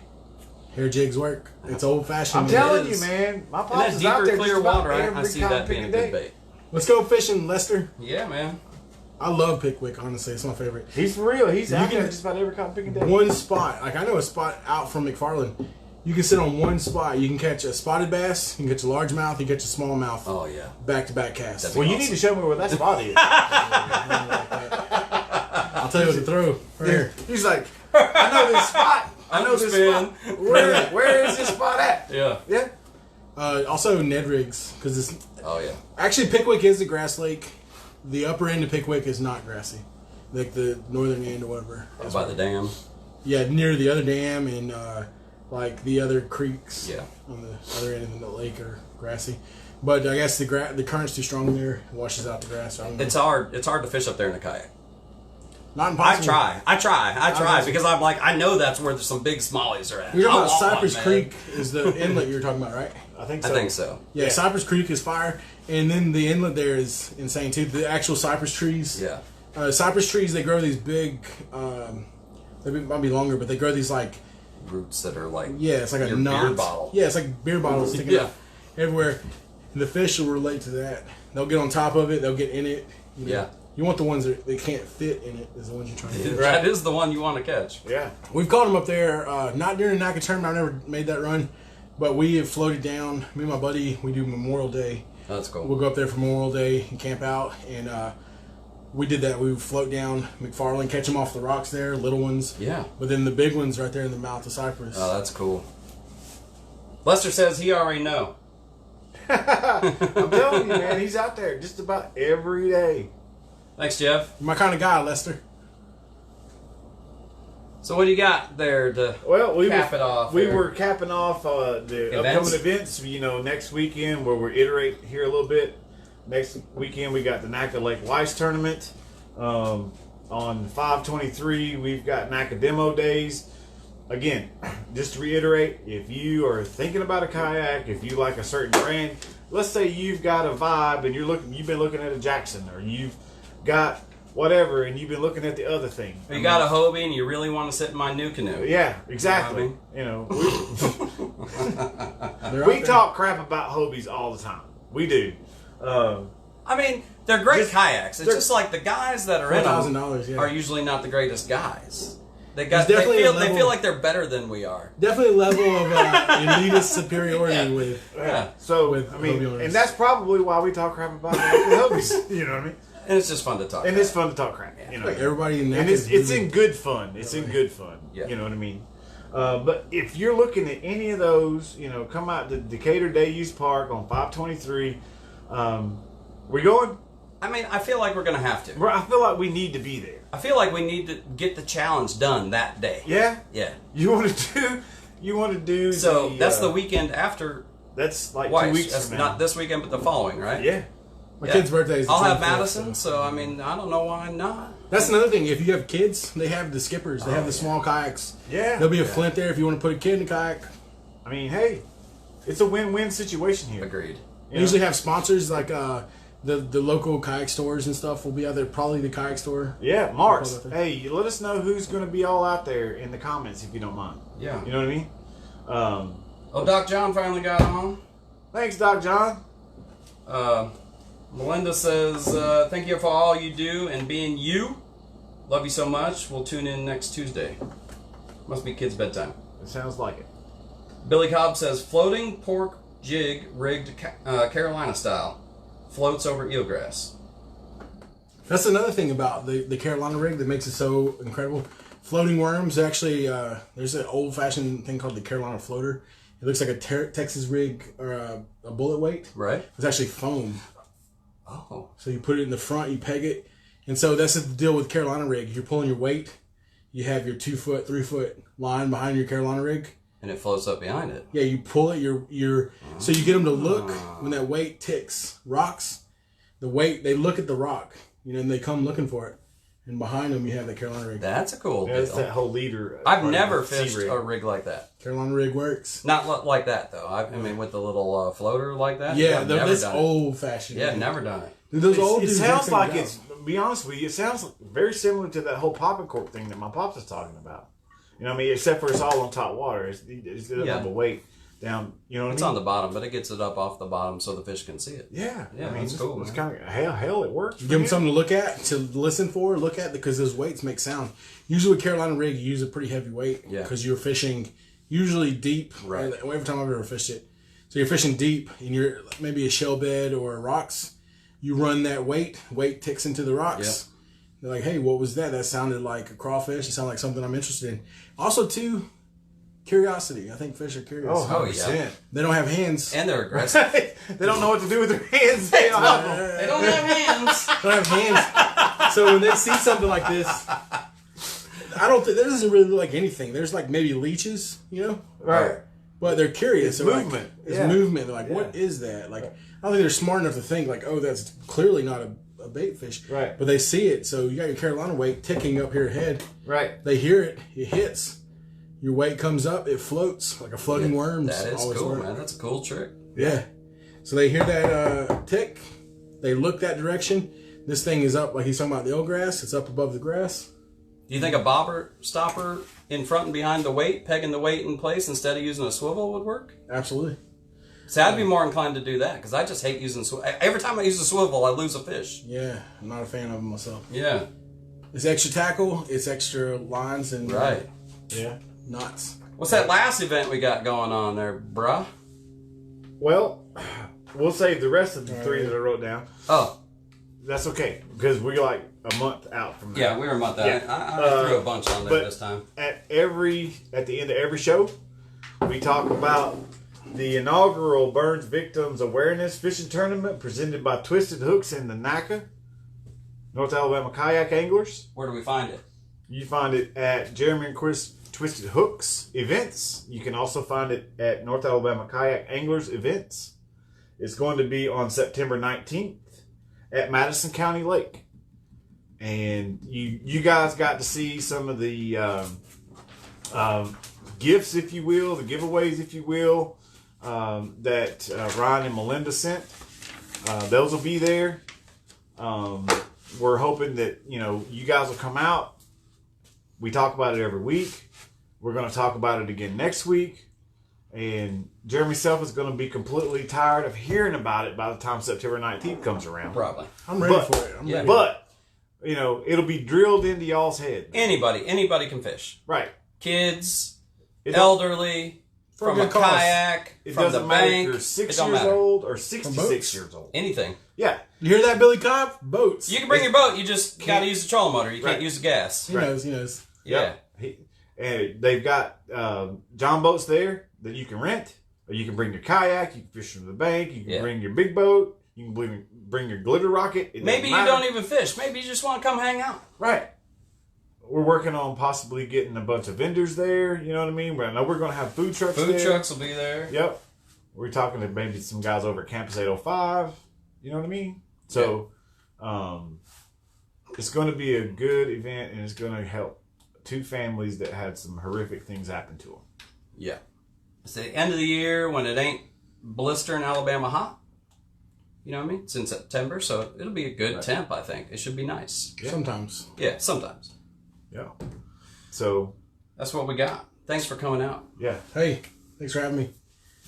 Hair jigs work. It's old fashioned.
I'm telling you, man. My
In
pops
that
is out
deeper,
there
clear
just about
water, I
every
see
time
that being a
picking
good
day.
bait.
Let's go fishing, Lester.
Yeah, man.
I love Pickwick, honestly. It's my favorite.
He's for real. He's
You
out there
can-
just about every cotton picking day.
One spot. Like, I know a spot out from McFarland. You can sit on one spot. You can catch a spotted bass. You can catch a largemouth. You can catch a smallmouth.
Oh, yeah.
Back-to-back casts.
That'd
Well, you
awesome.
need to show me where that spot is.
I'll tell you what to throw. Right here.
He's like, I know this spot. I know this
Underspin.
spot. Where is this spot at?
Yeah.
Yeah.
Also, Ned Rigs. Because it's...
Oh, yeah.
Actually, Pickwick is a grass lake. The upper end of Pickwick is not grassy. Like the northern end or whatever. That's
By
where-
the dam.
Yeah, near the other dam and like the other creeks.
Yeah.
On the other end of the lake are grassy. But I guess the current's too strong there. It washes out the grass. So I don't know.
It's hard to fish up there in a kayak.
Not
I
impossible.
try because I'm like, I know that's where some big smallies are at.
You're talking
I
about
want one,
Cypress
man.
Creek is the inlet you were talking about, right?
I think
I
so.
think so.
Yeah,
Yeah.
Cypress Creek is fire. And then the inlet there is insane too. The actual cypress trees.
Yeah.
Cypress trees, they grow these big, they might be longer, but they grow these like,
Roots that are like
it's like a
your
knot.
beer bottle.
Yeah, it's like beer bottles sticking
Yeah.
out everywhere. And the fish will relate to that. They'll get on top of it. They'll get in it. You know.
Yeah.
You want the ones that they can't fit in it is the ones you're trying to get.
That is the one you want to catch.
Yeah.
We've caught them up there, not during the NAKA tournament. I've never made that run. But we have floated down. Me and my buddy, we do Memorial Day.
That's cool.
We'll go up there for Memorial Day and camp out. And we did that. We would float down McFarland, catch them off the rocks there, little ones.
Yeah.
But then the big ones right there in the mouth of Cypress.
Oh, that's cool. Lester says he already know.
I'm telling you, man. He's out there just about every day.
Thanks, Jeff.
You're my kind of guy, Lester.
So what do you got there to
Well, we
cap it off?
We
there?
were capping off the
Events?
upcoming events. You know, next weekend where we're iterate here a little bit. Next weekend we got the NAKA Lake Weiss tournament. On 5/23 we've got NAKA Demo days. Again, just to reiterate, if you are thinking about a kayak, if you like a certain brand, let's say you've got a vibe and you've been looking at a Jackson, or you've got whatever and you've been looking at the other thing.
You got a Hobie and you really want to sit in my new canoe.
Yeah, exactly.
You know
They're
we
out there.
talk crap about Hobies all the time. We do.
I mean, they're great
Just-
kayaks. It's
they're-
just like the guys that are in them
$4,000, yeah.
are usually not the greatest guys. They
There's definitely a
they
level-
feel like they're better than we are.
Definitely a level of elitist superiority
Yeah.
with.
Yeah.
So
With
I mean,
Hobie owners.
and that's probably why we talk crap about Hobies. You know what I mean?
And it's just fun to talk
And
about.
it's fun to talk crap. You know,
Like everybody in
and
that
it's in good fun. It's in good fun.
Yeah.
You know what I mean? But if you're looking at any of those, you know, come out to Decatur Day Use Park on 5/23. We going?
I mean, I feel like we're going to have to.
I feel like we need to be there.
I feel like we need to get the challenge done that day.
Yeah.
Yeah.
You want to do?
So that's the weekend after
That's like
Weiss.
2 weeks
That's
from now.
not this weekend, but the following, right?
Yeah.
My
Yeah.
kid's birthday is the
I'll have
24th,
Madison, so I mean, I don't know why not.
That's another thing. If you have kids, they have the skippers. They have the small kayaks.
Yeah.
There'll be a flint there if you want to put a kid in a kayak.
I mean, hey, it's a win-win situation here.
Agreed.
They usually have sponsors like the local kayak stores and stuff will be out there. Probably the kayak store.
Yeah, Marks.
Probably out there.
Hey, let us know who's going to be all out there in the comments if you don't mind.
Yeah.
You know what I mean?
Oh, Doc John finally got on.
Thanks, Doc John.
Melinda says, thank you for all you do and being you. Love you so much. We'll tune in next Tuesday. Must be kids' bedtime.
It sounds like it.
Billy Cobb says, floating pork jig rigged Carolina style. Floats over eelgrass.
That's another thing about the Carolina rig that makes it so incredible. Floating worms, actually, there's an old-fashioned thing called the Carolina floater. It looks like a Texas rig or a bullet weight.
Right.
It's actually foam.
Oh.
So you put it in the front, you peg it. And so that's the deal with Carolina rig. You're pulling your weight. You have your 2 foot, 3 foot line behind your Carolina rig.
And it floats up behind it.
Yeah, you pull it. So you get them to look when that weight ticks. Rocks, the weight, they look at the rock, and they come looking for it. And behind them, you have the Carolina rig.
That's a cool deal.
That's that whole leader.
I've never fished a rig like that.
Carolina rig works.
Not like that, though. I mean, with the little floater like that?
Yeah, that's old-fashioned.
Yeah, never done it.
Dude, those old
It
dudes
sounds
figured
like
it
it's, to be honest with you, it sounds very similar to that whole popping cork thing that my pops was talking about. You know what I mean? Except for it's all on top water. It doesn't have a weight down. You know what I mean?
It's on the bottom, but it gets it up off the bottom so the fish can see it.
Yeah.
Yeah,
I mean,
that's cool,
It's
man.
kind of, hell, it works.
Give them something to look at, to listen for, look at, because those weights make sound. Usually with Carolina rig, you use a pretty heavy weight because you're fishing usually deep.
Right.
Every time I've ever fished it. So you're fishing deep and you're maybe a shell bed or rocks. You run that weight ticks into the rocks.
Yep.
They're like, hey, what was that? That sounded like a crawfish. It sounded like something I'm interested in. Also, too, curiosity. I think fish are curious.
Oh, yeah.
They don't have hands.
And they're aggressive.
They don't know what to do with their hands. They don't have them.
They don't have hands.
They don't have hands. So when they see something like this, I don't think, that doesn't really look like anything. There's like maybe leeches,
Right.
But they're curious.
It's
They're
movement.
Like, it's
Yeah.
movement. They're like, what is that? Like, I don't think they're smart enough to think like, oh, that's clearly not a bait fish.
Right.
But they see it. So you got your Carolina weight ticking up your head.
Right.
They hear it. It hits. Your weight comes up. It floats like a floating worm.
That is
always
cool,
work.
man. That's a cool trick.
Yeah. So they hear that tick. They look that direction. This thing is up, like he's talking about the old grass. It's up above the grass.
Do you think a bobber stopper in front and behind the weight, pegging the weight in place instead of using a swivel would work?
Absolutely.
See, I'd be more inclined to do that because I just hate using swivel. Every time I use a swivel, I lose a fish.
Yeah, I'm not a fan of them myself.
Yeah.
It's extra tackle. It's extra lines and
Right.
Yeah.
knots.
What's that last event we got going on there, bruh?
Well, we'll save the rest of the three that I wrote down.
Oh,
That's okay because we're like a month out from that.
yeah, we were a month out.
Yeah.
I threw a bunch on there
but
this time.
At the end of every show, we talk about the inaugural Burns Victims Awareness Fishing Tournament presented by Twisted Hooks and the NAKA, North Alabama Kayak Anglers.
Where do we find it?
You find it at Jeremy and Chris Twisted Hooks events. You can also find it at North Alabama Kayak Anglers events. It's going to be on September 19th at Madison County Lake. And you guys got to see some of the gifts, if you will, the giveaways, if you will, that Ryan and Melinda sent. Those will be there. We're hoping that, you guys will come out. We talk about it every week. We're going to talk about it again next week. And Jeremy Self is going to be completely tired of hearing about it by the time September 19th comes around.
Probably.
I'm ready
But-
for it. I'm ready.
But, it'll be drilled into y'all's head.
Anybody can fish.
Right.
Kids,
It don't-
elderly,
For a
from a
good cause.
kayak,
It
from the
doesn't matter
bank.
if you're 6
it don't
years
matter.
old or
boats.
66 years old.
Anything.
Yeah.
You hear that, Billy Cobb? Boats.
You can bring your boat. You just got to use the trolling motor. You
Right.
can't use the gas.
He knows. He knows.
Yeah.
And they've got John boats there that you can rent. Or you can bring your kayak. You can fish from the bank. You can bring your big boat. You can bring your glitter rocket. It
Maybe
doesn't
you
matter.
don't even fish. Maybe you just want to come hang out.
Right. We're working on possibly getting a bunch of vendors there. You know what I mean? I know we're going to have food trucks there.
Food trucks will be there.
Yep. We're talking to maybe some guys over at Campus 805. You know what I mean? So, it's going to be a good event, and it's going to help two families that had some horrific things happen to them.
Yeah. It's the end of the year when it ain't blistering Alabama hot. You know what I mean? It's in September, so it'll be a good temp, I think. It should be nice.
Yeah.
Sometimes.
Yeah, sometimes.
Yeah. So,
That's what we got. Thanks for coming out.
yeah.
Hey, thanks for having me.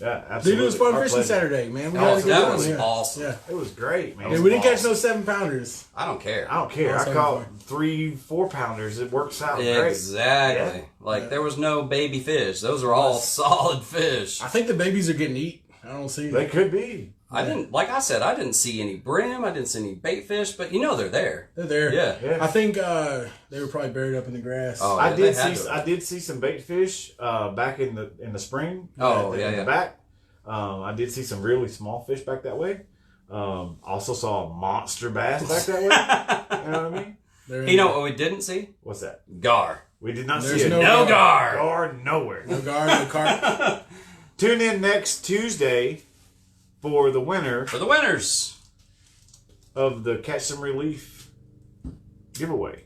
Yeah,
Dude,
absolutely.
it was fun
Our
fishing
pleasure.
Saturday, man. We
Oh,
gotta get
that
going,
was
yeah.
awesome.
Yeah.
It was great, man.
Yeah, we didn't catch no 7-pounders.
I don't care.
I don't care. I
Awesome.
caught 3-4 pounders. It works out great.
Exactly.
Yeah.
Like, there was no baby fish. Those are all solid fish.
I think the babies are getting eat. I don't see
They
them.
could be.
I didn't, like I said, I didn't see any brim. I didn't see any bait fish, but you know they're there.
They're there.
Yeah.
I think they were probably buried up in the grass.
Oh,
I
yeah,
did
they had
see
to.
I did see some bait fish back in the spring.
Oh,
in
yeah,
the
yeah.
back. I did see some really small fish back that way. Also saw a monster bass back that way. You know what I mean?
You know what we didn't see?
What's that?
Gar.
We did not
There's
see it.
no
gar.
Gar nowhere.
No guard, no carp.
Tune in next Tuesday for the winner
For the winners.
of the Catch Some Relief giveaway.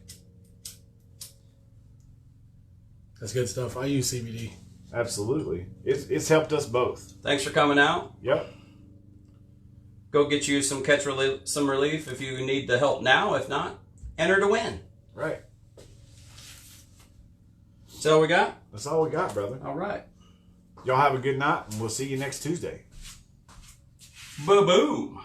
That's good stuff. I use CBD.
Absolutely. It's helped us both.
Thanks for coming out.
Yep.
Go get you some some relief if you need the help now. If not, enter to win.
Right.
Is that all we got?
That's all we got, brother.
All right.
Y'all have a good night, and we'll see you next Tuesday.
Ba-boom.